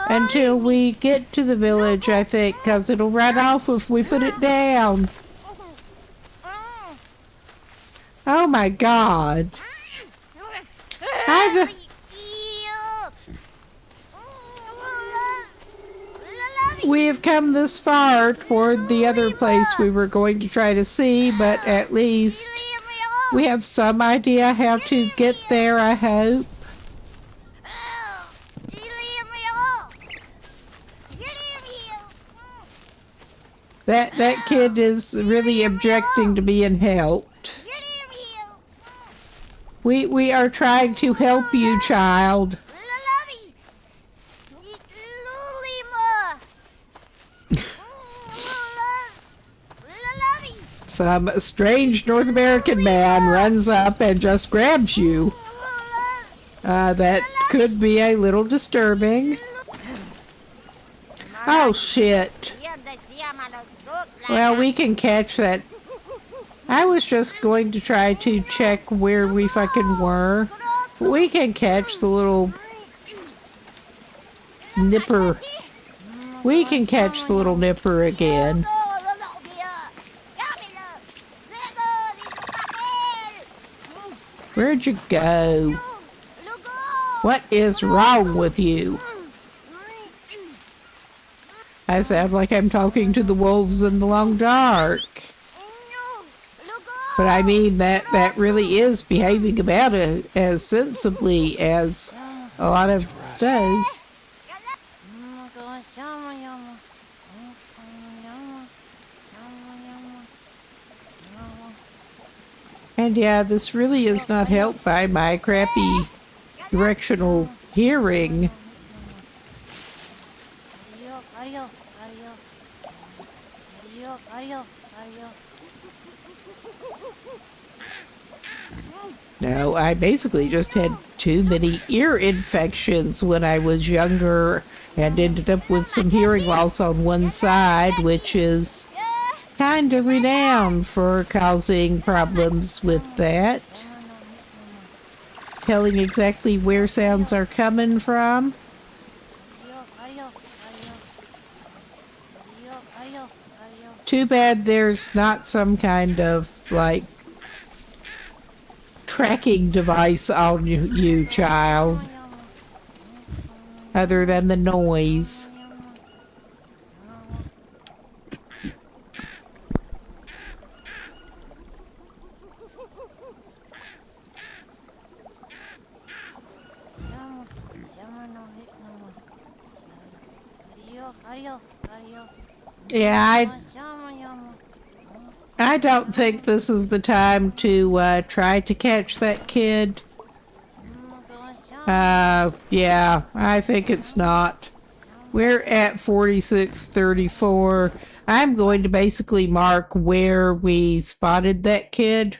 until we get to the village, I think, because it'll run off if we put it down. Oh my god. We have come this far toward the other place we were going to try to see, but at least we have some idea how to get there, I hope. That kid is really objecting to being helped. We are trying to help you, child. Some strange North American man runs up and just grabs you. That could be a little disturbing. Oh shit. Well, we can catch that. I was just going to try to check where we fucking were. We can catch the little nipper. We can catch the little nipper again. Where'd you go? What is wrong with you? I sound like I'm talking to the wolves in the long dark. But I mean, that really is behaving about it as sensibly as a lot of does. And yeah, this really is not helped by my crappy directional hearing. No, I basically just had too many ear infections when I was younger and ended up with some hearing loss on one side, which is kind of renowned for causing problems with that. Telling exactly where sounds are coming from. Too bad there's not some kind of, like, tracking device on you, child. Other than the noise. Yeah, I don't think this is the time to try to catch that kid. Yeah, I think it's not. We're at 4634. I'm going to basically mark where we spotted that kid.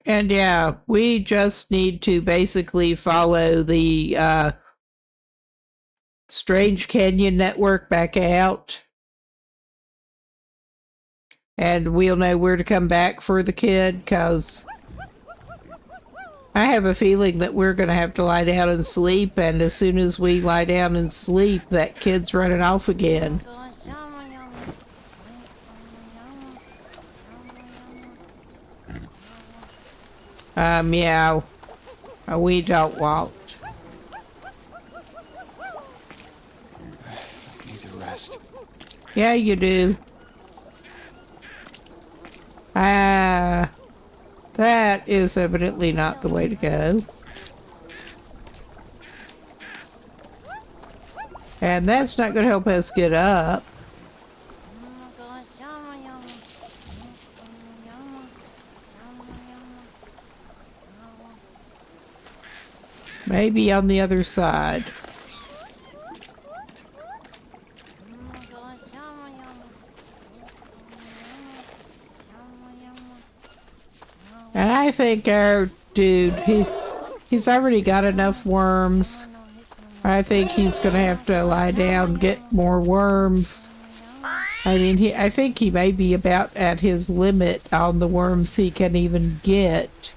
And yeah, we just need to basically follow the Strange Canyon network back out. And we'll know where to come back for the kid, because I have a feeling that we're going to have to lie down and sleep, and as soon as we lie down and sleep, that kid's running off again. Meow. We don't want. Yeah, you do. Ah, that is evidently not the way to go. And that's not going to help us get up. Maybe on the other side. And I think our dude, he's already got enough worms. I think he's gonna have to lie down, get more worms. I mean, I think he may be about at his limit on the worms he can even get.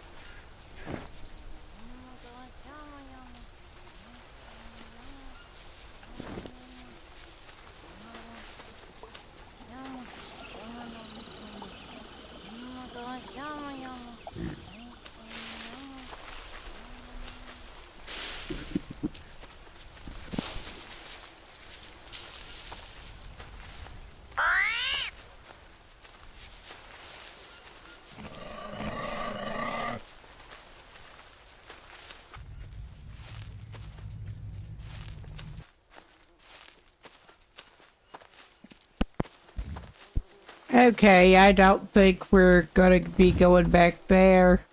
Okay, I don't think we're gonna be going back there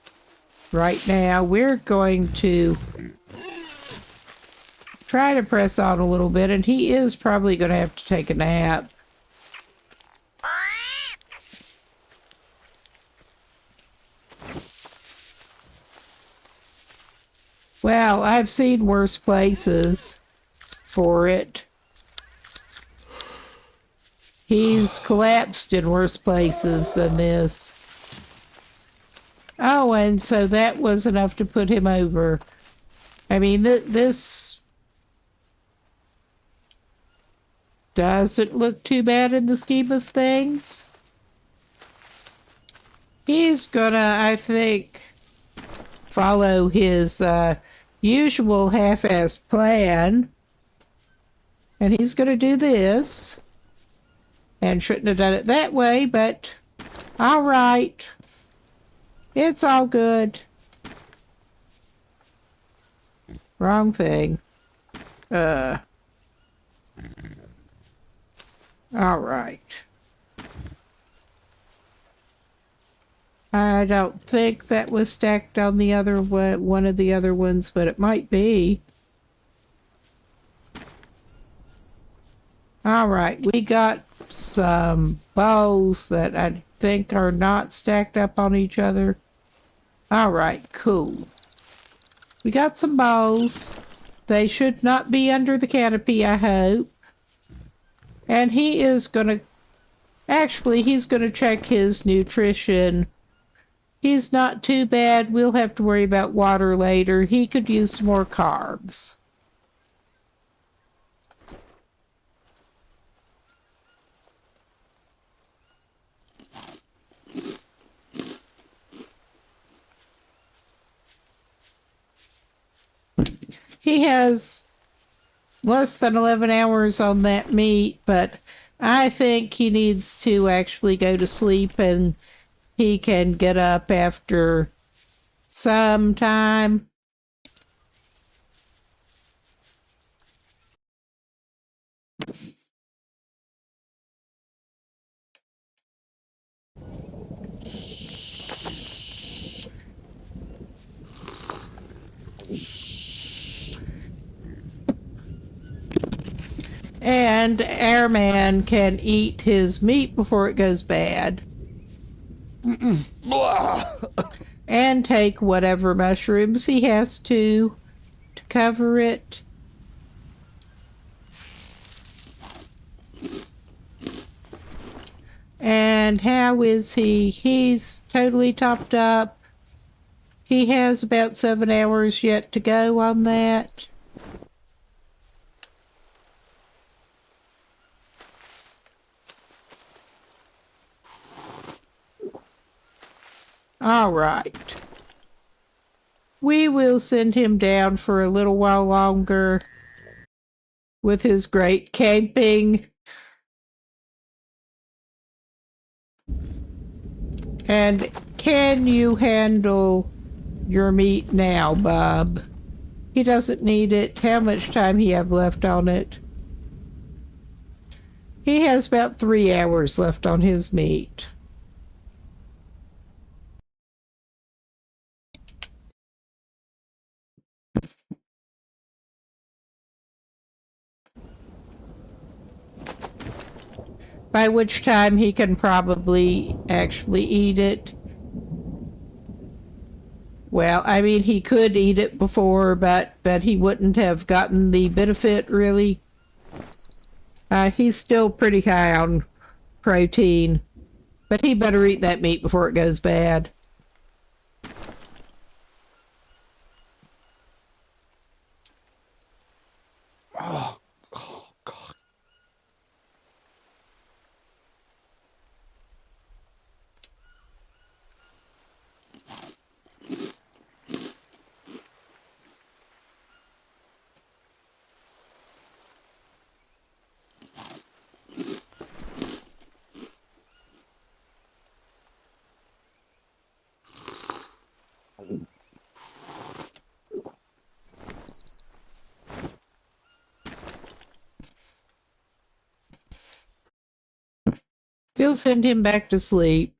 right now. We're going to try to press on a little bit, and he is probably gonna have to take a nap. Well, I've seen worse places for it. He's collapsed in worse places than this. Oh, and so that was enough to put him over. I mean, this doesn't look too bad in the scheme of things. He's gonna, I think, follow his usual half-assed plan. And he's gonna do this. And shouldn't have done it that way, but all right. It's all good. Wrong thing. All right. I don't think that was stacked on the other one of the other ones, but it might be. All right, we got some bowls that I think are not stacked up on each other. All right, cool. We got some bowls. They should not be under the canopy, I hope. And he is gonna, actually, he's gonna check his nutrition. He's not too bad. We'll have to worry about water later. He could use some more carbs. He has less than 11 hours on that meat, but I think he needs to actually go to sleep, and he can get up after some time. And Airman can eat his meat before it goes bad. And take whatever mushrooms he has to cover it. And how is he? He's totally topped up. He has about 7 hours yet to go on that. All right. We will send him down for a little while longer with his great camping And can you handle your meat now, Bub? He doesn't need it. How much time he have left on it? He has about 3 hours left on his meat. By which time he can probably actually eat it. Well, I mean, he could eat it before, but he wouldn't have gotten the benefit, really. He's still pretty high on protein, but he better eat that meat before it goes bad. Oh, God. He'll send him back to sleep.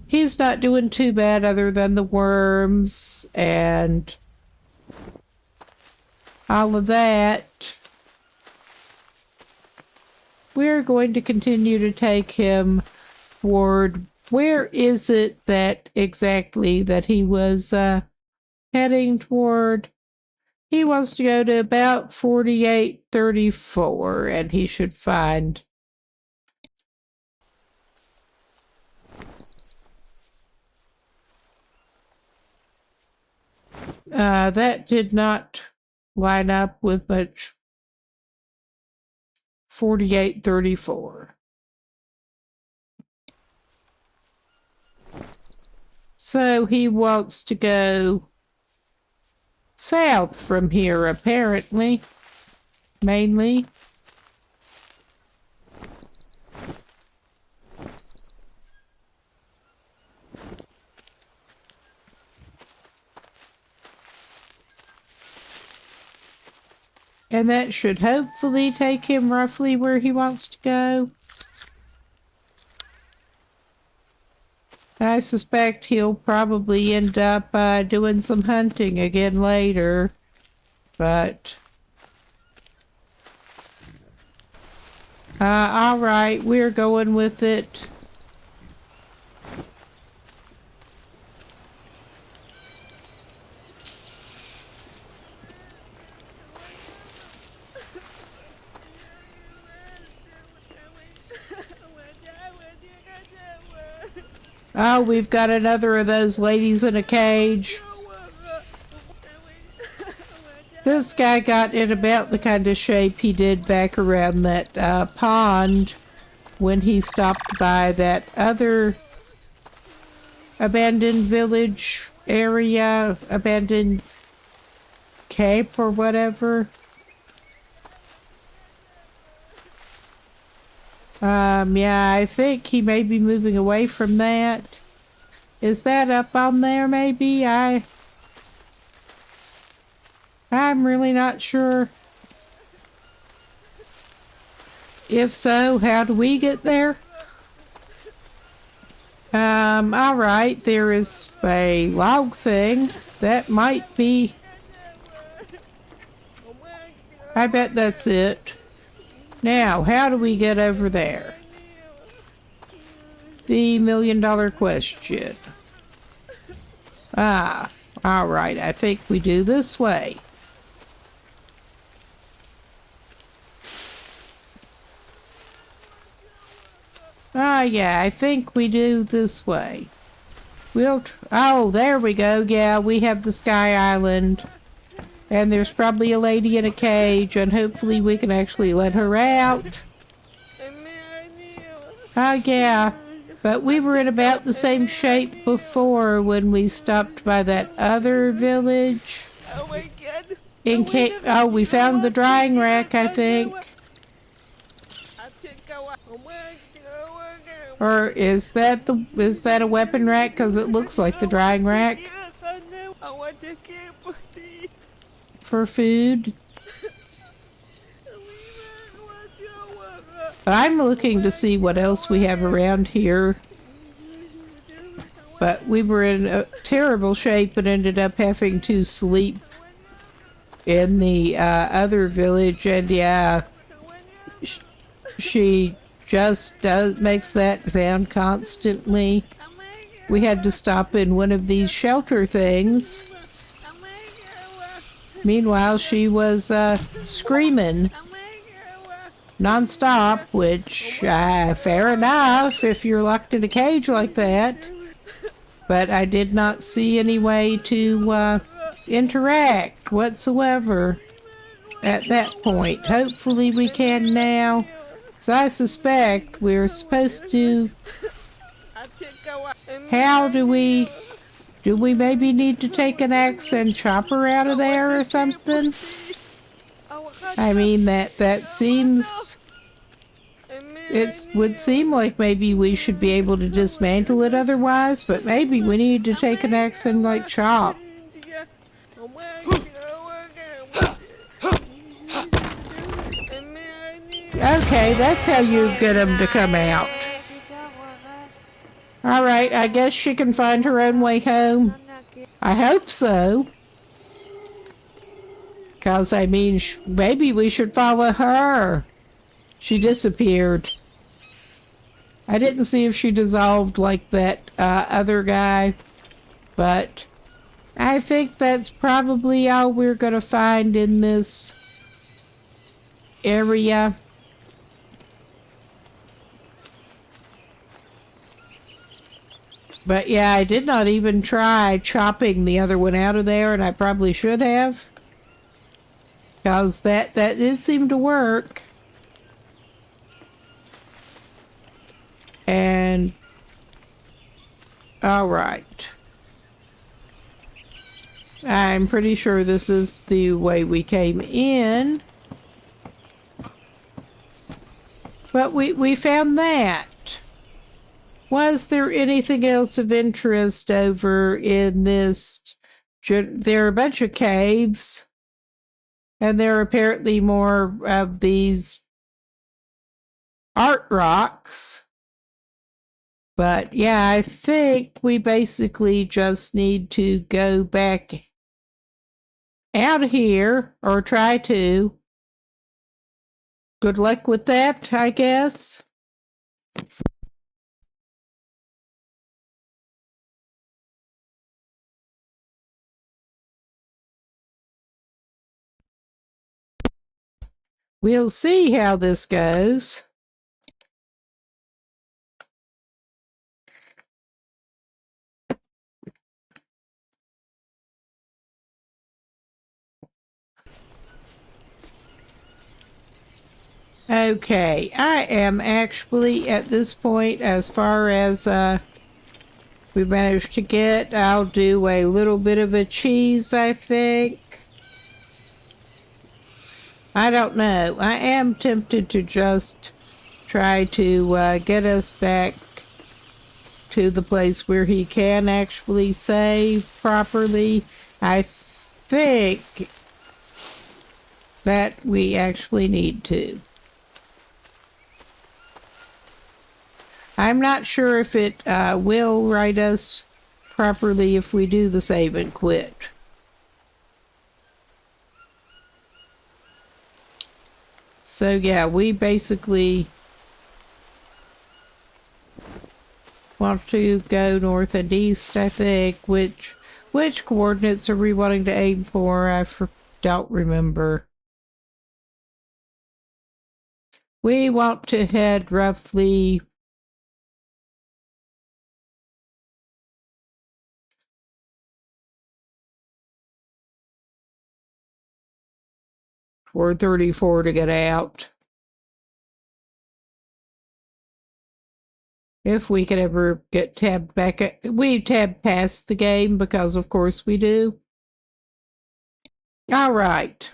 He's not doing too bad other than the worms and all of that. We're going to continue to take him toward, where is it that exactly that he was heading toward? He wants to go to about 4834, and he should find. That did not line up with much. 4834. So he wants to go south from here, apparently. Mainly. And that should hopefully take him roughly where he wants to go. And I suspect he'll probably end up doing some hunting again later. But alright, we're going with it. Oh, we've got another of those ladies in a cage. This guy got in about the kind of shape he did back around that pond when he stopped by that other abandoned village area, abandoned camp or whatever. Yeah, I think he may be moving away from that. Is that up on there, maybe? I'm really not sure. If so, how do we get there? Alright, there is a log thing. That might be... I bet that's it. Now, how do we get over there? The million-dollar question. Alright, I think we do this way. Ah, yeah, I think we do this way. Oh, there we go. Yeah, we have the Sky Island. And there's probably a lady in a cage, and hopefully we can actually let her out. Oh, yeah. But we were in about the same shape before when we stopped by that other village. Oh my god. Oh, we found the drying rack, I think. Or is that a weapon rack? Because it looks like the drying rack for food. But I'm looking to see what else we have around here. But we were in a terrible shape and ended up having to sleep in the other village. And yeah, she just makes that sound constantly. We had to stop in one of these shelter things. Meanwhile, she was screaming non-stop, which, fair enough if you're locked in a cage like that. But I did not see any way to interact whatsoever at that point. Hopefully we can now. So I suspect we're supposed to... How do we maybe need to take an axe and chop her out of there or something? I mean, that seems... It would seem like maybe we should be able to dismantle it otherwise, but maybe we need to take an axe and, like, chop. Okay, that's how you get them to come out. Alright, I guess she can find her own way home. I hope so. Because, I mean, maybe we should follow her. She disappeared. I didn't see if she dissolved like that other guy, but I think that's probably all we're going to find in this area. But yeah, I did not even try chopping the other one out of there, and I probably should have. Because that did seem to work. And... Alright. I'm pretty sure this is the way we came in. But we found that. Was there anything else of interest over in this? There are a bunch of caves. And there are apparently more of these art rocks. But yeah, I think we basically just need to go back out of here, or try to. Good luck with that, I guess. We'll see how this goes. Okay, I am actually at this point, as far as we managed to get, I'll do a little bit of a cheese, I think. I don't know. I am tempted to just try to get us back to the place where he can actually save properly. I think that we actually need to. I'm not sure if it will write us properly if we do the save and quit. So yeah, we basically want to go north and east, I think. Which coordinates are we wanting to aim for? I don't remember. We want to head roughly or 34 to get out. If we could ever get tabbed back, we tab past the game because of course we do. All right.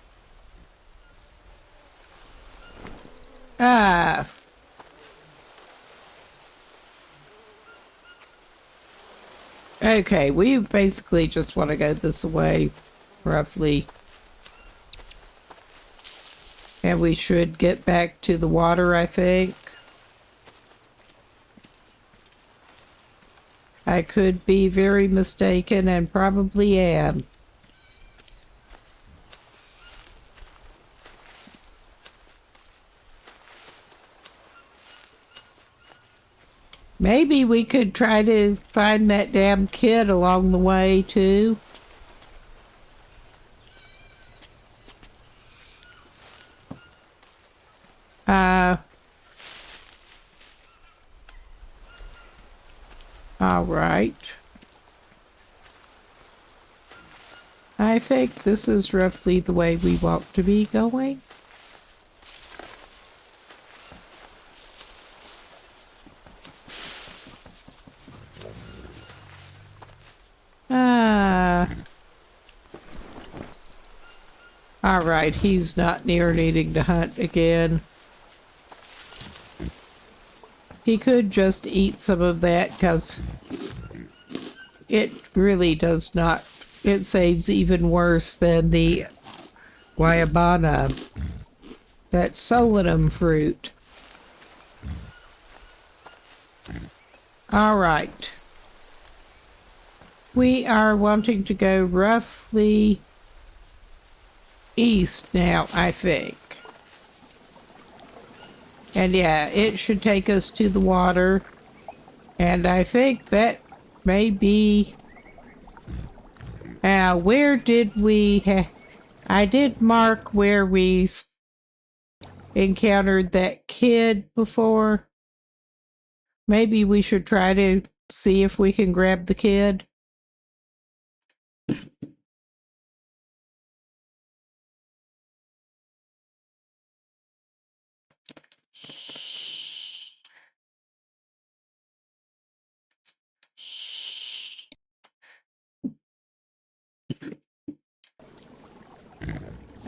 Okay, we basically just want to go this way, roughly. And we should get back to the water, I think. I could be very mistaken and probably am. Maybe we could try to find that damn kid along the way, too. All right. I think this is roughly the way we want to be going. All right, he's not near needing to hunt again. He could just eat some of that because it really does not, it saves even worse than the guayabana, that solanum fruit. All right. We are wanting to go roughly east now, I think. And yeah, it should take us to the water. And I think that may be... where did we... I did mark where we encountered that kid before. Maybe we should try to see if we can grab the kid.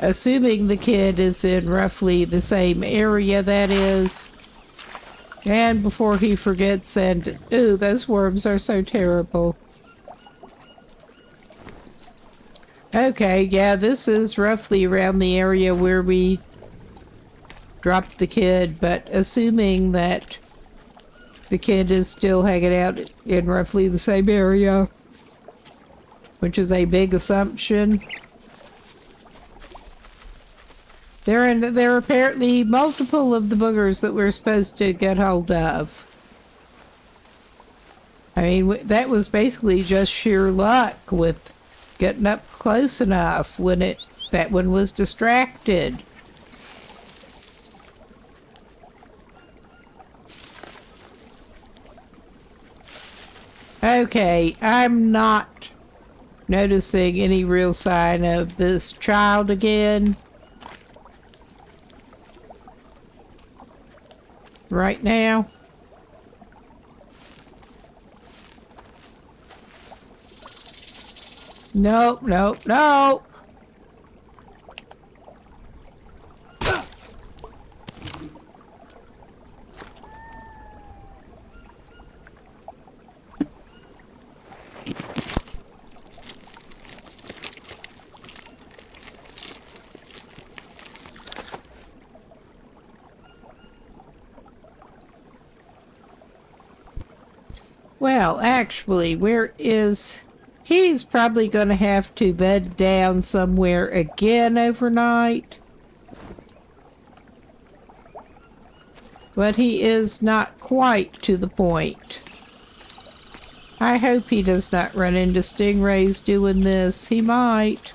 Assuming the kid is in roughly the same area, that is. And before he forgets, and ooh, those worms are so terrible. Okay, yeah, this is roughly around the area where we dropped the kid, but assuming that the kid is still hanging out in roughly the same area, which is a big assumption. There are apparently multiple of the boogers that we're supposed to get hold of. I mean, that was basically just sheer luck with getting up close enough when that one was distracted. Okay, I'm not noticing any real sign of this child again. Right now. Nope, nope, nope. Well, actually, where is... He's probably going to have to bed down somewhere again overnight. But he is not quite to the point. I hope he does not run into stingrays doing this. He might.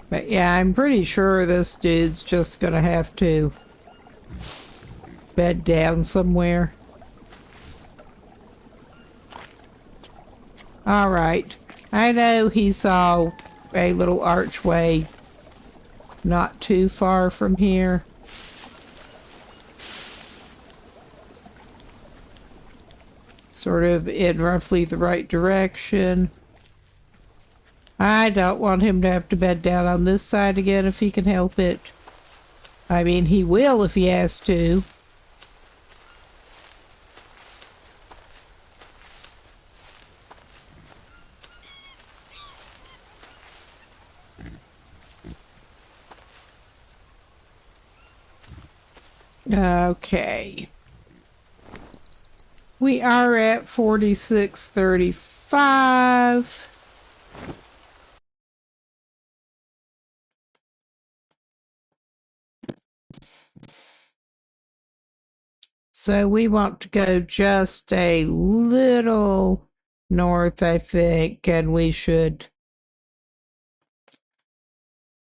But yeah, I'm pretty sure this dude's just gonna have to bed down somewhere. Alright. I know he saw a little archway not too far from here. Sort of in roughly the right direction. I don't want him to have to bed down on this side again if he can help it. I mean, he will if he has to. Okay. We are at 4635. So we want to go just a little north, I think, and we should,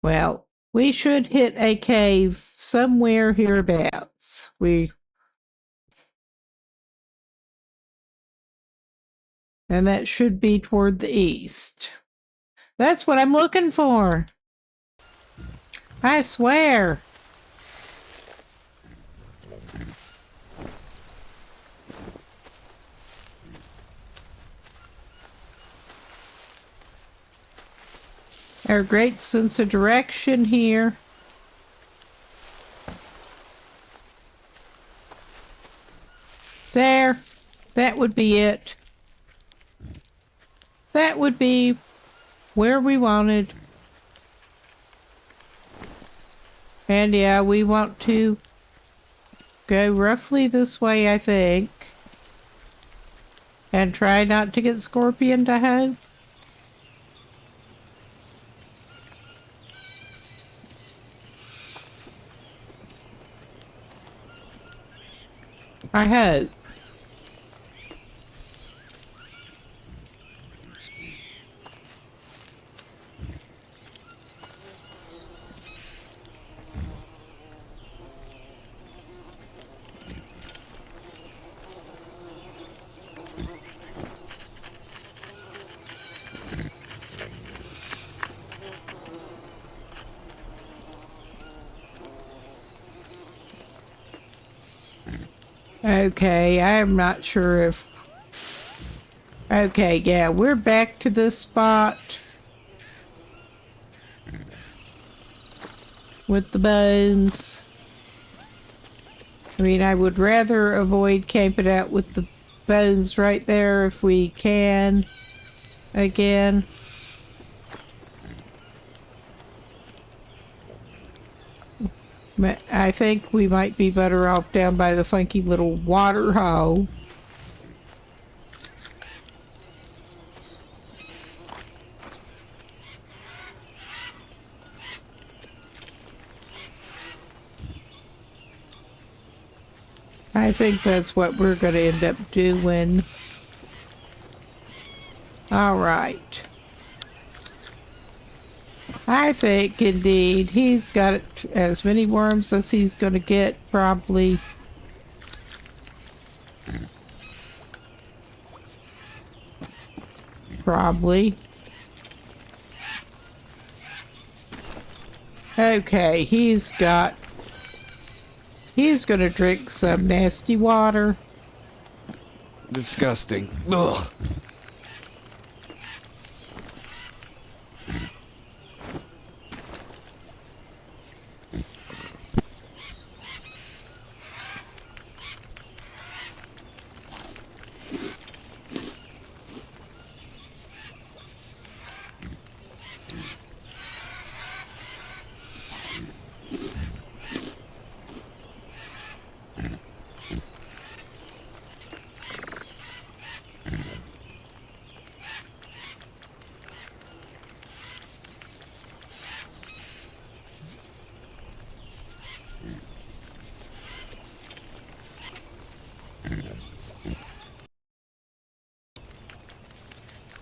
well, we should hit a cave somewhere hereabouts. And that should be toward the east. That's what I'm looking for. I swear. Our great sense of direction here. There. That would be it. That would be where we wanted. And yeah, we want to go roughly this way, I think. And try not to get scorpioned, I hope. I hope. Okay, I'm not sure if... Okay, yeah, we're back to this spot. With the bones. I mean, I would rather avoid camping out with the bones right there if we can. Again. But I think we might be better off down by the funky little water hole. I think that's what we're going to end up doing. Alright. I think, indeed, he's got as many worms as he's going to get, probably. Probably. Okay, he's going to drink some nasty water. Disgusting. Ugh.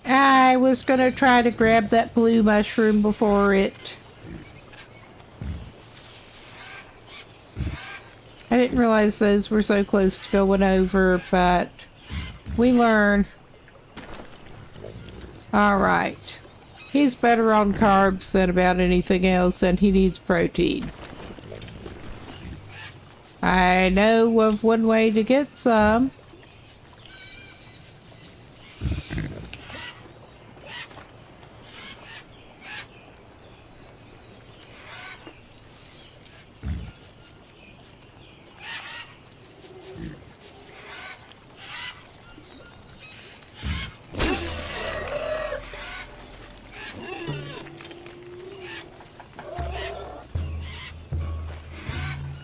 I was gonna try to grab that blue mushroom before it I didn't realize those were so close to going over, but we learn. Alright. He's better on carbs than about anything else, and he needs protein. I know of one way to get some.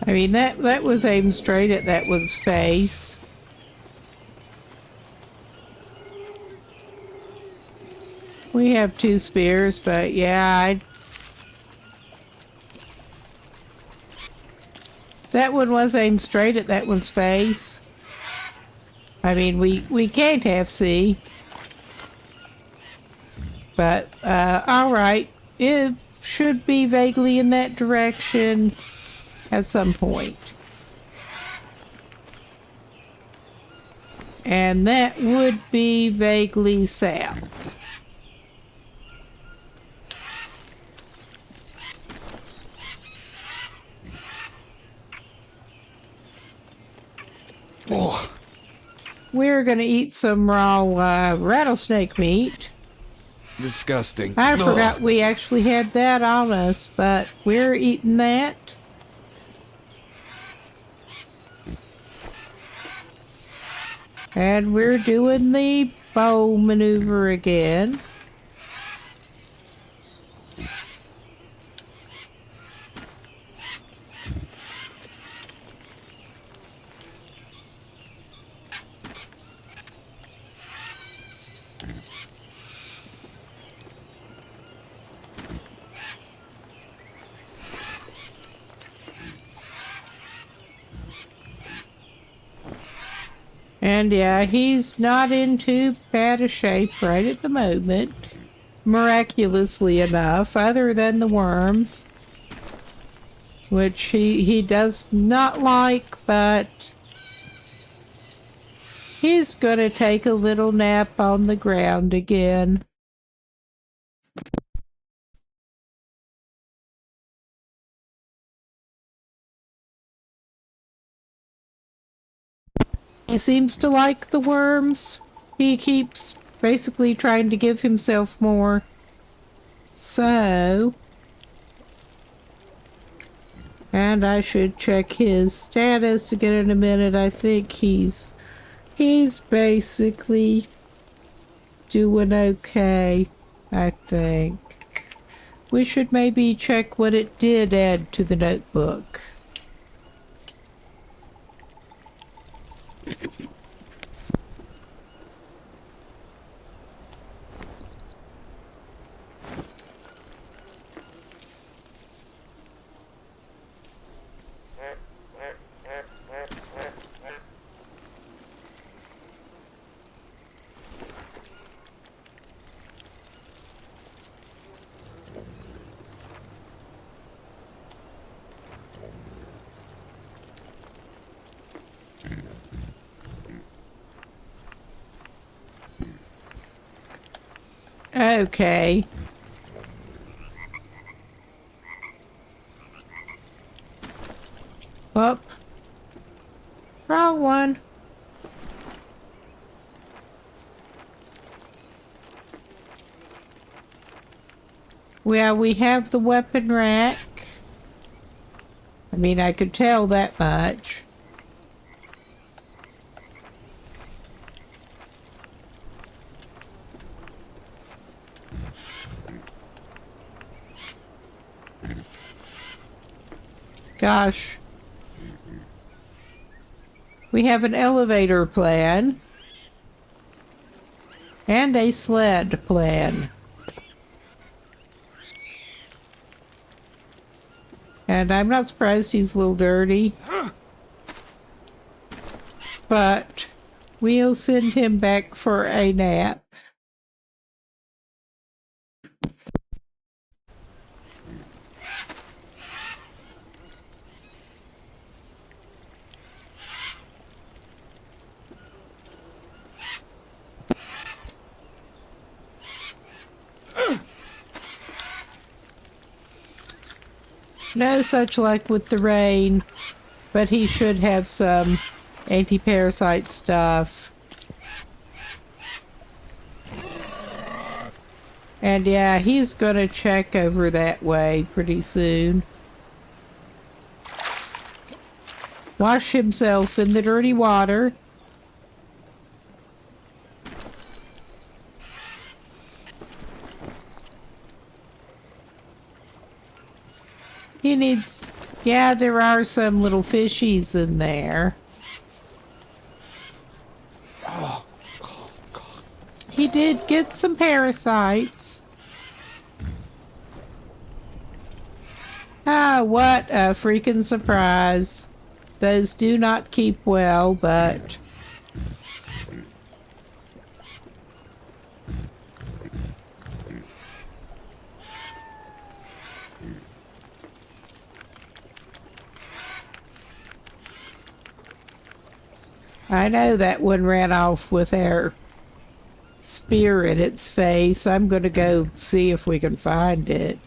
I mean, that was aimed straight at that one's face. We have 2 spears, but yeah, that one was aimed straight at that one's face. I mean, we can't have C. But, alright. It should be vaguely in that direction at some point. And that would be vaguely south. Oh, We're gonna eat some raw rattlesnake meat. disgusting. I Ugh. forgot we actually had that on us, but we're eating that. And we're doing the bow maneuver again. And yeah, he's not in too bad a shape right at the moment. Miraculously enough, other than the worms. Which he does not like, but he's gonna take a little nap on the ground again. He seems to like the worms. He keeps basically trying to give himself more. So... And I should check his status again in a minute. I think he's basically doing okay, I think. We should maybe check what it did add to the notebook. Okay. Up. Wrong one. Well, we have the weapon rack. I mean, I could tell that much. Gosh. We have an elevator plan. And a sled plan. And I'm not surprised he's a little dirty. But we'll send him back for a nap. No such luck with the rain, but he should have some anti-parasite stuff. And yeah, he's gonna check over that way pretty soon. Wash himself in the dirty water. He needs... Yeah, there are some little fishies in there. He did get some parasites. Ah, what a freaking surprise. Those do not keep well, but... I know that one ran off with our spear in its face. I'm gonna go see if we can find it.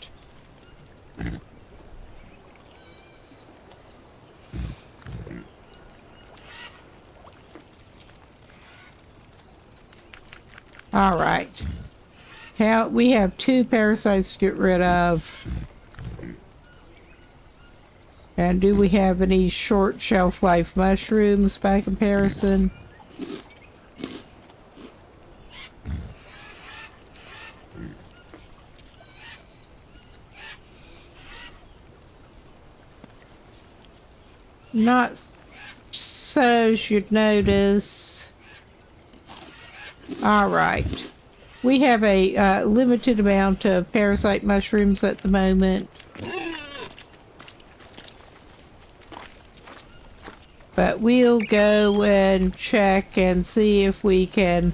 Alright. We have 2 parasites to get rid of. And do we have any short shelf life mushrooms by comparison? Not so you'd notice. Alright. We have a limited amount of parasite mushrooms at the moment. But we'll go and check and see if we can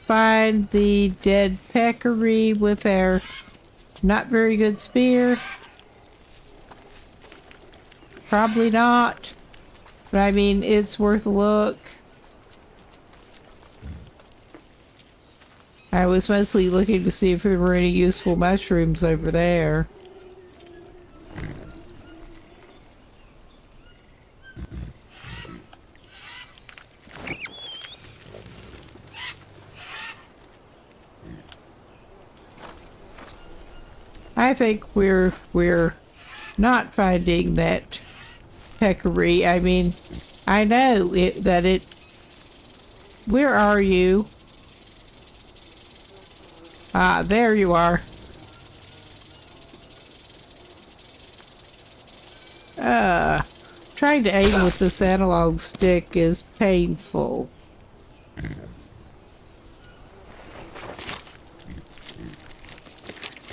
find the dead peccary with our not very good spear. Probably not. But I mean, it's worth a look. I was mostly looking to see if there were any useful mushrooms over there. I think we're not finding that peccary. I mean, I know that it... Where are you? Ah, there you are. Trying to aim with this analog stick is painful.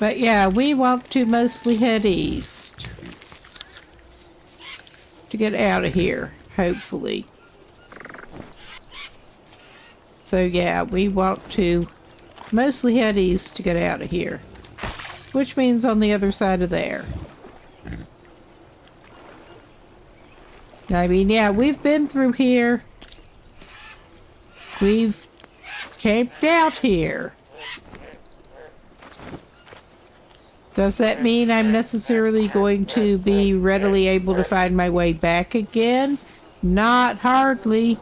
But yeah, we want to mostly head east to get out of here, hopefully. So yeah, we want to mostly head east to get out of here, which means on the other side of there. I mean, yeah, we've been through here. We've camped out here. Does that mean I'm necessarily going to be readily able to find my way back again? Not hardly.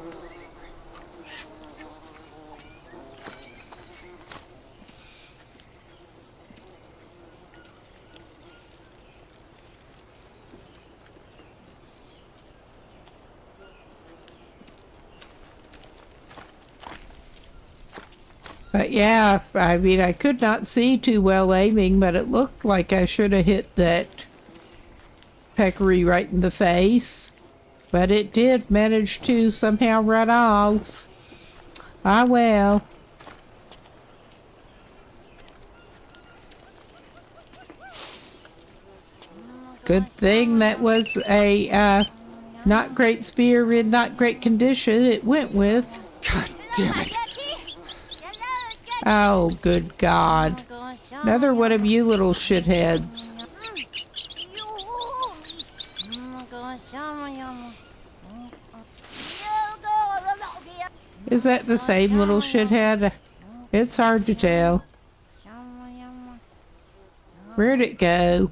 But yeah, I mean, I could not see too well aiming, but it looked like I should have hit that peccary right in the face. But it did manage to somehow run off. Ah, well. Good thing that was a not great spear in not great condition it went with. God damn it. Oh, good God. Another one of you little shitheads. Is that the same little shithead? It's hard to tell. Where'd it go?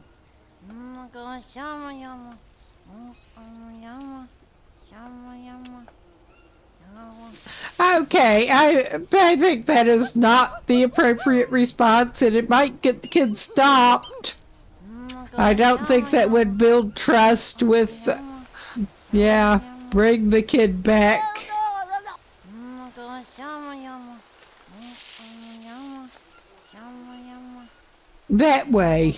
Okay, I think that is not the appropriate response, and it might get the kid stopped. I don't think that would build trust with, yeah, bring the kid back. That way.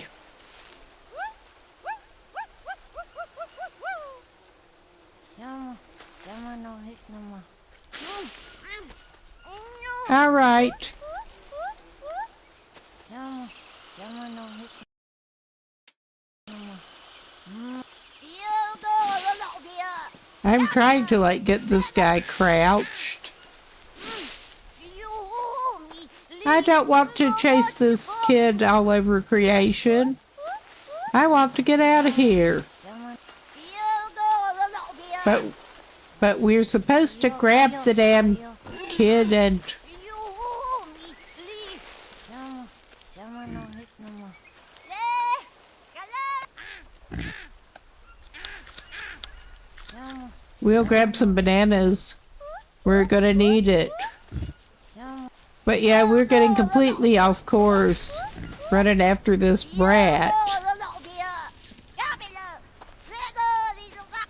All right. I'm trying to like get this guy crouched. I don't want to chase this kid all over creation. I want to get out of here. But we're supposed to grab the damn kid and... We'll grab some bananas. We're gonna need it. But yeah, we're getting completely off course, running after this brat.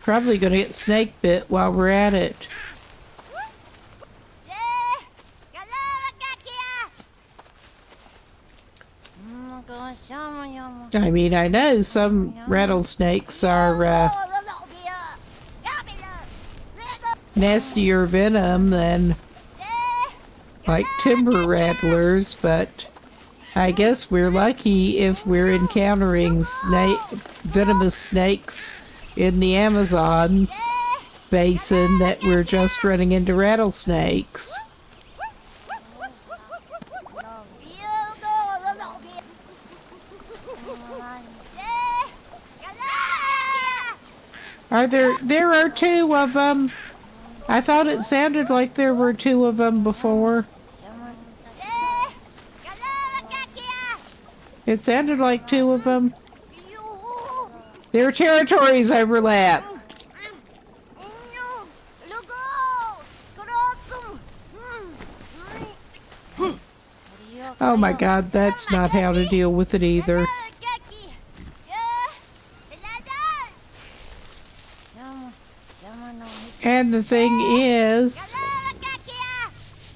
Probably gonna get snake bit while we're at it. I mean, I know some rattlesnakes are nastier venom than like timber rattlers, but I guess we're lucky if we're encountering venomous snakes in the Amazon basin that we're just running into rattlesnakes. There are two of them. I thought it sounded like there were two of them before. It sounded like two of them. Their territories overlap. Oh my God, that's not how to deal with it either. And the thing is,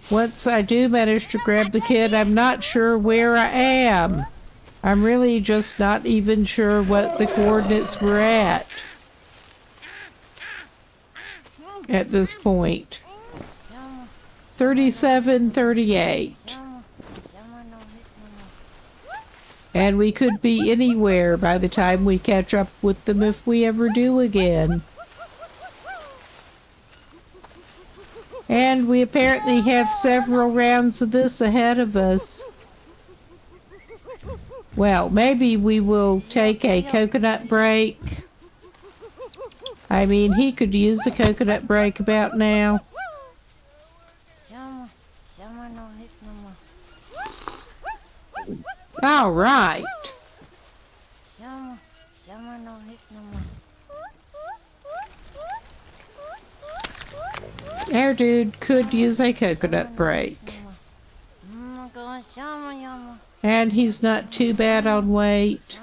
once I do manage to grab the kid, I'm not sure where I am. I'm really just not even sure what the coordinates were at this point. 37, 38. And we could be anywhere by the time we catch up with them if we ever do again. And we apparently have several rounds of this ahead of us. Well, maybe we will take a coconut break. I mean, he could use a coconut break about now. All right. Our dude could use a coconut break. And he's not too bad on weight.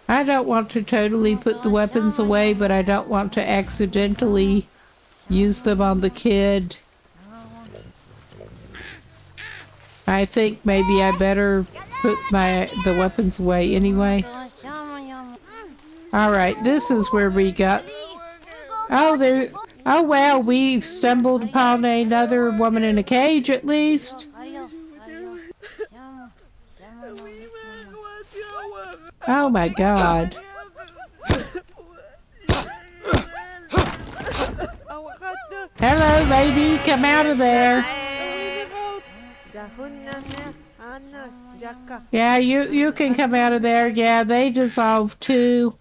I don't want to totally put the weapons away, but I don't want to accidentally use them on the kid. I think maybe I better put the weapons away anyway. Alright, this is where we got... Oh wow, we stumbled upon another woman in a cage at least. Oh my God. Hello lady, come out of there. Yeah, you can come out of there. Yeah, they dissolve too.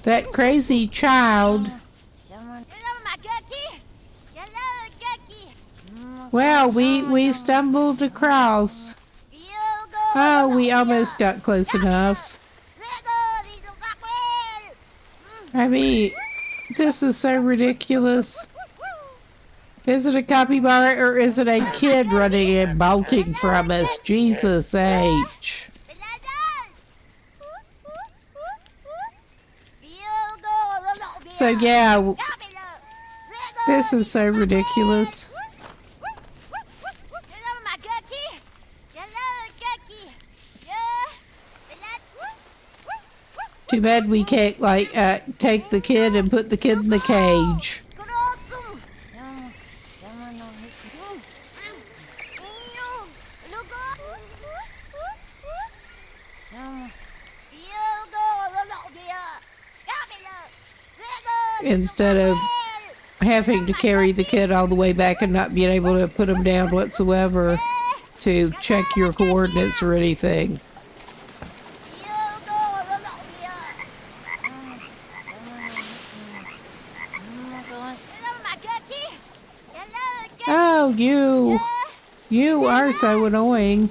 That crazy child. Well, we stumbled across. Oh, we almost got close enough. I mean, this is so ridiculous. Is it a capybara or is it a kid running and bolting from us? Jesus H. So yeah, this is so ridiculous. Too bad we can't, like, take the kid and put the kid in the cage. Instead of having to carry the kid all the way back and not being able to put him down whatsoever to check your coordinates or anything. Oh, you are so annoying.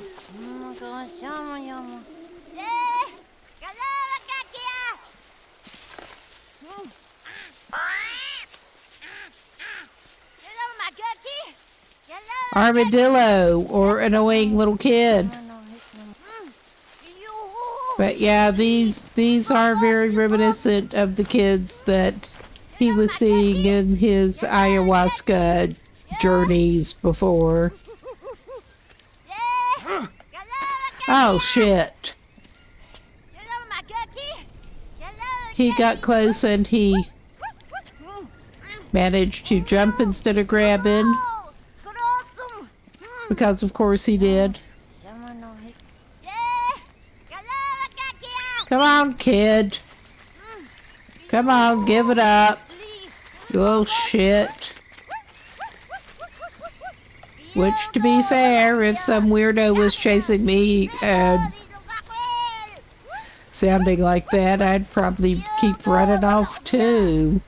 Armadillo, or annoying little kid. But yeah, these are very reminiscent of the kids that he was seeing in his ayahuasca journeys before. Oh shit. He got close and he managed to jump instead of grabbing. Because of course he did. Come on, kid. Come on, give it up. You little shit. Which, to be fair, if some weirdo was chasing me and sounding like that, I'd probably keep running off too.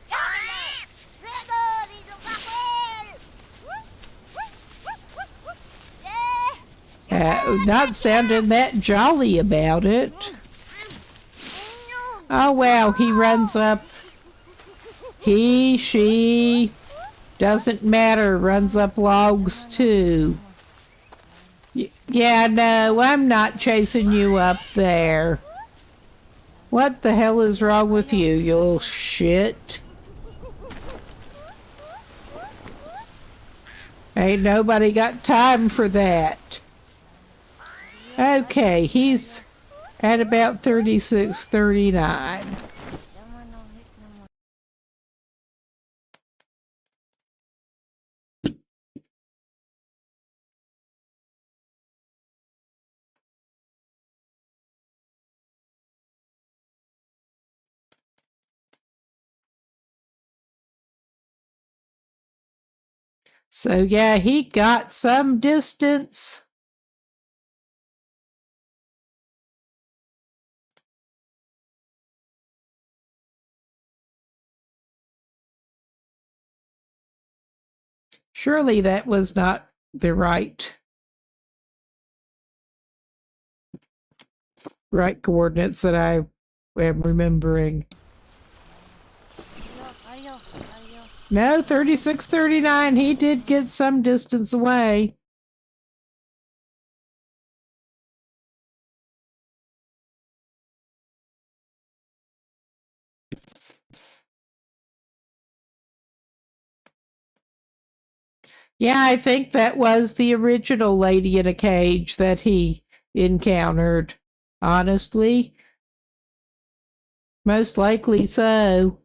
Not sounding that jolly about it. Oh wow, he runs up. He, she, doesn't matter, runs up logs too. Yeah, no, I'm not chasing you up there. What the hell is wrong with you, you little shit? Ain't nobody got time for that. Okay, he's at about 36-39. So yeah, he got some distance. Surely that was not the right coordinates that I am remembering. No, 36-39, he did get some distance away. Yeah, I think that was the original lady in a cage that he encountered. Honestly. Most likely so.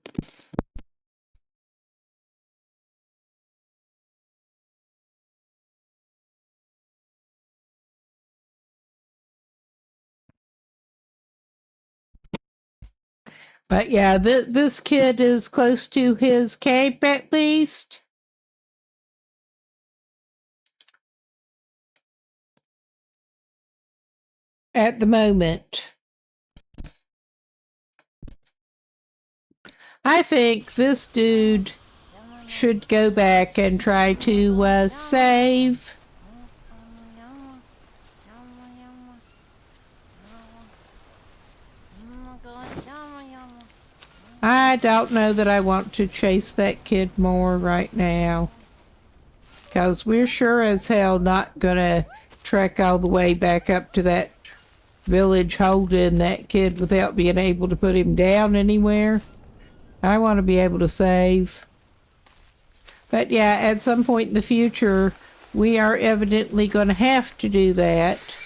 But yeah, this kid is close to his camp at least. At the moment. I think this dude should go back and try to save I don't know that I want to chase that kid more right now. Because we're sure as hell not gonna trek all the way back up to that village holding that kid without being able to put him down anywhere. I want to be able to save. But yeah, at some point in the future, we are evidently going to have to do that.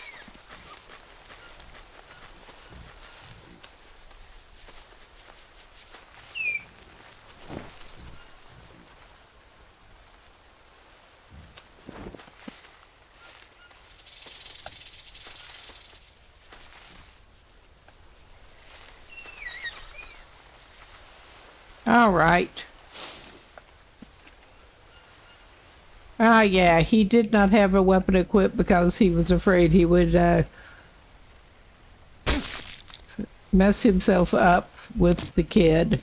All right. Ah, yeah, he did not have a weapon equipped because he was afraid he would mess himself up with the kid.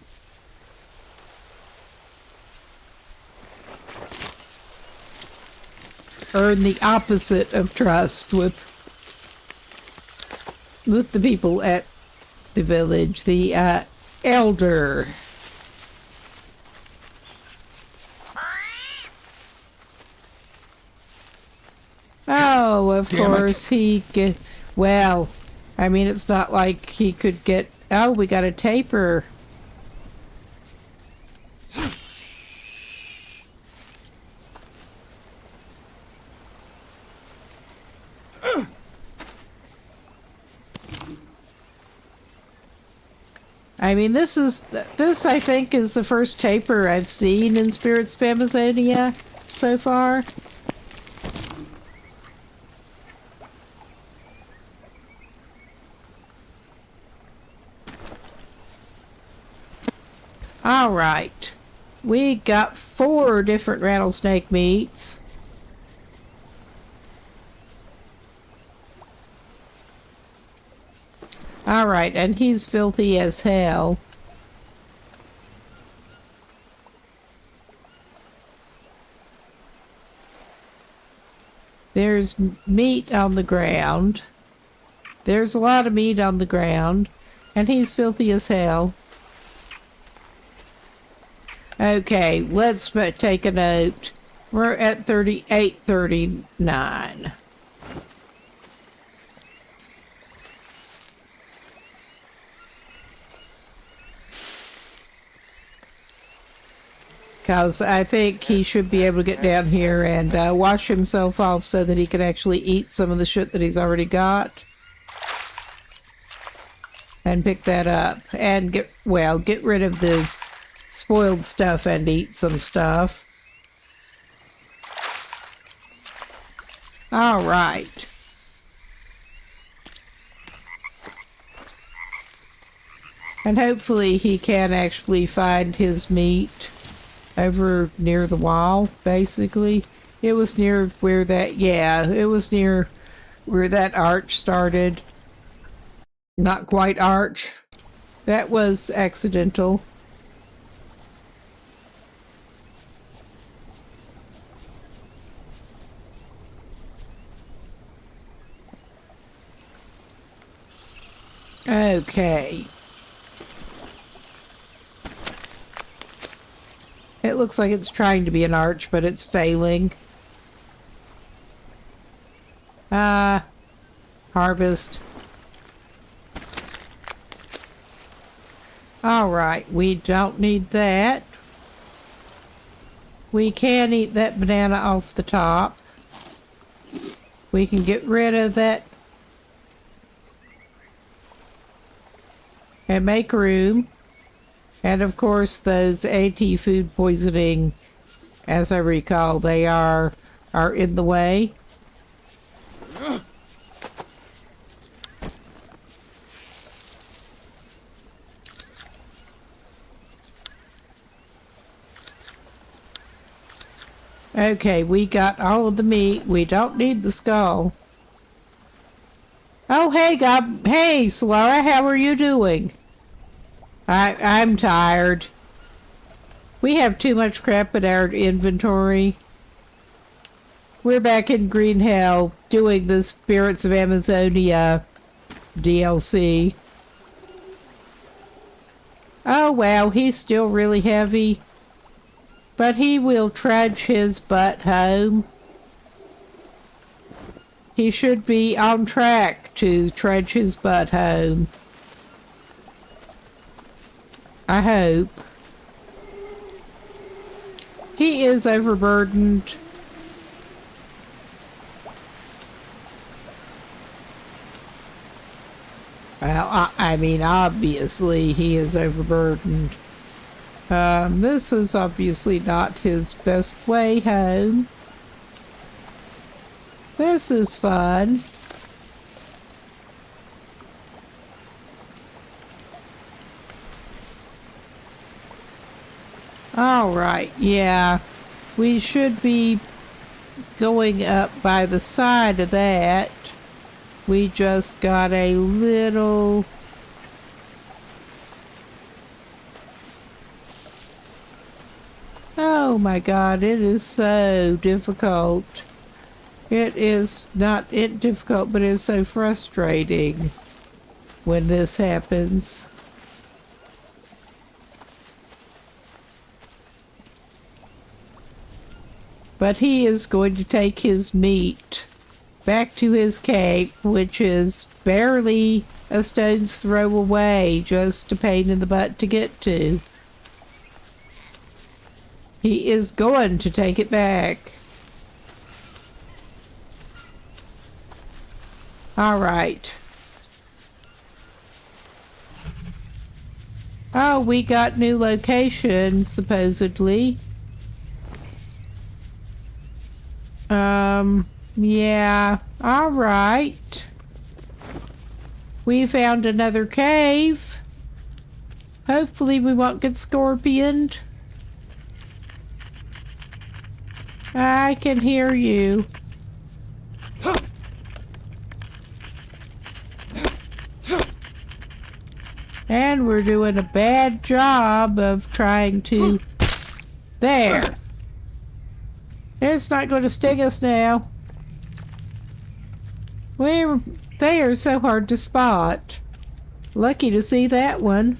Earn the opposite of trust with the people at the village, the elder. Oh, of course he get. Well, I mean, it's not like he could get. Oh, we got a taper. I mean, this I think is the first taper I've seen in Spirits of Amazonia so far. All right, we got 4 different rattlesnake meats. All right, and he's filthy as hell. There's meat on the ground. There's a lot of meat on the ground, and he's filthy as hell. Okay, let's take a note. We're at 38:39. Because I think he should be able to get down here and wash himself off so that he can actually eat some of the shit that he's already got. And pick that up. And get rid of the spoiled stuff and eat some stuff. All right. And hopefully he can actually find his meat over near the wall, basically. It was near where that, it was near where that arch started. Not quite arch. That was accidental. Okay. It looks like it's trying to be an arch, but it's failing. Harvest. Alright, we don't need that. We can eat that banana off the top. We can get rid of that and make room. And of course those anti-food poisoning, as I recall, they are in the way. Okay, we got all of the meat. We don't need the skull. Oh, hey, hey, Solara, how are you doing? I'm tired. We have too much crap in our inventory. We're back in Green Hell doing the Spirits of Amazonia DLC. Oh, Oh well, he's still really heavy. But he will trudge his butt home. He should be on track to trudge his butt home. I hope. He is overburdened. Well, I mean, obviously he is overburdened. This is obviously not his best way home. This is fun. Alright, yeah. We should be going up by the side of that. We just got a little... Oh my god, it is so difficult. It is not difficult, but it's so frustrating when this happens. But he is going to take his meat back to his cave, which is barely a stone's throw away, just a pain in the butt to get to. He is going to take it back. All right. Oh, we got new locations, supposedly. Yeah, all right. We found another cave. Hopefully we won't get scorpioned. I can hear you. And we're doing a bad job of trying to... There. It's not going to sting us now. They are so hard to spot. Lucky to see that one.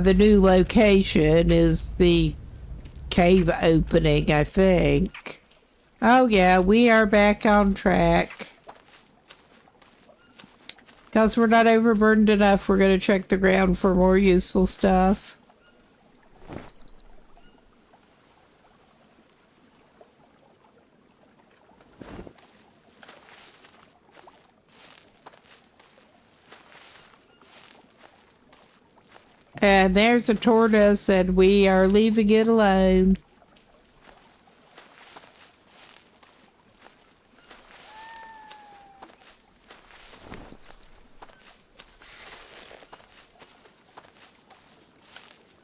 The new location is the cave opening, I think. Oh yeah, we are back on track. Because we're not overburdened enough, we're going to check the ground for more useful stuff. And there's a tortoise, and we are leaving it alone.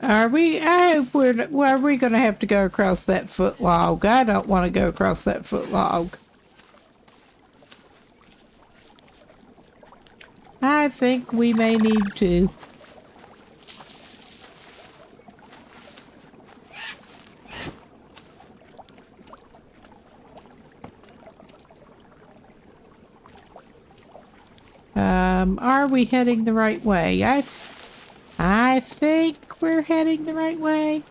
Are we going to have to go across that foot log? I don't want to go across that foot log. I think we may need to. Are we heading the right way? I think we're heading the right way.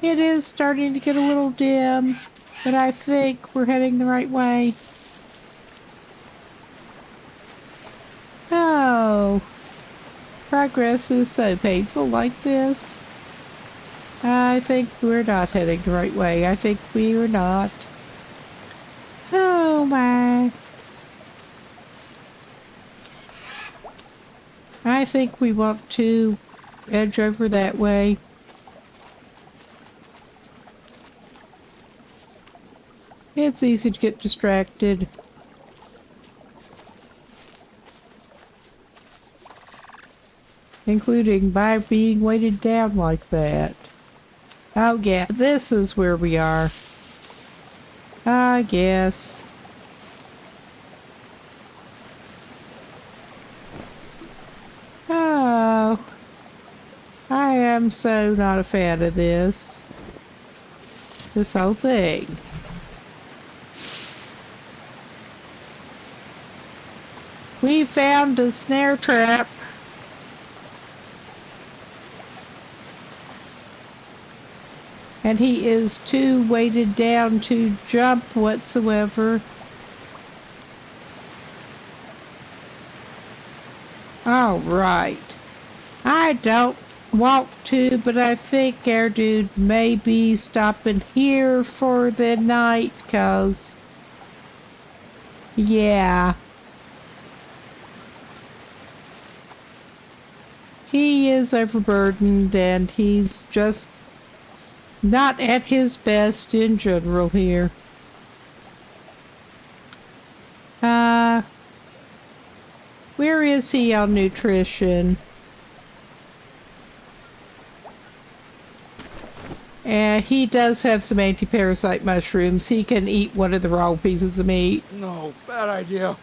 It is starting to get a little dim, but I think we're heading the right way. Oh, progress is so painful like this. I think we're not heading the right way. I think we are not. Oh my. I think we want to edge over that way. It's easy to get distracted. Including by being weighted down like that. Oh yeah, this is where we are. I guess. am so not a fan of this. This whole thing. We found a snare trap. And he is too weighted down to jump whatsoever. All right. I don't want to, but I think our dude may be stopping here for the night, 'cause yeah. He is overburdened and he's just not at his best in general here. Where is he on nutrition? He does have some anti-parasite mushrooms. He can eat one of the raw pieces of meat. No, bad idea.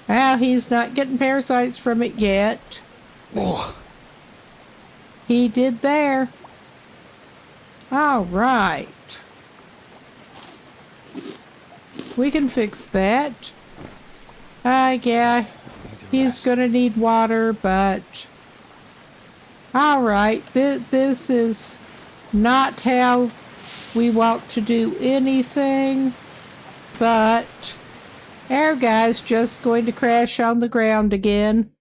Well, he's not getting parasites from it yet. Oh, He did there. All right. We can fix that. Yeah, he's gonna need water, but... All right, this is not how we want to do anything, but our guy's just going to crash on the ground again.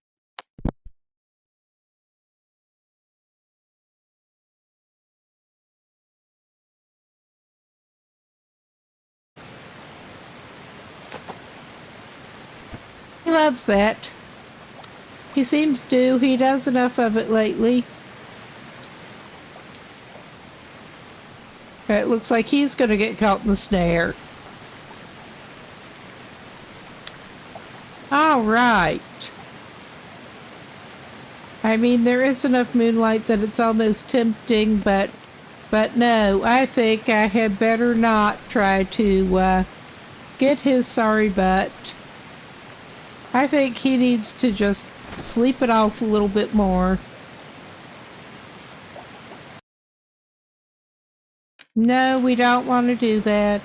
He loves that. He seems to. He does enough of it lately. It looks like he's going to get caught in the snare. All right. I mean, there is enough moonlight that it's almost tempting, but no, I think I had better not try to get his sorry butt. I think he needs to just sleep it off a little bit more. No, we don't want to do that.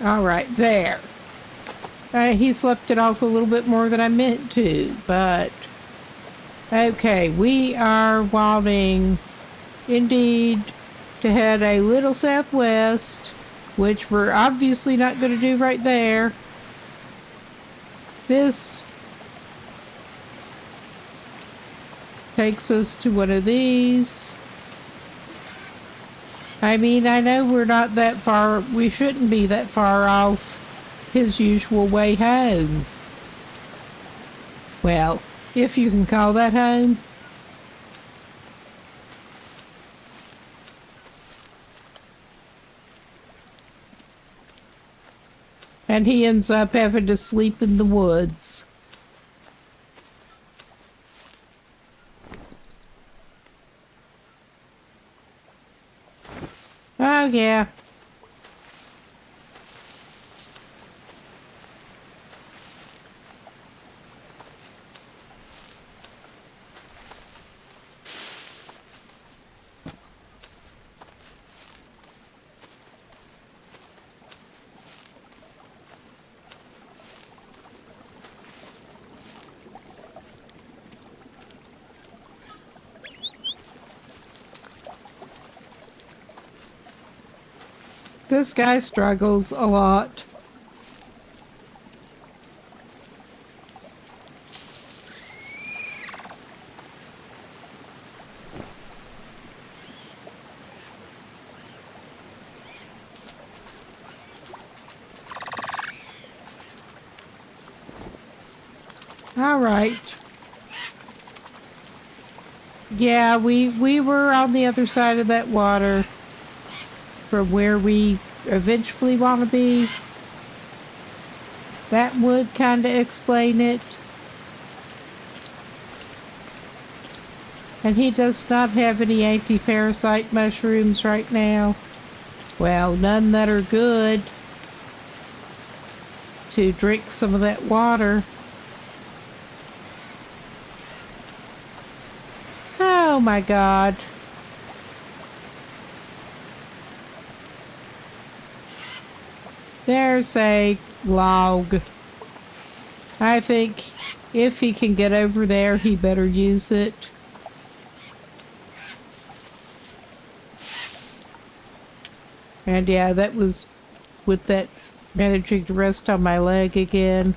All right, there. He slept it off a little bit more than I meant to, but... Okay, we are wanting, indeed, to head a little southwest, which we're obviously not going to do right there. This takes us to one of these. I mean, I know we're not that far, we shouldn't be that far off his usual way home. Well, if you can call that home. And he ends up having to sleep in the woods. Oh, yeah. This guy struggles a lot. All right. Yeah, we were on the other side of that water from where we eventually want to be. That would kind of explain it. And he does not have any anti-parasite mushrooms right now. Well, none that are good. to drink some of that water. Oh my God. There's a log. I think if he can get over there, he better use it. And yeah, that was with that managing to rest on my leg again.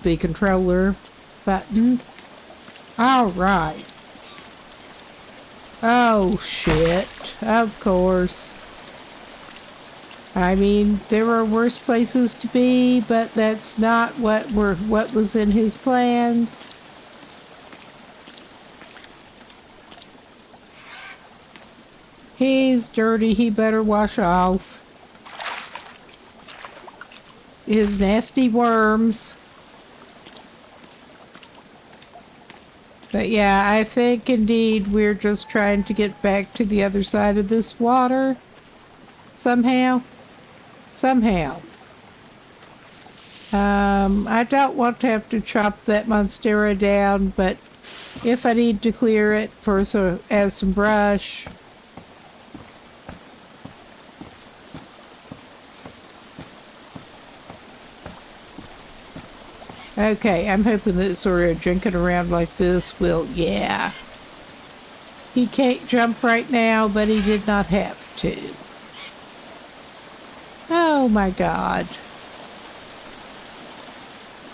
The controller button. All right. Oh shit, of course. I mean, there are worse places to be, but that's not what was in his plans. He's dirty, he better wash off his nasty worms. But yeah, I think indeed we're just trying to get back to the other side of this water. Somehow. I don't want to have to chop that monstera down, but if I need to clear it for as some brush. Okay, I'm hoping that sort of drinking around like this will, yeah. He can't jump right now, but he did not have to. Oh my God.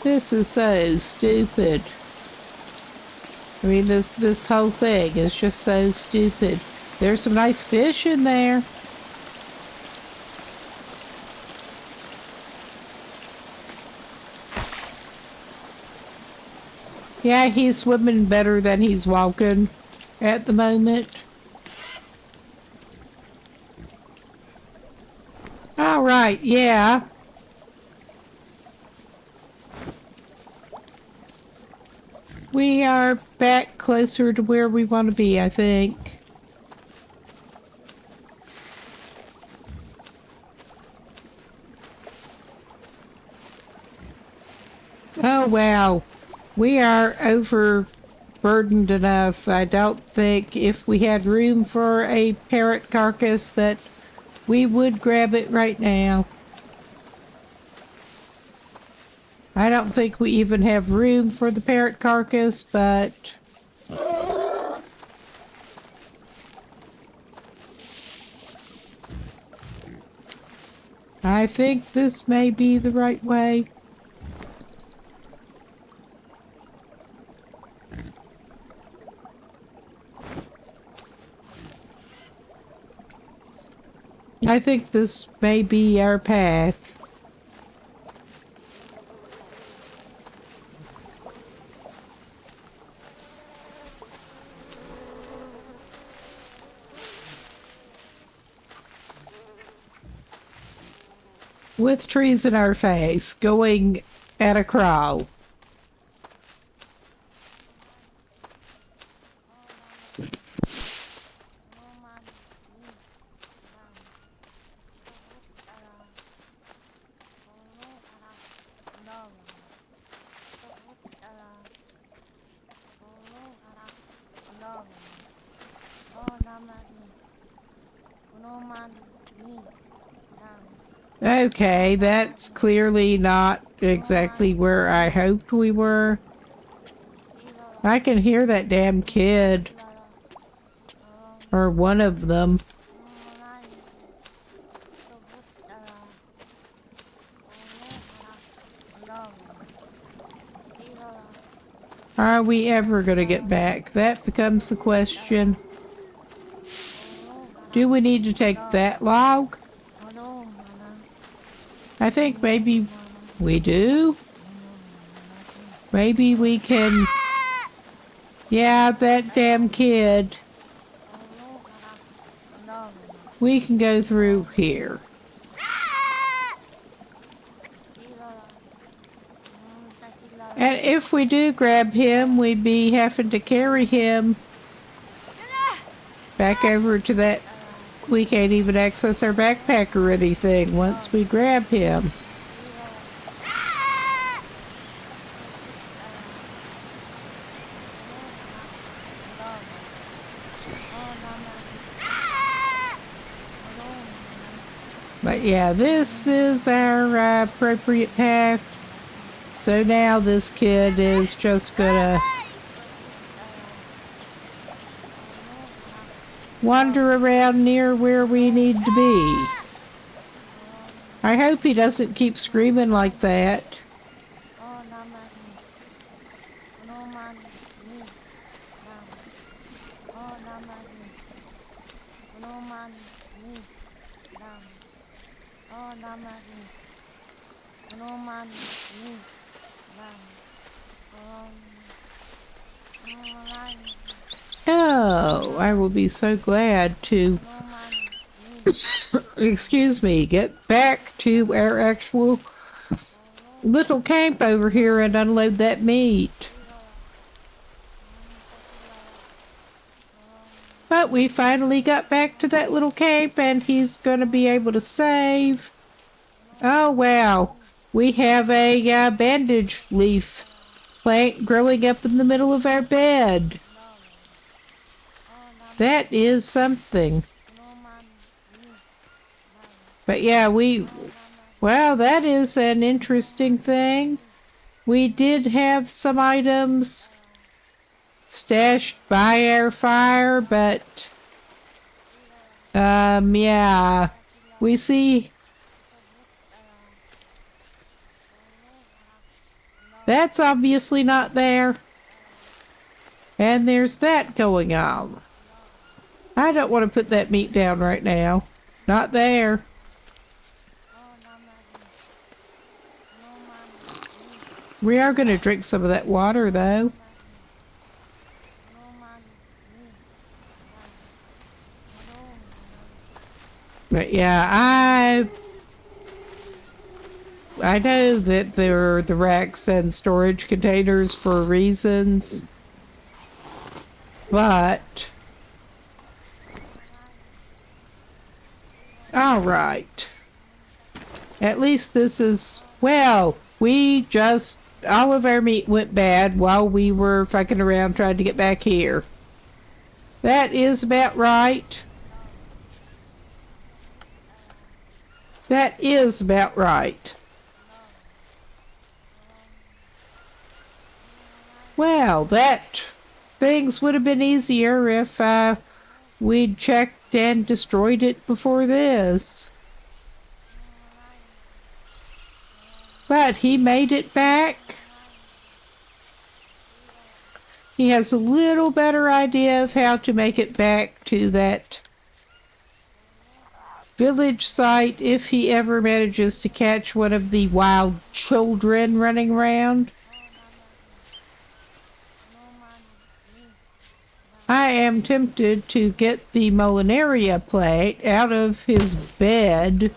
This is so stupid. I mean, this whole thing is just so stupid. There's some nice fish in there. Yeah, he's swimming better than he's walking at the moment. All right, yeah. We are back closer to where we want to be, I think. Oh, wow. We are overburdened enough. I don't think if we had room for a parrot carcass that we would grab it right now. I don't think we even have room for the parrot carcass, but I think this may be the right way. I think this may be our path. With trees in our face, going at a crawl. Okay, that's clearly not exactly where I hoped we were. I can hear that damn kid. Or one of them. Are we ever gonna get back? That becomes the question. Do we need to take that log? I think maybe we do. Maybe we can... Yeah, that damn kid. We can go through here. And if we do grab him, we'd be having to carry him back over to that we can't even access our backpack or anything once we grab him. But yeah, this is our appropriate path. So now this kid is just gonna wander around near where we need to be. I hope he doesn't keep screaming like that. Oh, I will be so glad to, excuse me, get back to our actual little camp over here and unload that meat. But we finally got back to that little camp and he's going to be able to save. Oh, wow. We have a bandage leaf plant growing up in the middle of our bed. That is something. But yeah, well, that is an interesting thing. We did have some items stashed by our fire, but, yeah, we see that's obviously not there. And there's that going on. I don't want to put that meat down right now. Not there. We are going to drink some of that water, though. But yeah, I know that there are the racks and storage containers for reasons. But all right. At least this is, well, all of our meat went bad while we were fucking around trying to get back here. That is about right. That is about right. Well, things would have been easier if we'd checked and destroyed it before this. But he made it back. He has a little better idea of how to make it back to that village site if he ever manages to catch one of the wild children running around. I am tempted to get the Molinaria plate out of his bed.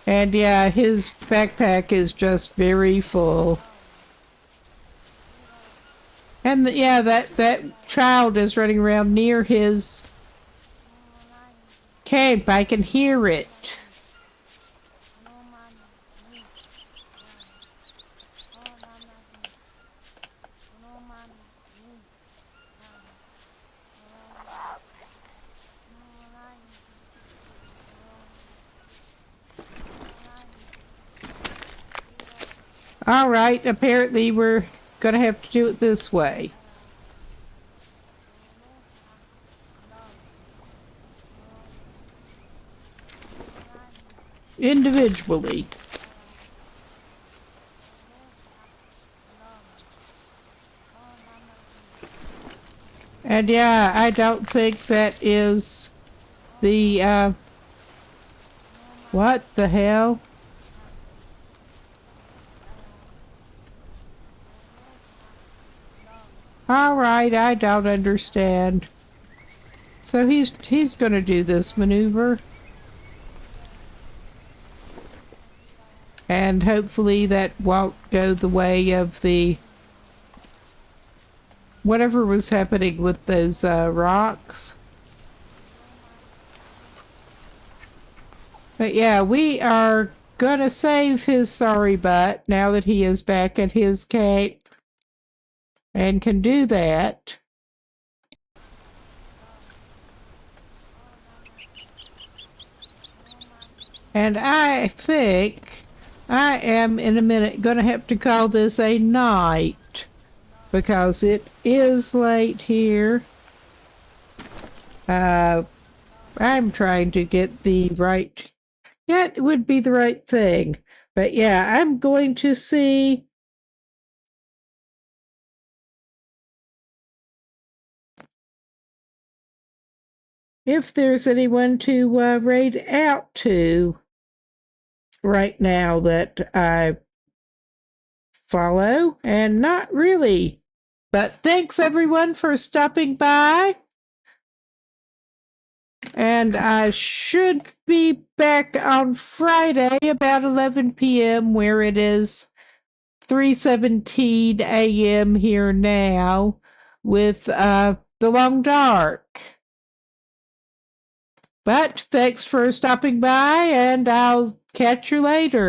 And yeah, his backpack is just very full. And yeah, that child is running around near his camp. I can hear it. All right, apparently we're gonna have to do it this way. Individually. And yeah, I don't think that is the, what the hell? All right, I don't understand. So he's gonna do this maneuver. And hopefully that won't go the way of the whatever was happening with those rocks. But yeah, we are gonna save his sorry butt now that he is back at his cape and can do that. And I think I am in a minute gonna have to call this a night because it is late here. I'm trying to get the right, yeah, it would be the right thing. But yeah, I'm going to see if there's anyone to raid out to right now that I follow, and not really. But thanks everyone for stopping by. And I should be back on Friday about 11 p.m. where it is 3:17 a.m. here now with The Long Dark. But thanks for stopping by, and I'll catch you later.